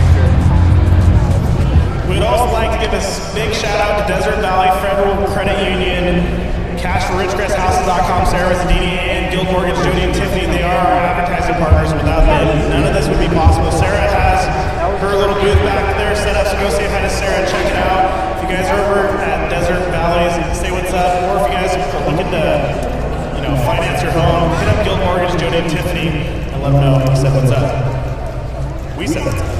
We'd also like to give a big shout out to Desert Valley Federal Credit Union, Cash for RidgecrestHouses.com, Sarah Zadini, and Guild Mortgage, Jody and Tiffany. They are our advertising partners. Without them, none of this would be possible. Sarah has her little booth back there set up, so go say hi to Sarah and check it out. If you guys are over at Desert Valleys, say what's up. Or if you guys are looking to, finance your home, hit up Guild Mortgage, Jody and Tiffany, and let them know we said what's up. We said what's up.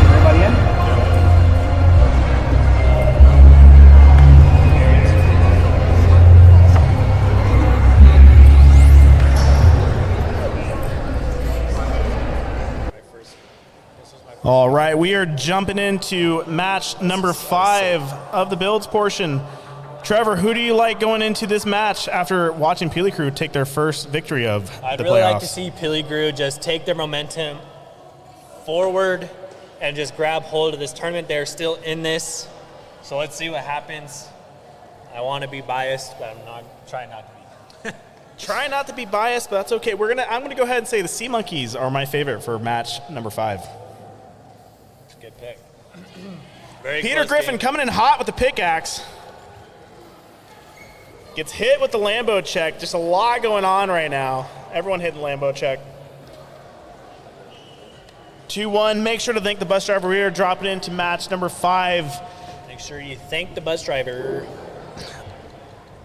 Everybody in? All right, we are jumping into match number 5 of the builds portion. Trevor, who do you like going into this match after watching Peely Crew take their first victory of I'd the really playoffs? like to see Peely Crew just take their momentum forward and just grab hold of this tournament. They're still in this, so let's see what happens. I want to be biased, but I'm trying not to be. Try not to be biased, but that's okay. I'm gonna go ahead and say the Sea Monkeys are my favorite for match number 5. Good pick. Very Peter close Griffin game. coming in hot with the pickaxe. Gets hit with the Lambo check. Just a lot going on right now. Everyone hitting Lambo check. 2-1. Make sure to thank the bus driver. We are dropping into match number 5. Make sure you thank the bus driver.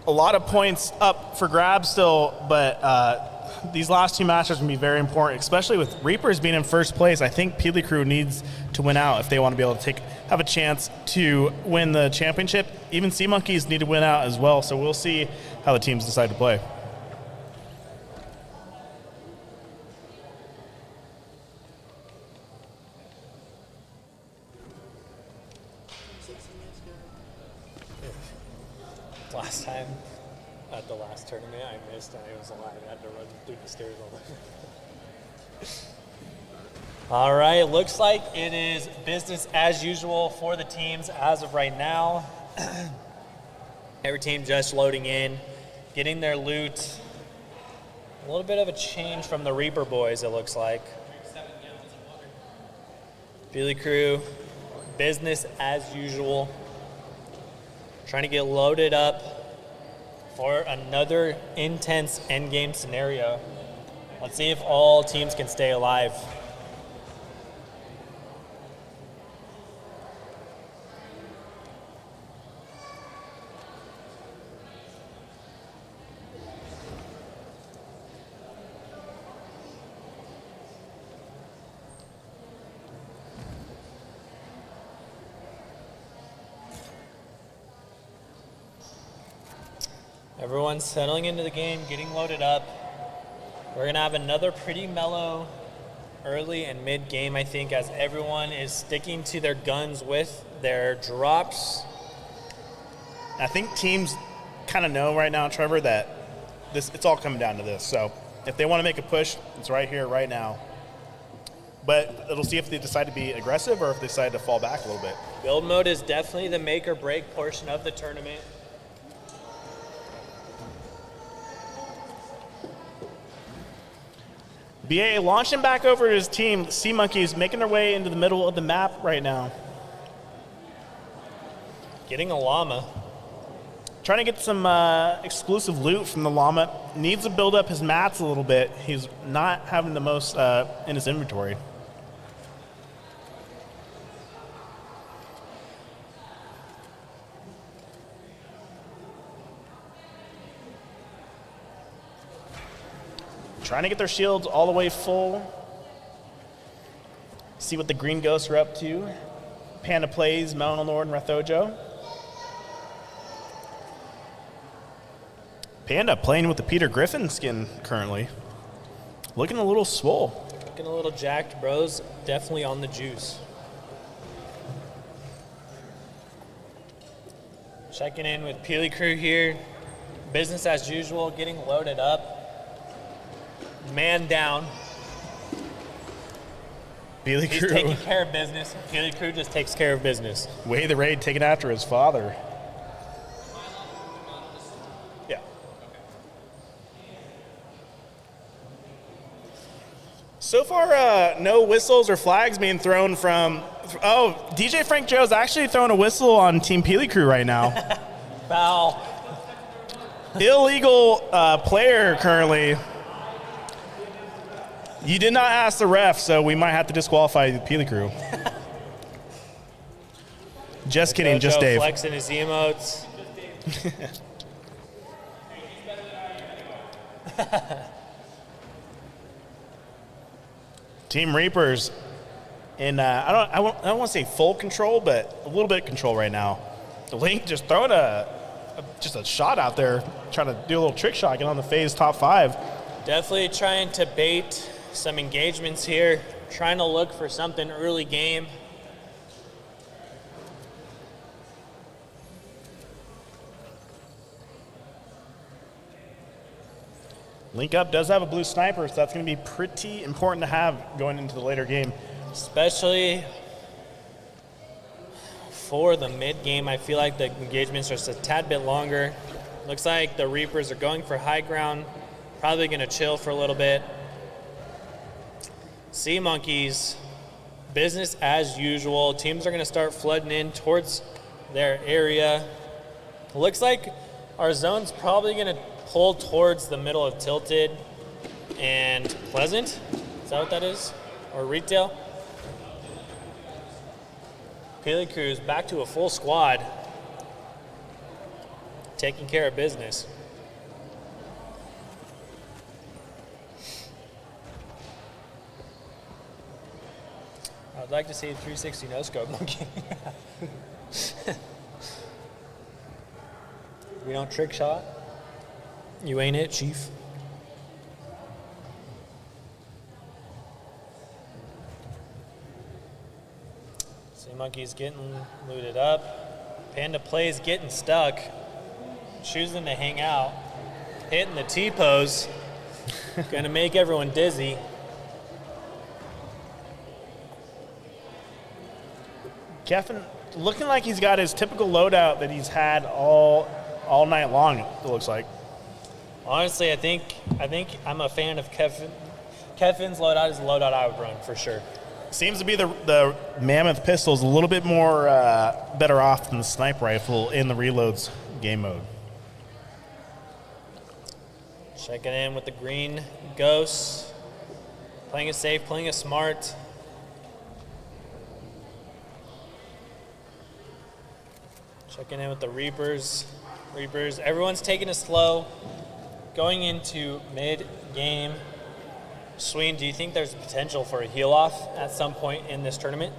A lot of points up for grabs still, but these last 2 matches are going to be very important, especially with Reapers being in first place. I think Peely Crew needs to win out if they want to be able to have a chance to win the championship. Even Sea Monkeys need to win out as well, so we'll see how the teams decide to play. Last time at the last tournament, I missed and I was alive. I had to run through the stairs all the way. All right, looks like it is business as usual for the teams as of right now. Every team just loading in, getting their loot. A little bit of a change from the Reaper boys, it looks like. Peely Crew, business as usual. Trying to get loaded up for another intense endgame scenario. Let's see if all teams can stay alive. Everyone's settling into the game, getting loaded up. We're going to have another pretty mellow early and mid game, I think, as everyone is sticking to their guns with their drops. I think teams kind of know right now, Trevor, that it's all coming down to this. So if they want to make a push, it's right here, right now. But it'll see if they decide to be aggressive or if they decide to fall back a little bit. Build mode is definitely the make or break portion of the tournament. BA launching back over to his team. Sea Monkeys making their way into the middle of the map right now. Getting a llama. Trying to get some exclusive loot from the llama. Needs to build up his mats a little bit. He's not having the most in his inventory. Trying to get their shields all the way full. See what the green ghosts are up to. Panda plays, Melonor and Rathojo. Panda playing with the Peter Griffin skin currently. Looking a little swole. Looking a little jacked, bros. Definitely on the juice. Checking in with Peely Crew here. Business as usual, getting loaded up. Man down. Peely He's Crew taking care of business. Peely Crew just takes care of business. Way the raid taking after his father. Yeah. So far, no whistles or flags being thrown from. Oh, DJ Frank Joe's actually throwing a whistle on Team Peely Crew right now. Foul. Illegal player currently. You did not ask the ref, so we might have to disqualify the Peely Crew. Just kidding, just Dave. Flexing his emotes. Team Reapers in I don't want to say full control, but a little bit of control right now. Link just throwing just a shot out there, trying to do a little trick shot, get on the phase top 5. Definitely trying to bait some engagements here, trying to look for something early game. Link Up does have a blue sniper, so that's going to be pretty important to have going into the later game. Especially for the mid game, I feel like the engagements are just a tad bit longer. Looks like the Reapers are going for high ground, probably going to chill for a little bit. Sea Monkeys, business as usual. Teams are going to start flooding in towards their area. Looks like our zone's probably going to pull towards the middle of Tilted and Pleasant. Is that what that is? Or Retail? Peely Crew's back to a full squad, taking care of business. I'd like to see a 360 no-scope monkey. We don't trick shot. You ain't it, Chief. Sea Monkey's getting looted up. Panda plays getting stuck. Choosing to hang out. Hitting the T-pose. Gonna make everyone dizzy. Kevin looking like he's got his typical loadout that he's had all night long, it looks like. Honestly, I think I'm a fan of Kevin. Kevin's loadout is the loadout I would run for sure. Seems to be the Mammoth pistol is a little bit more better off than the sniper rifle in the reloads game mode. Checking in with the green ghosts. Playing it safe, playing it smart. Checking in with the Reapers. Everyone's taking it slow. Going into mid-game. Sween, do you think there's potential for a heal-off at some point in this tournament?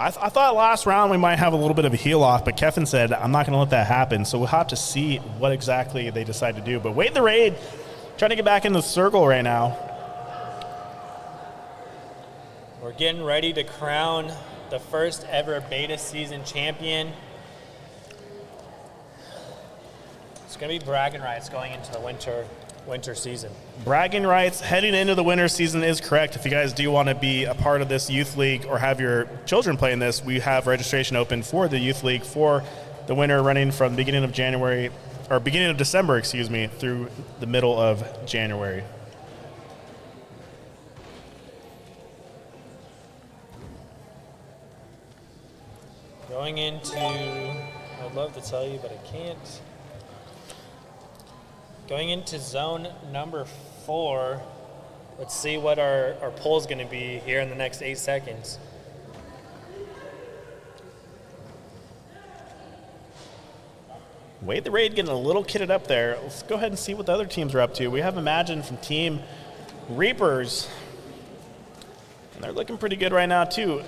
I thought last round we might have a little bit of a heel off, but Kevin said, I'm not going to let that happen. So we'll have to see what exactly they decide to do. But Wade the Raid trying to get back in the circle right now. We're getting ready to crown the first ever beta season champion. It's going to be bragging rights going into the winter season. Bragging rights heading into the winter season is correct. If you guys do want to be a part of this youth league or have your children play in this, we have registration open for the youth league for the winter, running from beginning of December, through the middle of January. Going into, I'd love to tell you, but I can't. Going into zone number 4, let's see what our poll is going to be here in the next 8 seconds. Wade the Raid getting a little kitted up there. Let's go ahead and see what the other teams are up to. We have Imagine from Team Reapers, and they're looking pretty good right now too.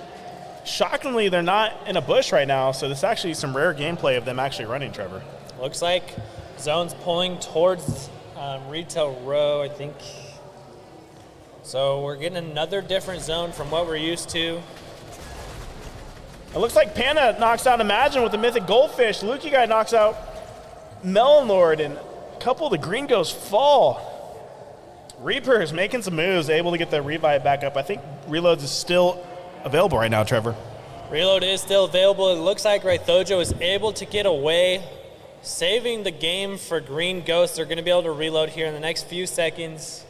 Shockingly, they're not in a bush right now, so this is actually some rare gameplay of them actually running, Trevor. Looks like zone's pulling towards retail row, I think. So we're getting another different zone from what we're used to. It looks like Panda knocks out Imagine with the Mythic Goldfish. Lukey guy knocks out Melon Lord, and a couple of the Green Ghosts fall. Reapers making some moves, able to get the revive back up. I think Reloads is still available right now, Trevor. Reload is still available. It looks like Rythojo is able to get away, saving the game for Green Ghosts. They're going to be able to reload here in the next few seconds.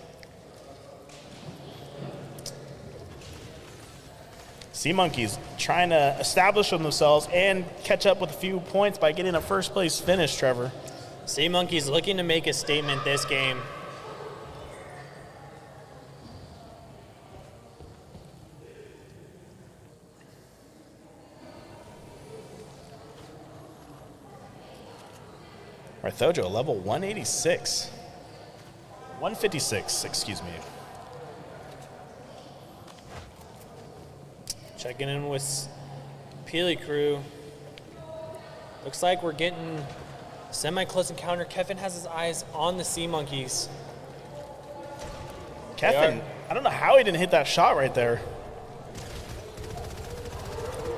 Sea Monkeys trying to establish themselves and catch up with a few points by getting a first place finish, Trevor. Sea Monkeys looking to make a statement this game. Rythojo, level 186. 156, excuse me. Checking in with Peely Crew. Looks like we're getting semi-close encounter. Kevin has his eyes on the Sea Monkeys. Kevin, I don't know how he didn't hit that shot right there.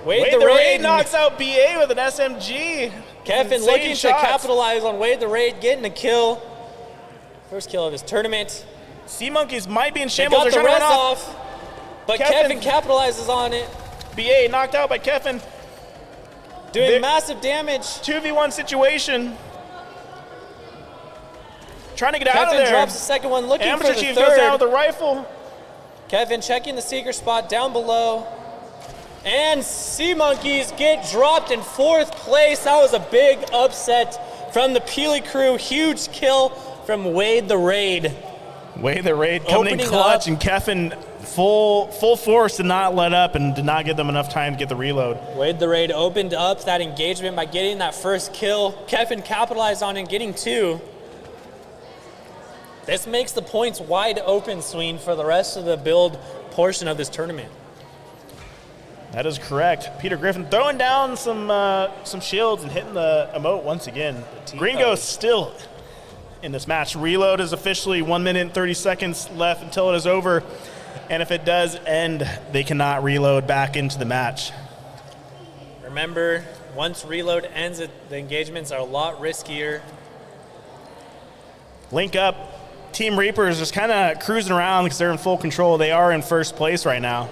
Wade the Raid knocks out BA with an SMG. Kevin Insane looking shots. to capitalize on Wade the Raid, getting a kill. First kill of his tournament. Sea Monkeys might be in They shambles. got They're the trying to res run off. off, but Kevin capitalizes on it. BA knocked out by Kevin. Doing massive damage. 2v1 situation. Trying to get out of Kevin there. drops the second one, looking Amateur for the Chief third. goes down with the rifle. Kevin checking the secret spot down below. And Sea Monkeys get dropped in 4th place. That was a big upset from the Peely Crew. Huge kill from Wade the Raid. Wade the Raid coming in Opening clutch, up. and Kevin full force did not let up and did not give them enough time to get the reload. Wade the Raid opened up that engagement by getting that first kill. Kevin capitalized on it, getting 2. This makes the points wide open, Sween, for the rest of the build portion of this tournament. That is correct. Peter Griffin throwing down some shields and hitting the emote once again. Green Ghost still in this match. Reload is officially 1 minute and 30 seconds left until it is over. And if it does end, they cannot reload back into the match. Remember, once reload ends, the engagements are a lot riskier. Link up. Team Reapers just kind of cruising around because they're in full control. They are in first place right now.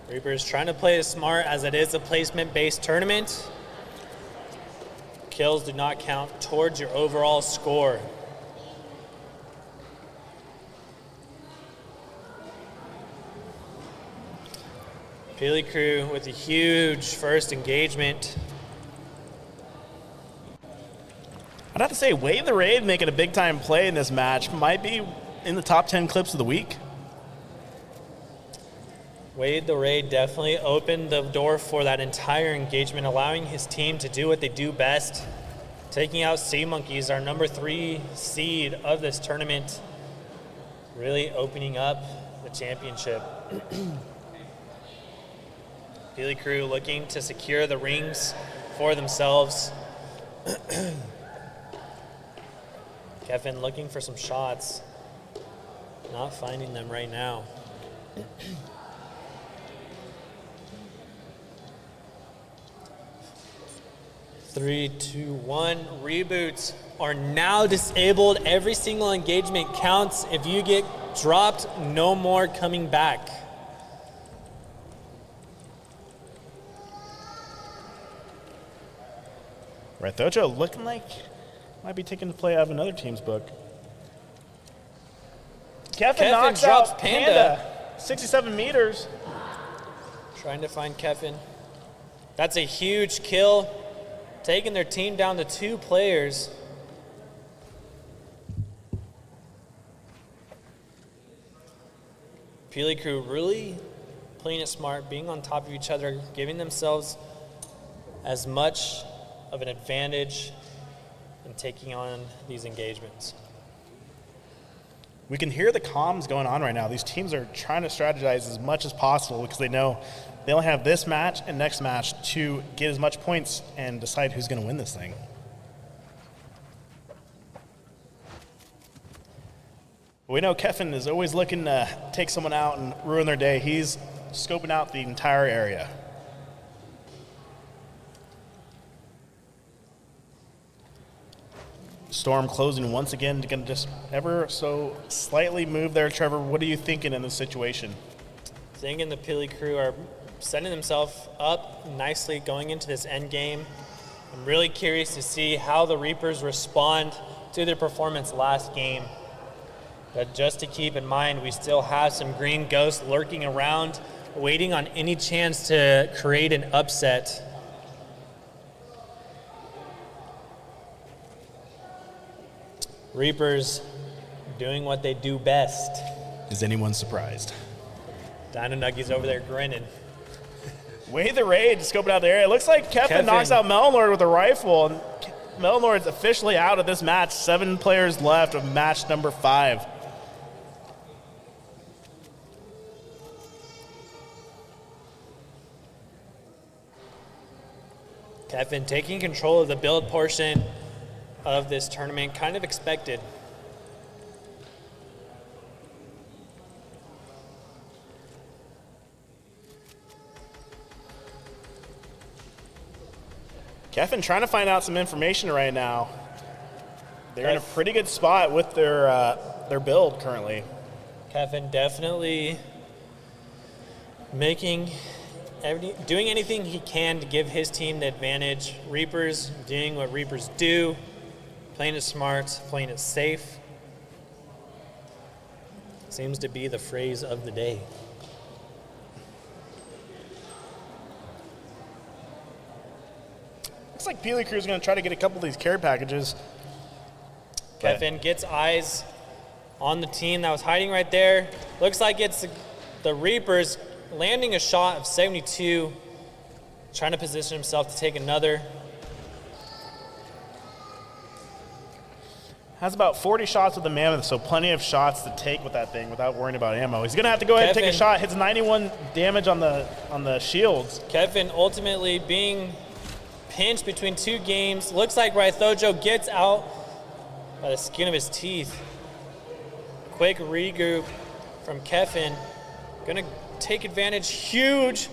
Reapers trying to play it smart as it is a placement-based tournament. Kills do not count towards your overall score. Peely Crew with a huge first engagement. I'd have to say Wade the Raid making a big-time play in this match. Might be in the top 10 clips of the week. Wade the Raid definitely opened the door for that entire engagement, allowing his team to do what they do best, taking out Sea Monkeys, our number 3 seed of this tournament, really opening up the championship. Peely Crew looking to secure the rings for themselves. Kevin looking for some shots. Not finding them right now. 3, 2, 1. Reboots are now disabled. Every single engagement counts. If you get dropped, no more coming back. Right, Thojo looking like might be taking the play out of another team's book. Kevin knocks drops out Panda. 67 meters. Trying to find Kevin. That's a huge kill. Taking their team down to 2 players. Peely Crew really playing it smart, being on top of each other, giving themselves as much of an advantage in taking on these engagements. We can hear the comms going on right now. These teams are trying to strategize as much as possible because they know they only have this match and next match to get as much points and decide who's going to win this thing. We know Kevin is always looking to take someone out and ruin their day. He's scoping out the entire area. Storm closing once again, going to just ever so slightly move there. Trevor, what are you thinking in this situation? Thinking the Peely Crew are setting themselves up nicely going into this end game. I'm really curious to see how the Reapers respond to their performance last game. But just to keep in mind, we still have some green ghosts lurking around, waiting on any chance to create an upset. Reapers doing what they do best. Is anyone surprised? Dino Nuggies over there grinning. Way the raid, scoping out the area. It looks like Kevin knocks out Melnord with a rifle. And Melnord's officially out of this match. 7 players left of match number 5. Kevin taking control of the build portion of this tournament, kind of expected. Kevin trying to find out some information right now. They're in a pretty good spot with their build currently. Kevin definitely doing anything he can to give his team the advantage. Reapers doing what Reapers do, playing it smart, playing it safe. Seems to be the phrase of the day. Looks like Peely Crew is going to try to get a couple of these care packages. Kevin gets eyes on the team that was hiding right there. Looks like it's the Reapers landing a shot of 72, trying to position himself to take another. Has about 40 shots with the Mammoth, so plenty of shots to take with that thing without worrying about ammo. He's going to have to go ahead and take a shot. Hits 91 damage on the shields. Kevin ultimately being pinched between 2 games. Looks like Rythojo gets out by the skin of his teeth. Quick regroup from Kevin. Gonna take advantage. Huge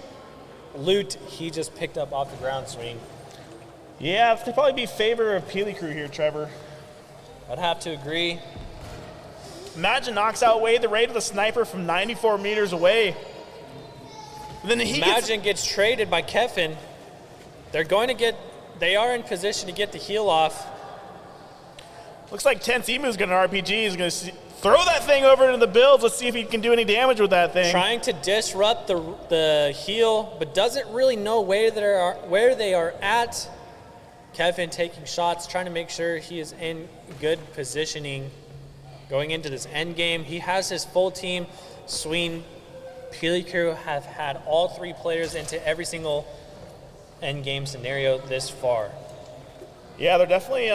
loot he just picked up off the ground swing. Yeah, it'd probably be favor of Peely Crew here, Trevor. I'd have to agree. Imagine knocks out Wade the raid with a sniper from 94 meters away. Then Imagine gets traded by Kevin. They are in position to get the heal off. Looks like Tense Emu's got an RPG. He's going to throw that thing over into the builds. Let's see if he can do any damage with that thing. Trying to disrupt the heal, but doesn't really know where they are at. Kevin taking shots, trying to make sure he is in good positioning going into this end game. He has his full team. Sween, Peely Crew have had all 3 players into every single end game scenario this far. Yeah, they're definitely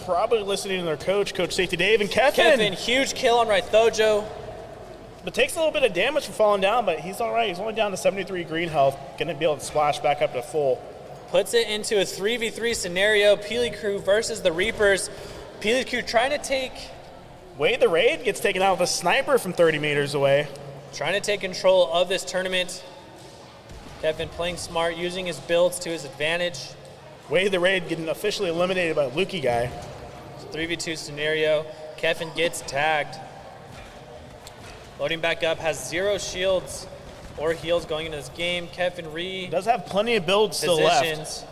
probably listening to their coach, Coach Safety Dave, and Kevin. Kevin, huge kill on Rythojo. But takes a little bit of damage for falling down, but he's all right. He's only down to 73 green health. Going to be able to splash back up to full. Puts it into a 3v3 scenario. Peely Crew versus the Reapers. Peely Crew trying to take... Wade the Raid gets taken out with a sniper from 30 meters away. Trying to take control of this tournament. Kevin playing smart, using his builds to his advantage. Wade the Raid getting officially eliminated by Lukey guy. 3v2 scenario. Kevin gets tagged. Loading back up, has 0 shields or heals going into this game. Kevin does have plenty of builds still left.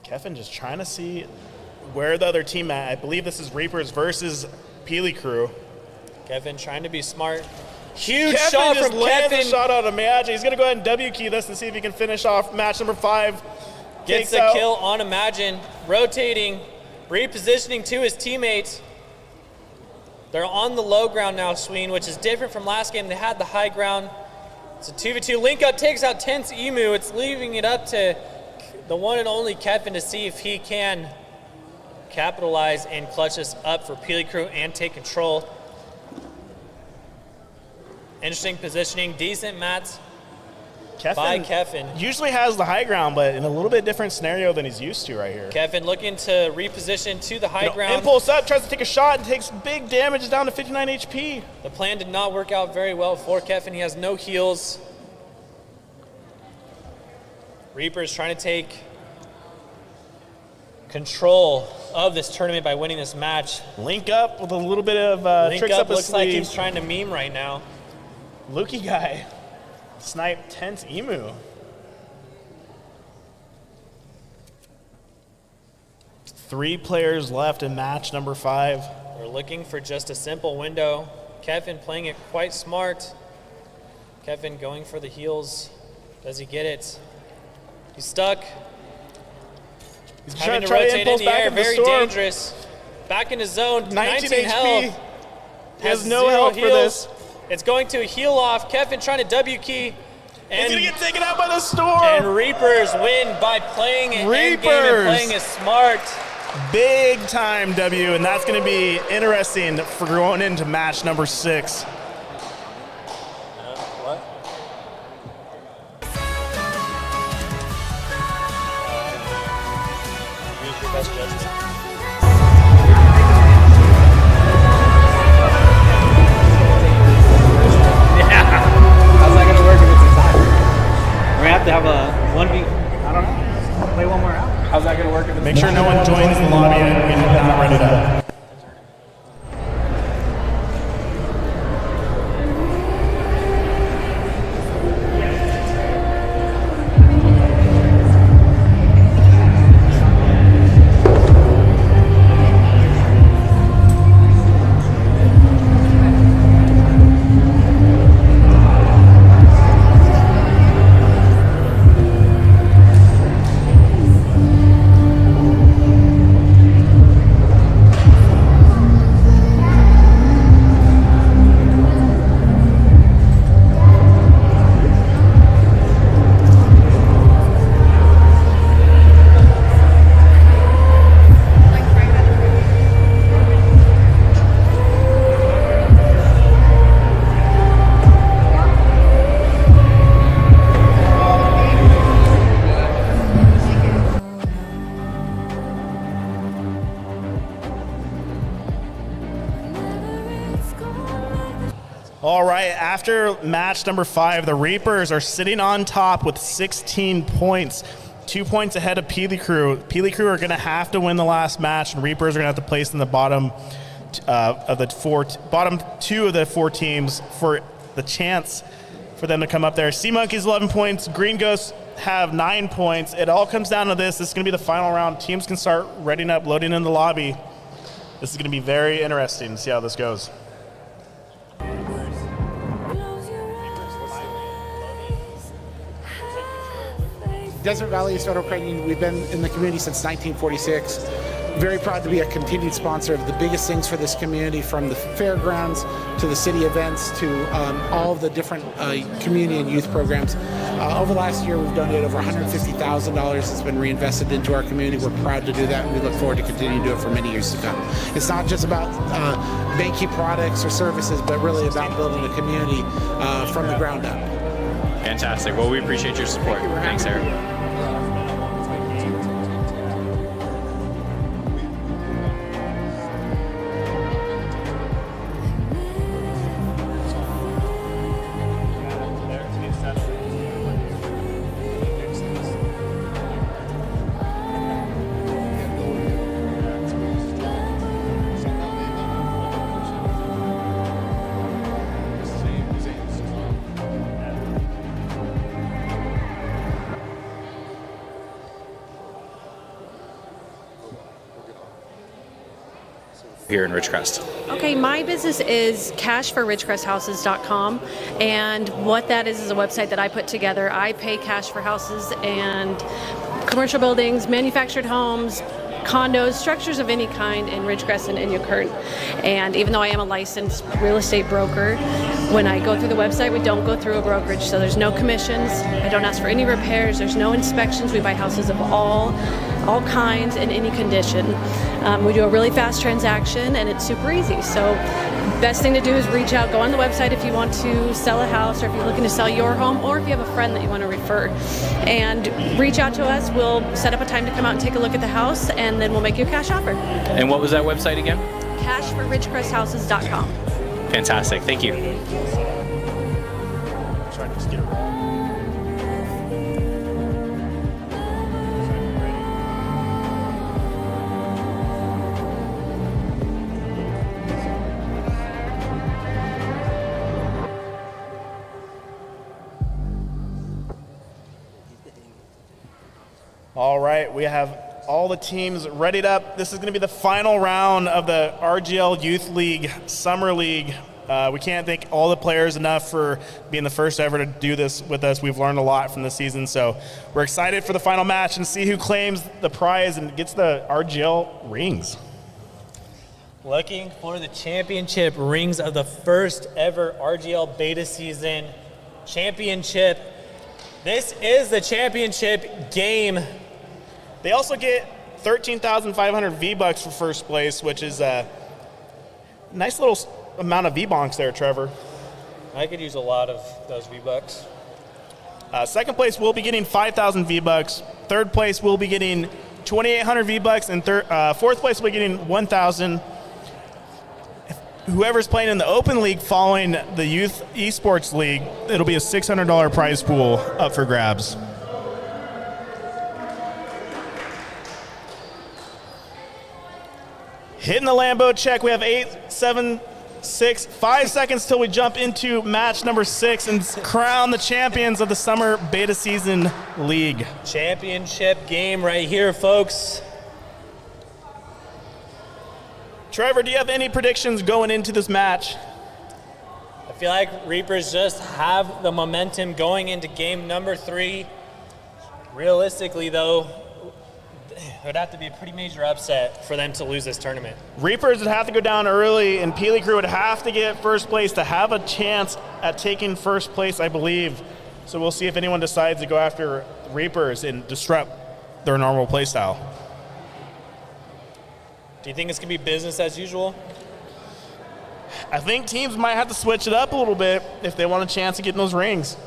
Kevin just trying to see where the other team at. I believe this is Reapers versus Peely Crew. Kevin trying to be smart. Huge Kevin shot just from lands Kevin. A shot out of Imagine. He's going to go ahead and W key this and see if he can finish off match number 5. Gets the kill on Imagine. Rotating, repositioning to his teammates. They're on the low ground now, Sween, which is different from last game. They had the high ground. It's a 2v2. Link up takes out Tense Emu. It's leaving it up to the one and only Kevin to see if he can capitalize and clutch this up for Peely Crew and take control. Interesting positioning, decent mats by Kevin. Usually has the high ground, but in a little bit different scenario than he's used to right here. Kevin looking to reposition to the high ground. Impulse up, tries to take a shot and takes big damage, down to 59 HP. The plan did not work out very well for Kevin. He has no heals. Reaper's trying to take control of this tournament by winning this match. Link up with a little bit of tricks up his looks like sleeve. he's trying to meme right now. Lukey guy snipe Tense Emu. Three players left in match number 5. We're looking for just a simple window. Kevin playing it quite smart. Kevin going for the heals. Does he get it? He's stuck. He's having to try rotate in the air, very storm. dangerous. Back in his zone, 19 health. He has no health for this. It's going to heal off. Kevin trying to W key. He's gonna get taken out by the storm. And Reapers win by playing it endgame and playing it smart. Big time W, and that's gonna be interesting for going into match number 6. What? Use your best judgment. How's that gonna work if it's inside? We're gonna have to have a 1v. I don't know. Play one more out. How's that gonna work if it's Make sure no one joins the lobby and we have that ready up. All right, after match number 5, the Reapers are sitting on top with 16 points, 2 points ahead of Peely Crew. Peely Crew are going to have to win the last match, and Reapers are going to have to place in the bottom of the bottom 2 of the 4 teams for the chance for them to come up there. Sea Monkeys 11 points, Green Ghosts have 9 points. It all comes down to this. This is going to be the final round. Teams can start readying up, loading in the lobby. This is going to be very interesting to see how this goes. Desert Valley is Federal Credit Union. We've been in the community since 1946. very proud to be a continued sponsor of the biggest things for this community, from the fairgrounds to the city events to all of the different community and youth programs. Over the last year, we've donated over $150,000 that's been reinvested into our community. We're proud to do that, and we look forward to continuing to do it for many years to come. It's not just about banky products or services, but really about building a community from the ground up. Fantastic. Well, we appreciate your support. Thanks, Eric. Here in Ridgecrest. Okay, my business is cashforridgecresthouses.com, and what that is a website that I put together. I pay cash for houses and commercial buildings, manufactured homes, condos, structures of any kind in Ridgecrest and in Yukon. And even though I am a licensed real estate broker, when I go through the website, we don't go through a brokerage, so there's no commissions. I don't ask for any repairs. There's no inspections. We buy houses of all kinds in any condition. We do a really fast transaction, and it's super easy. So best thing to do is reach out, go on the website if you want to sell a house, or if you're looking to sell your home, or if you have a friend that you want to refer. And reach out to us. We'll set up a time to come out and take a look at the house, and then we'll make you a cash offer. And what was that website again? Cashforridgecresthouses.com. Fantastic. Thank you. Try to just get it right. All right, we have all the teams readied up. This is going to be the final round of the RGL Youth League Summer League. We can't thank all the players enough for being the first ever to do this with us. We've learned a lot from the season, so we're excited for the final match and see who claims the prize and gets the RGL rings. Looking for the championship rings of the first ever RGL beta season championship. This is the championship game. They also get 13,500 V-Bucks for first place, which is a nice little amount of V-Bonks there, Trevor. I could use a lot of those V-Bucks. Second place will be getting 5,000 V-Bucks. Third place will be getting 2,800 V-Bucks, and fourth place will be getting 1,000. Whoever's playing in the Open League following the Youth Esports League, it'll be a $600 prize pool up for grabs. Hitting the Lambo check. We have 8, 7, 6, 5 seconds till we jump into match number 6 and crown the champions of the Summer Beta Season League. Championship game right here, folks. Trevor, do you have any predictions going into this match? I feel like Reapers just have the momentum going into game number 3. Realistically, though, it would have to be a pretty major upset for them to lose this tournament. Reapers would have to go down early, and Peely Crew would have to get first place to have a chance at taking first place, I believe. So we'll see if anyone decides to go after Reapers and disrupt their normal play style. Do you think it's going to be business as usual? I think teams might have to switch it up a little bit if they want a chance of getting those rings.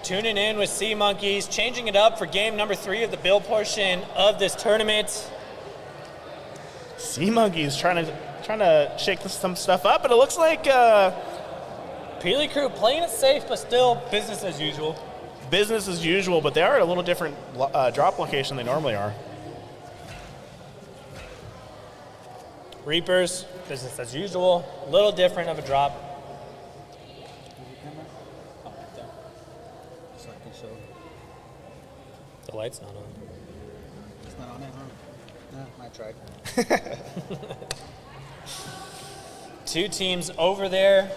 Tuning in with Sea Monkeys, changing it up for game number 3 of the build portion of this tournament. Sea Monkeys trying to shake some stuff up, but it looks like Peely Crew playing it safe, but still business as usual. Business as usual, but they are at a little different drop location than they normally are. Reapers, business as usual, a little different of a drop. The light's not on. It's not on it, huh? No, I tried. 2 teams over there.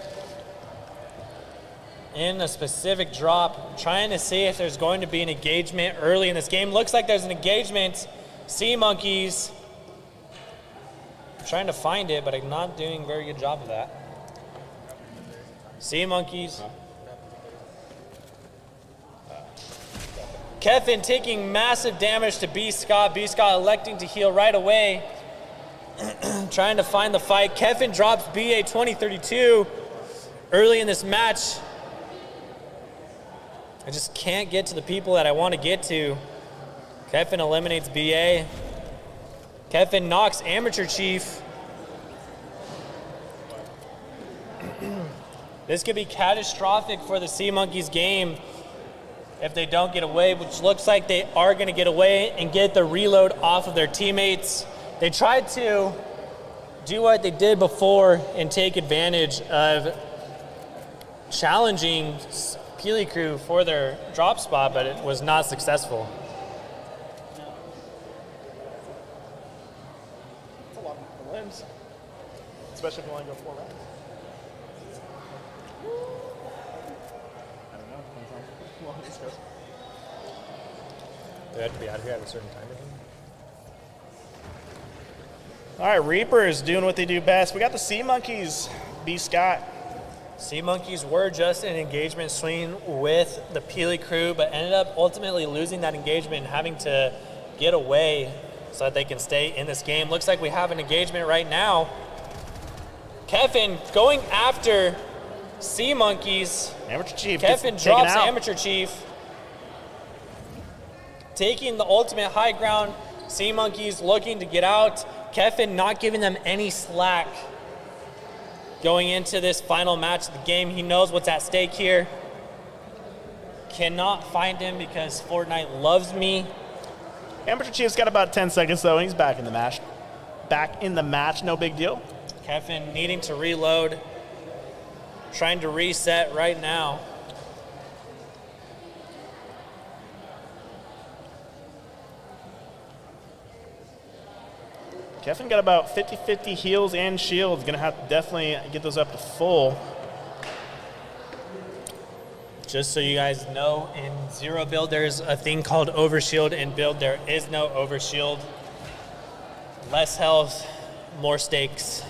in a specific drop, trying to see if there's going to be an engagement early in this game. Looks like there's an engagement. Sea Monkeys trying to find it, but I'm not doing a very good job of that. Sea Monkeys. Kevin taking massive damage to B. Scott. B. Scott electing to heal right away. Trying to find the fight. Kevin drops BA 2032 early in this match. I just can't get to the people that I want to get to. Kevin eliminates BA. Kevin knocks Amateur Chief. This could be catastrophic for the Sea Monkeys game if they don't get away, which looks like they are going to get away and get the reload off of their teammates. They tried to do what they did before and take advantage of challenging Peely Crew for their drop spot, but it was not successful. That's a lot of limbs, especially if you want to go 4 rounds. I don't know. Depends on how long this goes. Do I have to be out of here at a certain time again? All right, Reapers doing what they do best. We got the Sea Monkeys, B. Scott. Sea Monkeys were just in an engagement swing with the Peely Crew, but ended up ultimately losing that engagement and having to get away so that they can stay in this game. Looks like we have an engagement right now. Kevin going after Sea Monkeys. Amateur Chief. Kevin drops Amateur Chief. Taking the ultimate high ground. Sea Monkeys looking to get out. Kevin not giving them any slack going into this final match of the game. He knows what's at stake here. Cannot find him because Fortnite loves me. Amateur Chief's got about 10 seconds though, and he's back in the match. Back in the match, no big deal. Kevin needing to reload. Trying to reset right now. Kevin got about 50-50 heals and shields. Gonna have to definitely get those up to full. Just so you guys know, in Zero Build, there's a thing called Overshield. In Build, there is no Overshield. Less health, more stakes.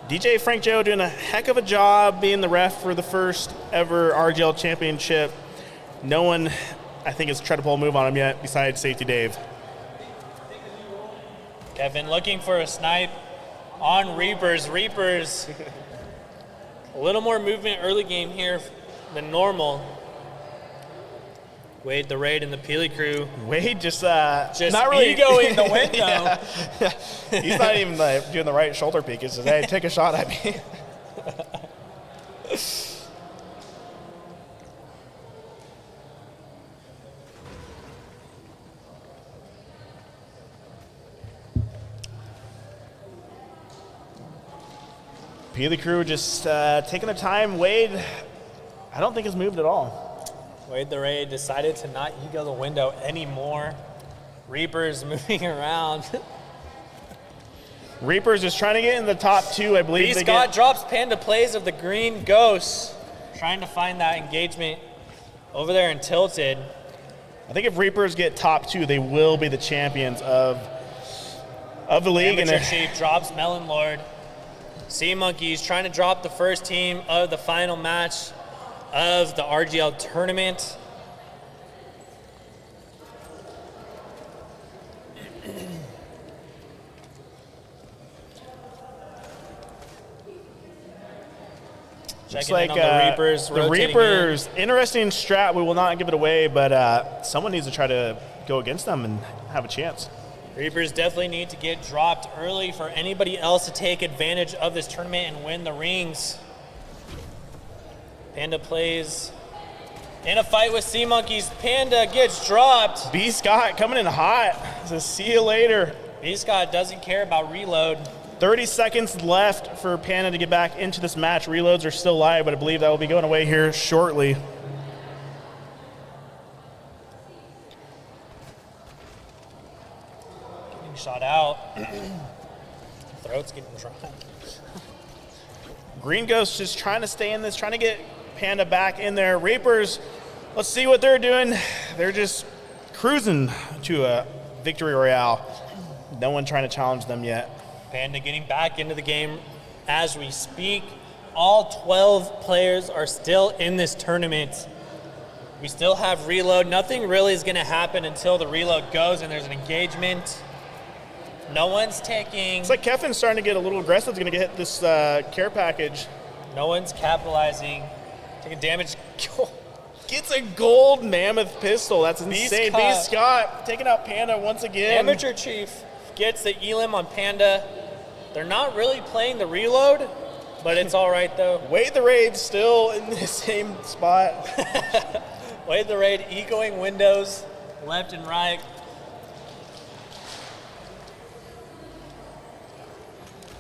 DJ Frank Joe doing a heck of a job being the ref for the first ever RGL championship. No one, I think, has tried to pull a move on him yet besides Safety Dave. Kevin looking for a snipe on Reapers. Reapers, a little more movement early game here than normal. Wade the Raid and the Peely Crew. Wade just not really egoing the window. Yeah. He's not even doing the right shoulder peek. He's just, hey, take a shot at me. Peely Crew just taking their time. Wade, I don't think has moved at all. Wade the Raid decided to not ego the window anymore. Reapers moving around. Reapers just trying to get in the top 2, I believe. B. Scott drops Panda Plays of the Green Ghost. Trying to find that engagement over there in Tilted. I think if Reapers get top 2, they will be the champions of the league. Amateur Chief drops Melon Lord. Sea Monkeys trying to drop the first team of the final match of the RGL tournament. Looks like the Reapers, interesting strat. We will not give it away, but someone needs to try to go against them and have a chance. Reapers definitely need to get dropped early for anybody else to take advantage of this tournament and win the rings. Panda Plays in a fight with Sea Monkeys. Panda gets dropped. B. Scott coming in hot. So see you later. B. Scott doesn't care about reload. 30 seconds left for Panda to get back into this match. Reloads are still live, but I believe that will be going away here shortly. Getting shot out. Throat's getting dry. Green Ghost just trying to stay in this, trying to get Panda back in there. Reapers, let's see what they're doing. They're just cruising to a victory royale. No one trying to challenge them yet. Panda getting back into the game as we speak. All 12 players are still in this tournament. We still have reload. Nothing really is going to happen until the reload goes and there's an engagement. No one's taking. It's like Kevin's starting to get a little aggressive. He's going to get this care package. No one's capitalizing. Taking damage. Gets a gold mammoth pistol. That's insane. B. Scott taking out Panda once again. Amateur Chief gets the elim on Panda. They're not really playing the reload, but it's all right though. Wade the Raid still in the same spot. Wade the Raid ecoing windows left and right.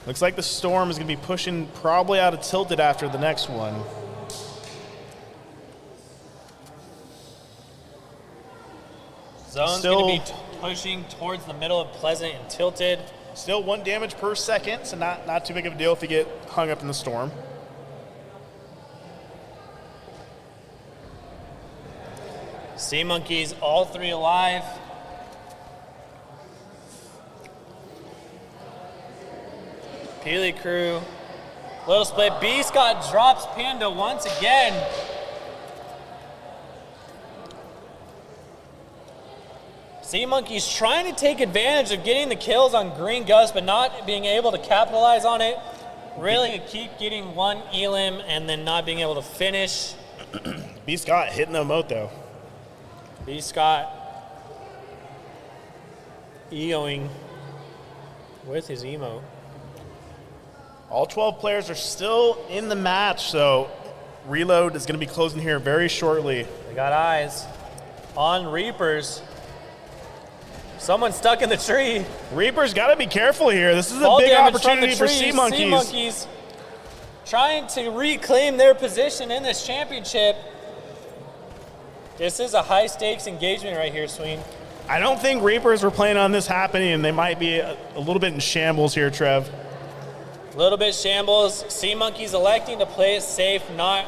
Looks like the Storm is going to be pushing probably out of Tilted after the next one. Zone's going to be pushing towards the middle of Pleasant and Tilted. Still 1 damage per second, so not too big of a deal if you get hung up in the Storm. Sea Monkeys, all 3 alive. Peely Crew, little split. B. Scott drops Panda once again. Sea Monkeys trying to take advantage of getting the kills on Green Ghost, but not being able to capitalize on it. Really keep getting 1 elim and then not being able to finish. B. Scott hitting the emote though. B. Scott EOing with his emo. All 12 players are still in the match, so reload is going to be closing here very shortly. They got eyes on Reapers. Someone stuck in the tree. Reapers got to be careful here. This is a big opportunity for Sea Monkeys. Sea Monkeys trying to reclaim their position in this championship. This is a high-stakes engagement right here, Sween. I don't think Reapers were planning on this happening, and they might be a little bit in shambles here, Trev. A little bit shambles. Sea Monkeys electing to play it safe, not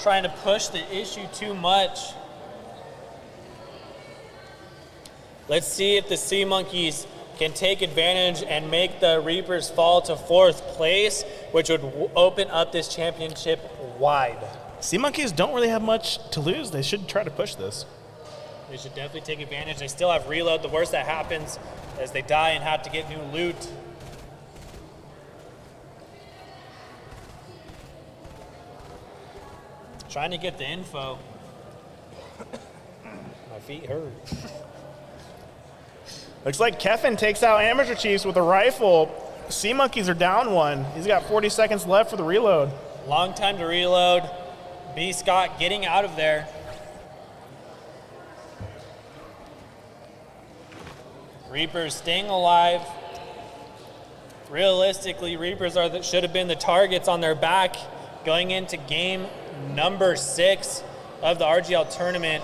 trying to push the issue too much. Let's see if the Sea Monkeys can take advantage and make the Reapers fall to 4th place, which would open up this championship wide. Sea Monkeys don't really have much to lose. They should try to push this. They should definitely take advantage. They still have reload. The worst that happens is they die and have to get new loot. Trying to get the info. My feet hurt. Looks like Keffin takes out Amateur Chiefs with a rifle. Sea Monkeys are down 1. He's got 40 seconds left for the reload. Long time to reload. B. Scott getting out of there. Reapers staying alive. Realistically, Reapers should have been the targets on their back going into game number 6 of the RGL tournament.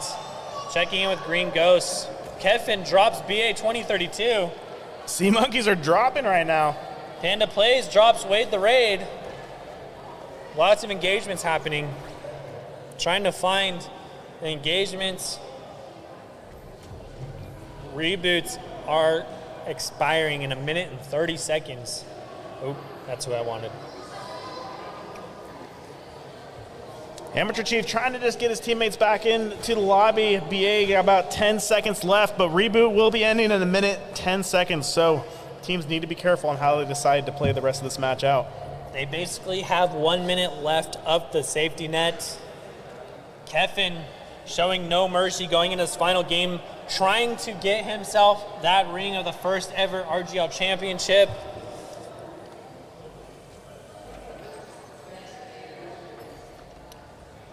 Checking in with Green Ghosts. Keffin drops BA 2032. Sea Monkeys are dropping right now. Panda plays, drops Wade the Raid. Lots of engagements happening. Trying to find the engagements. Reboots are expiring in 1 minute and 30 seconds. Oh, that's what I wanted. Amateur Chief trying to just get his teammates back into the lobby. BA got about 10 seconds left, but reboot will be ending in 1 minute, 10 seconds. So teams need to be careful on how they decide to play the rest of this match out. They basically have 1 minute left of the safety net. Keffin showing no mercy going into his final game, trying to get himself that ring of the first ever RGL championship.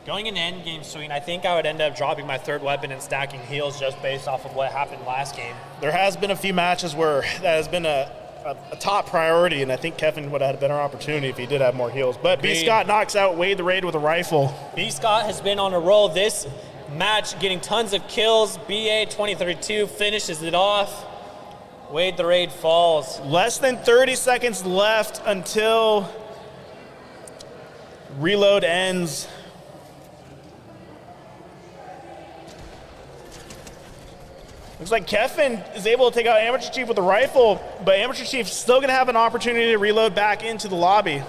Going into endgame swing, I think I would end up dropping my 3rd weapon and stacking heals just based off of what happened last game. There has been a few matches where that has been a top priority, and I think Keffin would have had a better opportunity if he did have more heals. But B. Scott knocks out Wade the Raid with a rifle. B. Scott has been on a roll this match, getting tons of kills. BA 2032 finishes it off. Wade the Raid falls. Less than 30 seconds left until reload ends. Looks like Kevin is able to take out Amateur Chief with a rifle, but Amateur Chief's still going to have an opportunity to reload back into the lobby.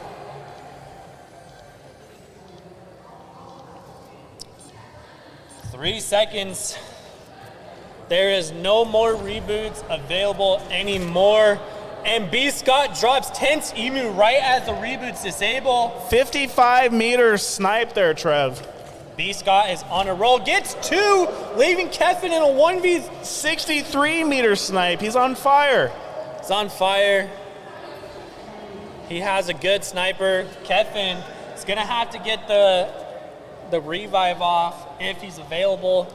Three seconds. There is no more reboots available anymore. And B. Scott drops Tense Emu right as the reboots disable. 55-meter snipe there, Trev. B. Scott is on a roll, gets two, leaving Kevin in a 1v. 63-meter snipe. He's on fire. He's on fire. He has a good sniper. Kevin is going to have to get the revive off if he's available.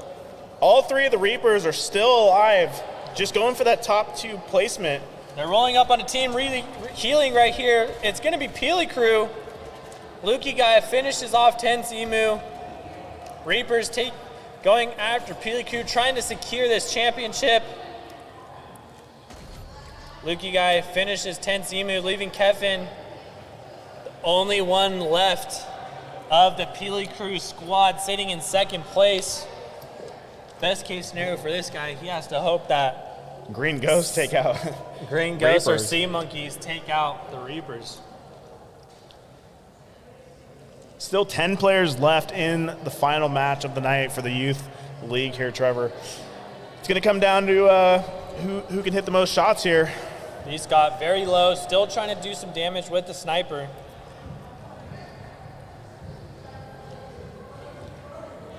All three of the Reapers are still alive, just going for that top 2 placement. They're rolling up on a team really healing right here. It's going to be Peely Crew. Lukey Guy finishes off Tense Emu. Reapers going after Peely Crew, trying to secure this championship. Lukey Guy finishes Tense Emu, leaving Kevin the only one left of the Peely Crew squad, sitting in second place. Best case scenario for this guy, he has to hope that Green Ghosts take out Green Ghosts or Reapers. Sea Monkeys take out the Reapers. Still 10 players left in the final match of the night for the Youth League here, Trevor. It's going to come down to who can hit the most shots here. He's got very low, still trying to do some damage with the sniper.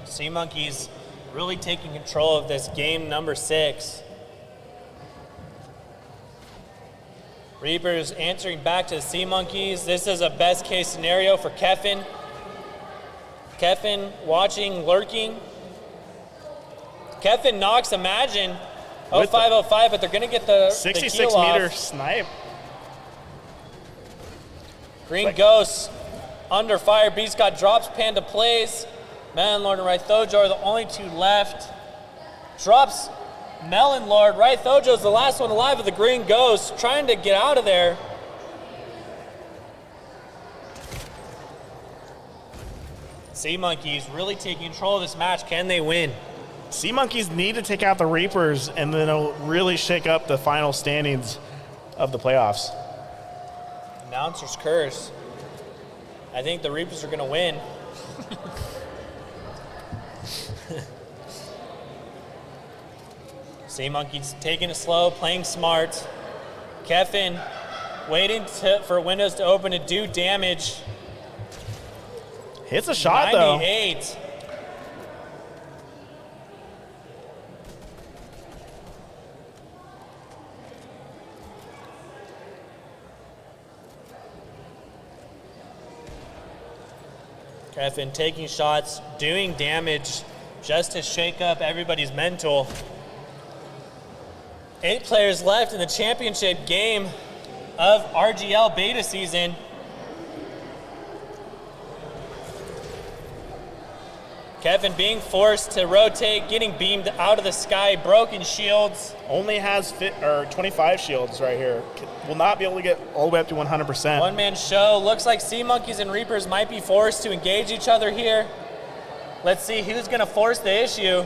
Sea Monkeys really taking control of this game number 6. Reapers answering back to the Sea Monkeys. This is a best case scenario for Kevin. Kevin watching, lurking. Kevin knocks Imagine. 0505, but they're going to get the 66-meter snipe. Green Ghosts under fire. Beast God drops Panda plays. Melon Lord and Right Thojo are the only 2 left. Drops Melon Lord. Right Thojo is the last one alive of the Green Ghosts, trying to get out of there. Sea Monkeys really taking control of this match. Can they win? Sea Monkeys need to take out the Reapers, and then it'll really shake up the final standings of the playoffs. Announcer's curse. I think the Reapers are going to win. Sea Monkeys taking it slow, playing smart. Kevin waiting for windows to open to do damage. Hits a shot 98. though. Kevin taking shots, doing damage just to shake up everybody's mental. 8 players left in the championship game of RGL beta season. Kevin being forced to rotate, getting beamed out of the sky, broken shields. Only has 25 shields right here. Will not be able to get all the way up to 100%. One-man show. Looks like Sea Monkeys and Reapers might be forced to engage each other here. Let's see who's going to force the issue.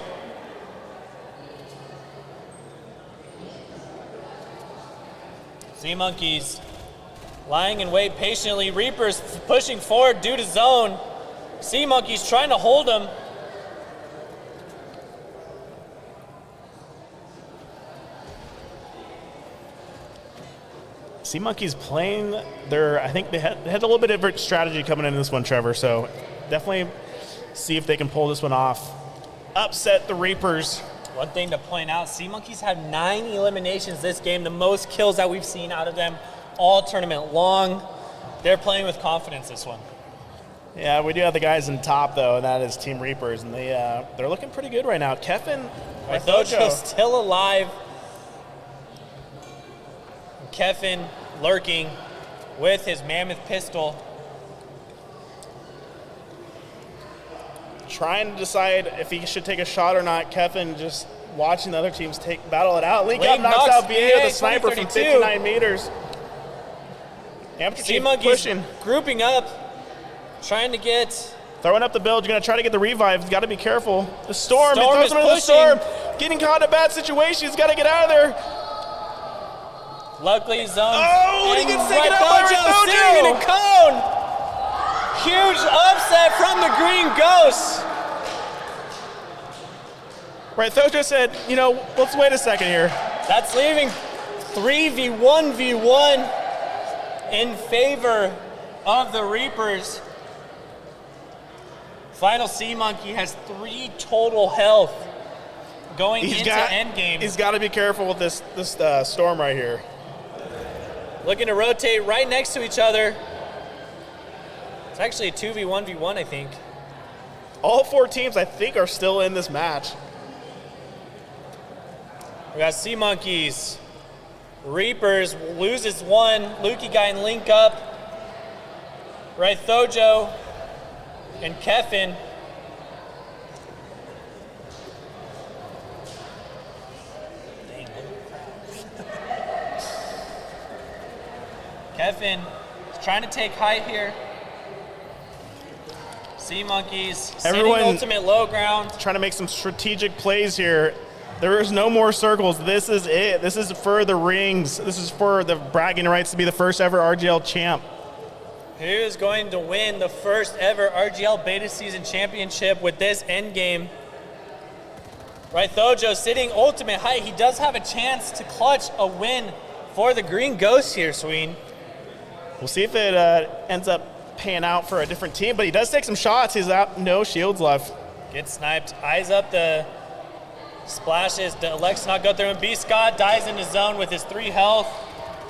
Sea Monkeys lying in wait patiently. Reapers pushing forward due to zone. Sea Monkeys trying to hold him. Sea Monkeys playing their, I think they had a little bit of different strategy coming into this one, Trevor, so definitely see if they can pull this one off. Upset the Reapers. One thing to point out, Sea Monkeys had 9 eliminations this game, the most kills that we've seen out of them all tournament long. They're playing with confidence this one. Yeah, we do have the guys in top, though, and that is Team Reapers, and they're looking pretty good right now. Kevin Thojo still alive. Kevin lurking with his mammoth pistol. Trying to decide if he should take a shot or not. Kevin just watching the other teams battle it out. Link up knocks out BA with a sniper from 59 meters. Amateur Sea Chief Monkeys pushing. Grouping up, trying to get... Throwing up the build. You're going to try to get the revive. You've got to be careful. The storm. Storm he is throws him into the pushing. storm. getting caught in a bad situation. He's got to get out of there. Luckily, zone. Oh, and he gets taken out by Rithojo. Sitting in a cone. Huge upset from the Green Ghosts. Rithojo said, you know, let's wait a second here. That's leaving 3v1v1 in favor of the Reapers. Final Sea Monkey has 3 total health going into endgame. He's got to be careful with this storm right here. Looking to rotate right next to each other. It's actually a 2v1v1, I think. All 4 teams, I think, are still in this match. We got Sea Monkeys. Reapers loses 1. Lukey guy and link up. Rithojo and Keffin. Keffin is trying to take height here. Sea Monkeys Everyone sitting ultimate low ground. Trying to make some strategic plays here. There is no more circles. This is it. This is for the rings. This is for the bragging rights to be the first ever RGL champ. Who is going to win the first ever RGL Beta Season Championship with this endgame? Rithojo sitting ultimate height. He does have a chance to clutch a win for the Green Ghosts here, Sween. We'll see if it ends up paying out for a different team, but he does take some shots. He's out, no shields left. Gets sniped, eyes up the splashes. Elects not go through him. B. Scott dies in his zone with his 3 health.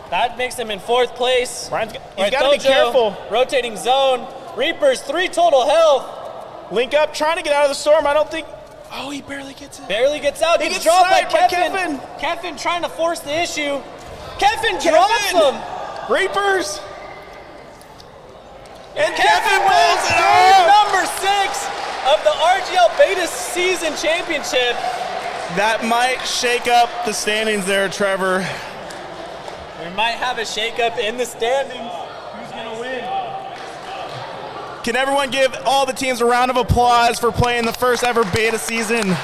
That makes him in 4th place. He's got to be careful. Rotating zone. Reapers 3 total health. Link up, trying to get out of the storm. I don't think. Oh, he barely gets it. Barely gets out. He Gets gets dropped by sniped Keffin. Keffin trying to force the issue. Keffin drops him. Reapers. And Keffin pulls wins it off. number 6 of the RGL Beta Season Championship. That might shake up the standings there, Trevor. We might have a shakeup in the standings. Who's going to win? Can everyone give all the teams a round of applause for playing the first ever beta season?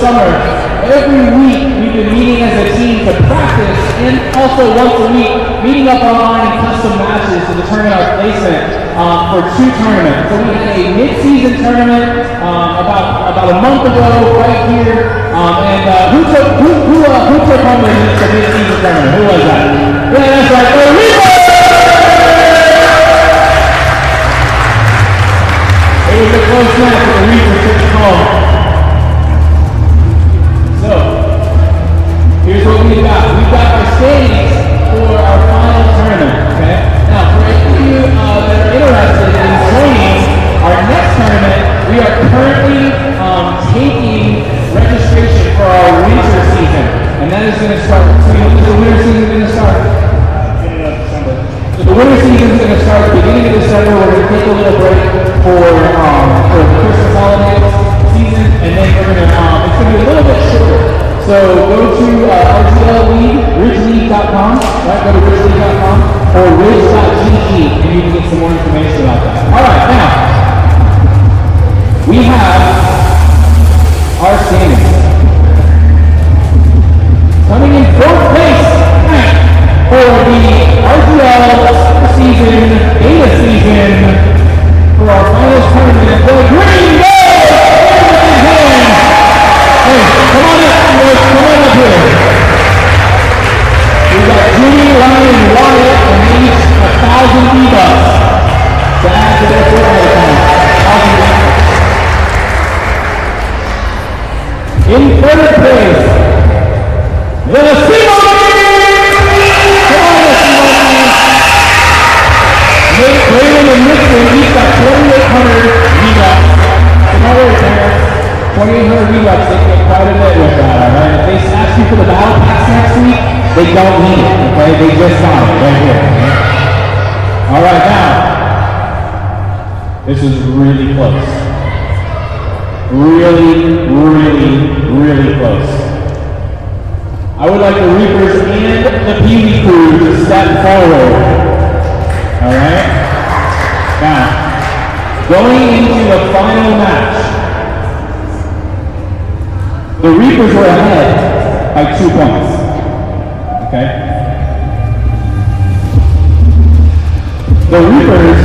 summer, every week we've been meeting as a team to practice and also once a week meeting up online in custom matches to determine our placement for 2 tournaments. So we had a mid-season tournament about a month ago right here. Who took home the mid-season tournament? Who was that? Yeah, that's right. The Reapers! It was a close match, but the Reapers took it home. So, here's what we've got. We've got our standings for our final tournament, okay? Now, for any of you that are interested in joining our next tournament, we are currently taking registration for our winter season, and that is going to start. So the winter season is going to start. So the winter season is going to start at the beginning of December. We're going to take a little break for the Christmas holiday season, and then we're going to it's going to be a little bit shorter. So go to RGL League, ridgeleague.com, right? Go to ridgeleague.com or ridge.gg, and you can get some more information about that. All right, now we have our standings. Coming in 4th place for the RGL season, beta season, for our finals tournament, the Green Gold! Hey, come on up, boys, come on up here. We've got Judy, Ryan, and Wyatt, and each 1,000 V-Bucks to add to their football account. In 3rd place, the Brayden and Nixon each got 2,800 V-Bucks. So no worries there. 2,800 V-Bucks, they get quite a bit with that, alright? If they ask you for the battle pass next week, they don't need it, okay? They just got it right here, okay? Alright, now, this is really close. Really close. I would like the Reapers and the Pee Wee crew to step forward. Alright? Now, going into the final match, the Reapers were ahead by 2 points. Okay? The Reapers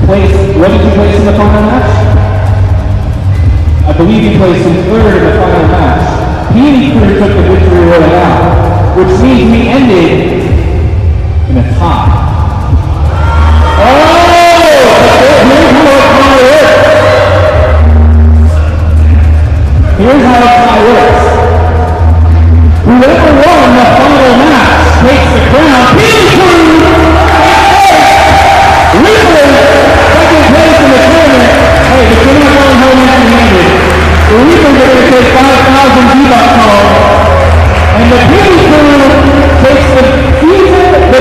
placed, what did you place in the final match? I believe he placed in 3rd in the final match. Pee Wee crew took the victory royale, which means we ended in a tie. Here's how a tie works. Whoever won the final match takes the crown. Pee Wee crew! Reapers, 2nd place in the tournament. Hey, the tournament going home empty-handed. The Reapers are going to take 5,000 V-Bucks home. And the Pee Wee crew takes the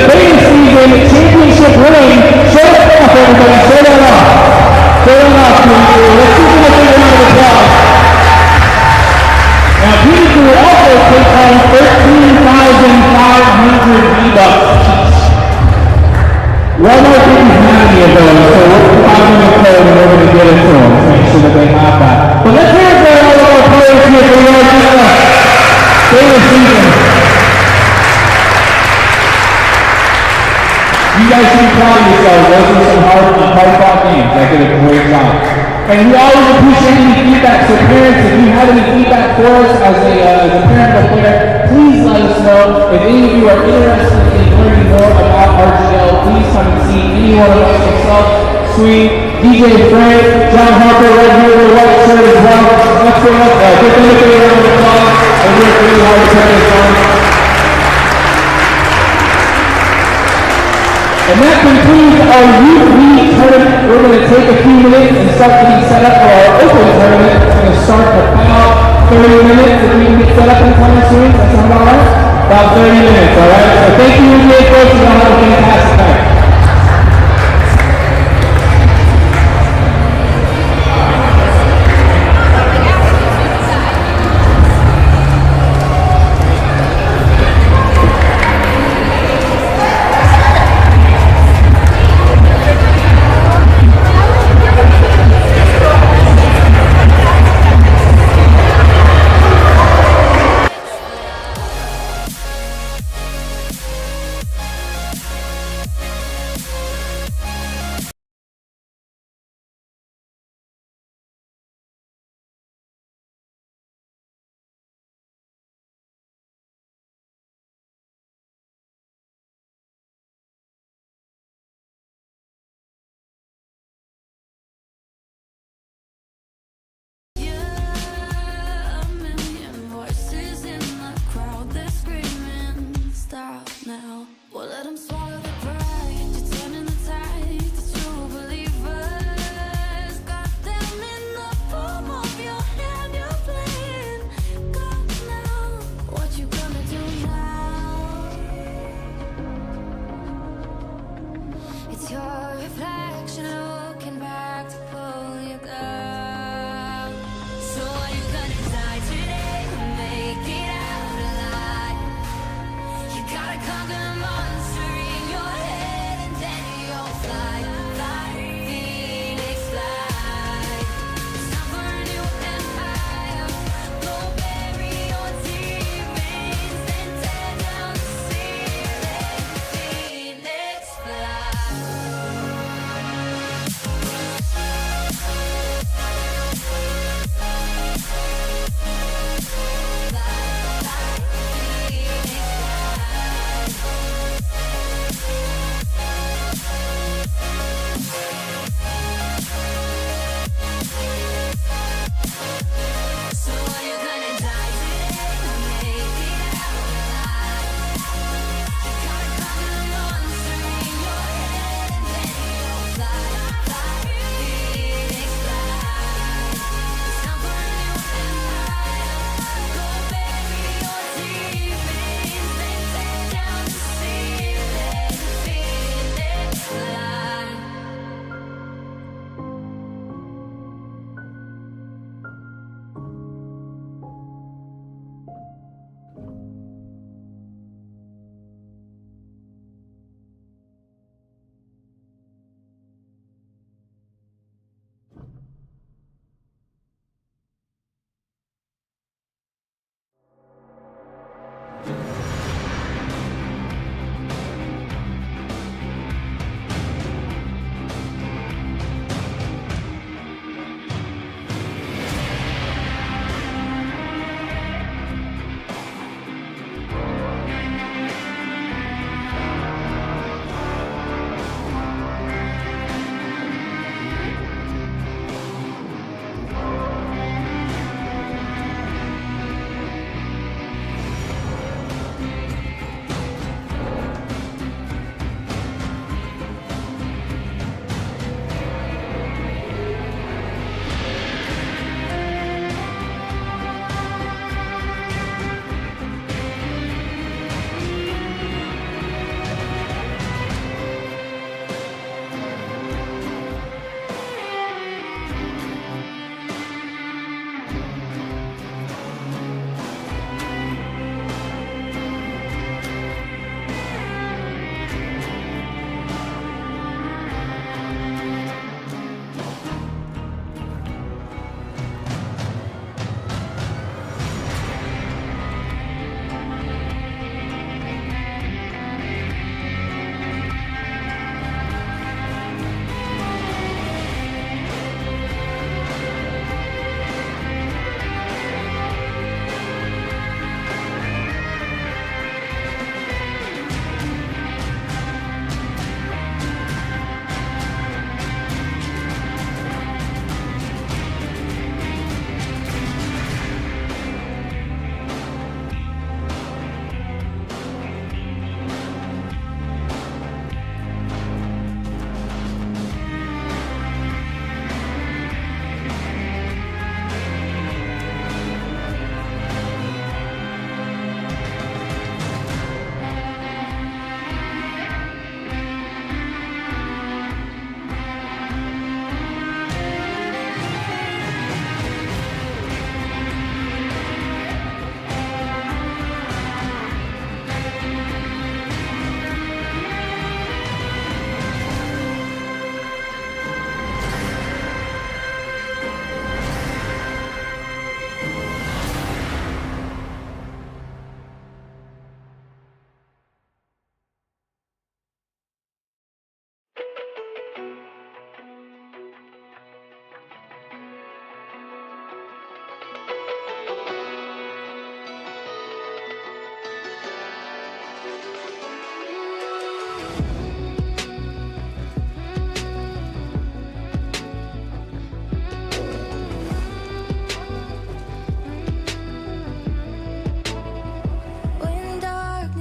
beta season championship ring. Show it off, everybody. Show that off. Show that off, Pee Wee crew. Let's give them a big round of applause. Now, Pee Wee crew also takes home 13,500 V-Bucks each. Walmart didn't have any of those, so we're providing a code and we're going to get it to them to make sure that they have that. But let's hear it for all of our players here for the RGL beta season. You guys should be proud of yourselves. Those are some hard-fought games. I did a great job. And we always appreciate any feedback. So parents, if you have any feedback for us as a parent of a player, please let us know. If any of you are interested in learning more about RGL, please come and see any one of us, myself, Sweet, DJ Frank, John Harper right here with a white shirt as well. Let's go up. Give them a big round of applause. And we're really hard to turn this on. And that concludes our Youth League tournament. We're going to take a few minutes and start getting set up for our Open tournament. It's going to start in about 30 minutes. If we can get set up in time soon, that sound all right? About 30 minutes, all right? So thank you, NBA folks, and have a fantastic night.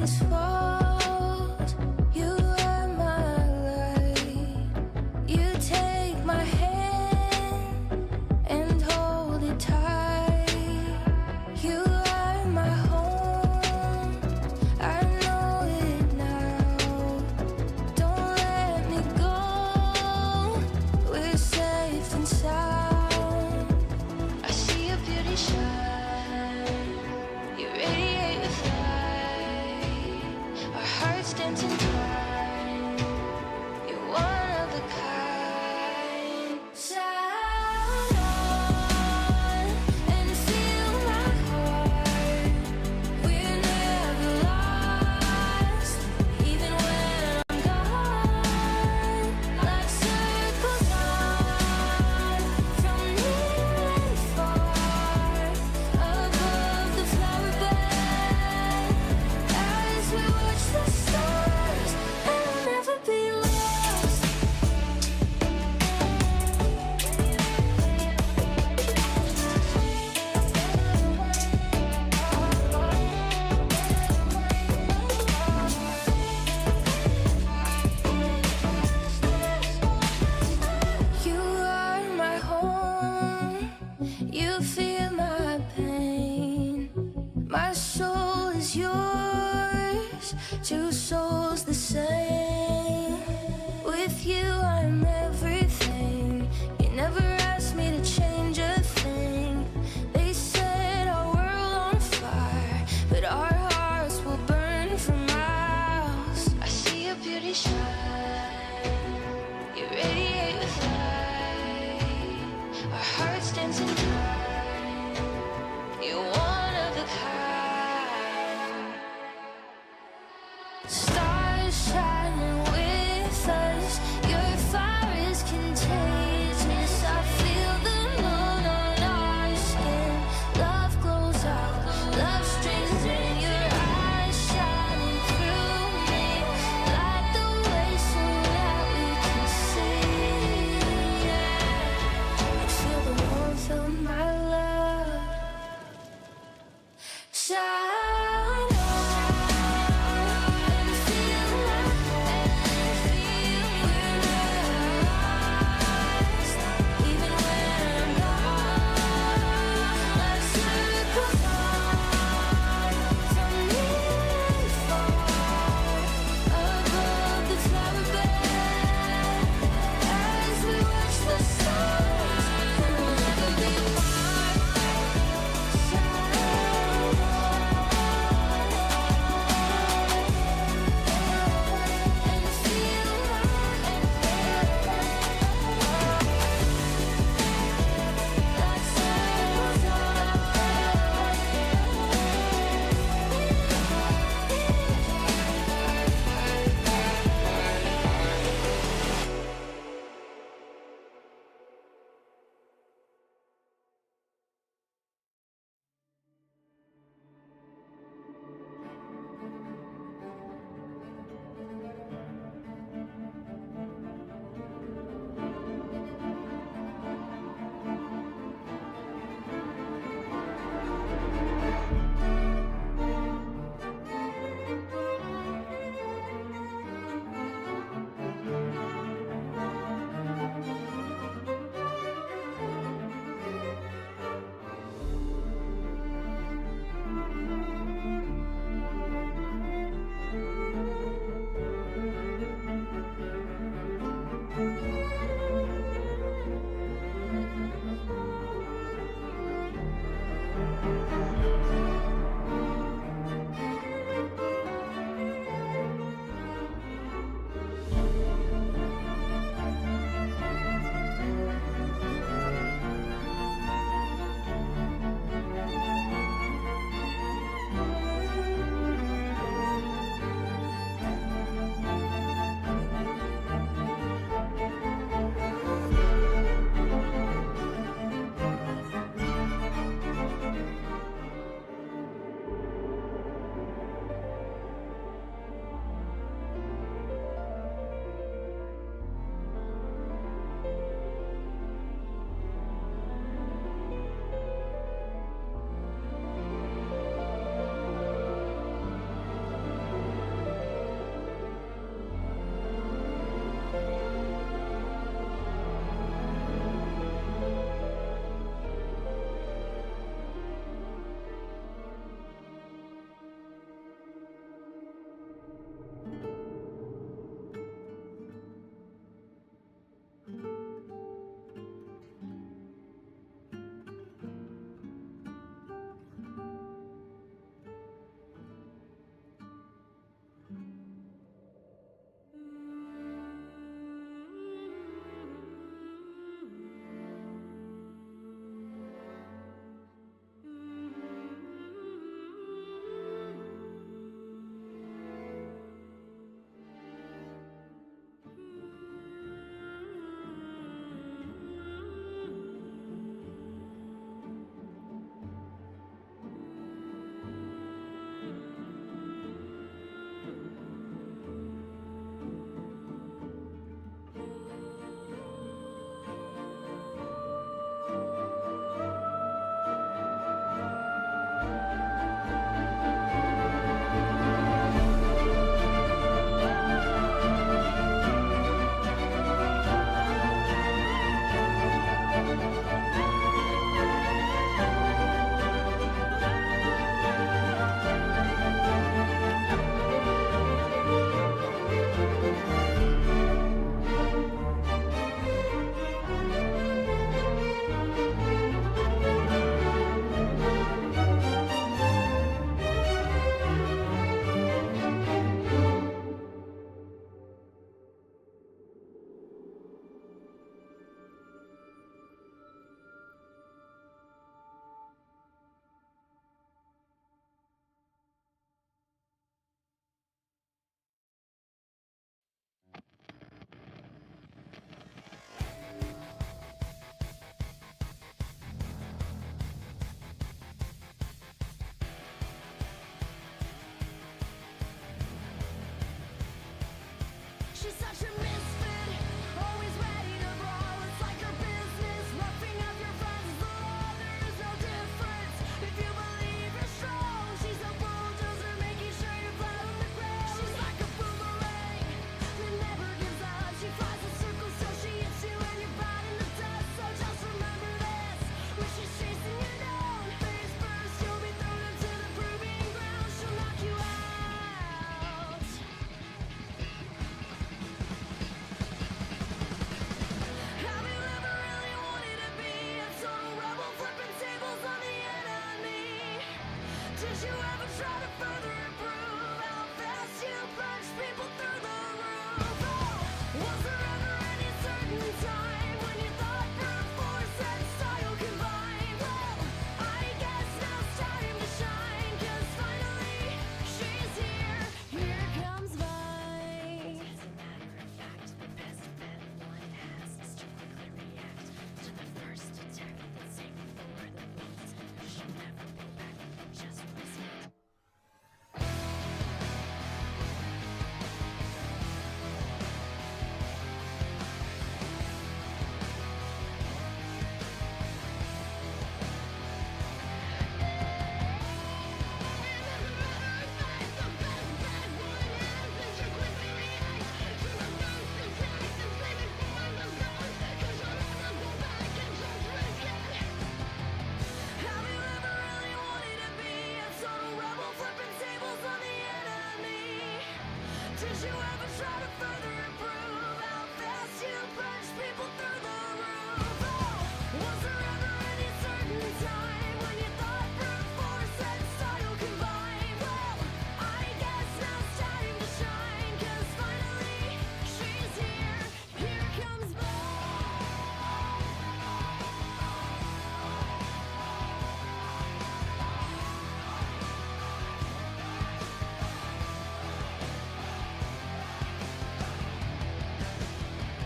mountains fall, you are my light. You take my hand and hold it tight. You are my home, I know it now. Don't let me go, we're safe and sound. I see your beauty shine, you radiate with light. Our hearts dancing time, you're one of a kind. Sound on and feel my heart. We're never lost, even when I'm gone. Like circles on, from near and far, above the flower bed. As we watch the stars, and we'll never be lost. You are my home, you feel my pain. My soul is yours, two souls the same. With you I'm everything, you never asked me to change a thing. They set our world on fire, but our hearts will burn for miles. I see your beauty shine, you radiate with light. Our hearts dancing time, you're one of a kind. Stars shine.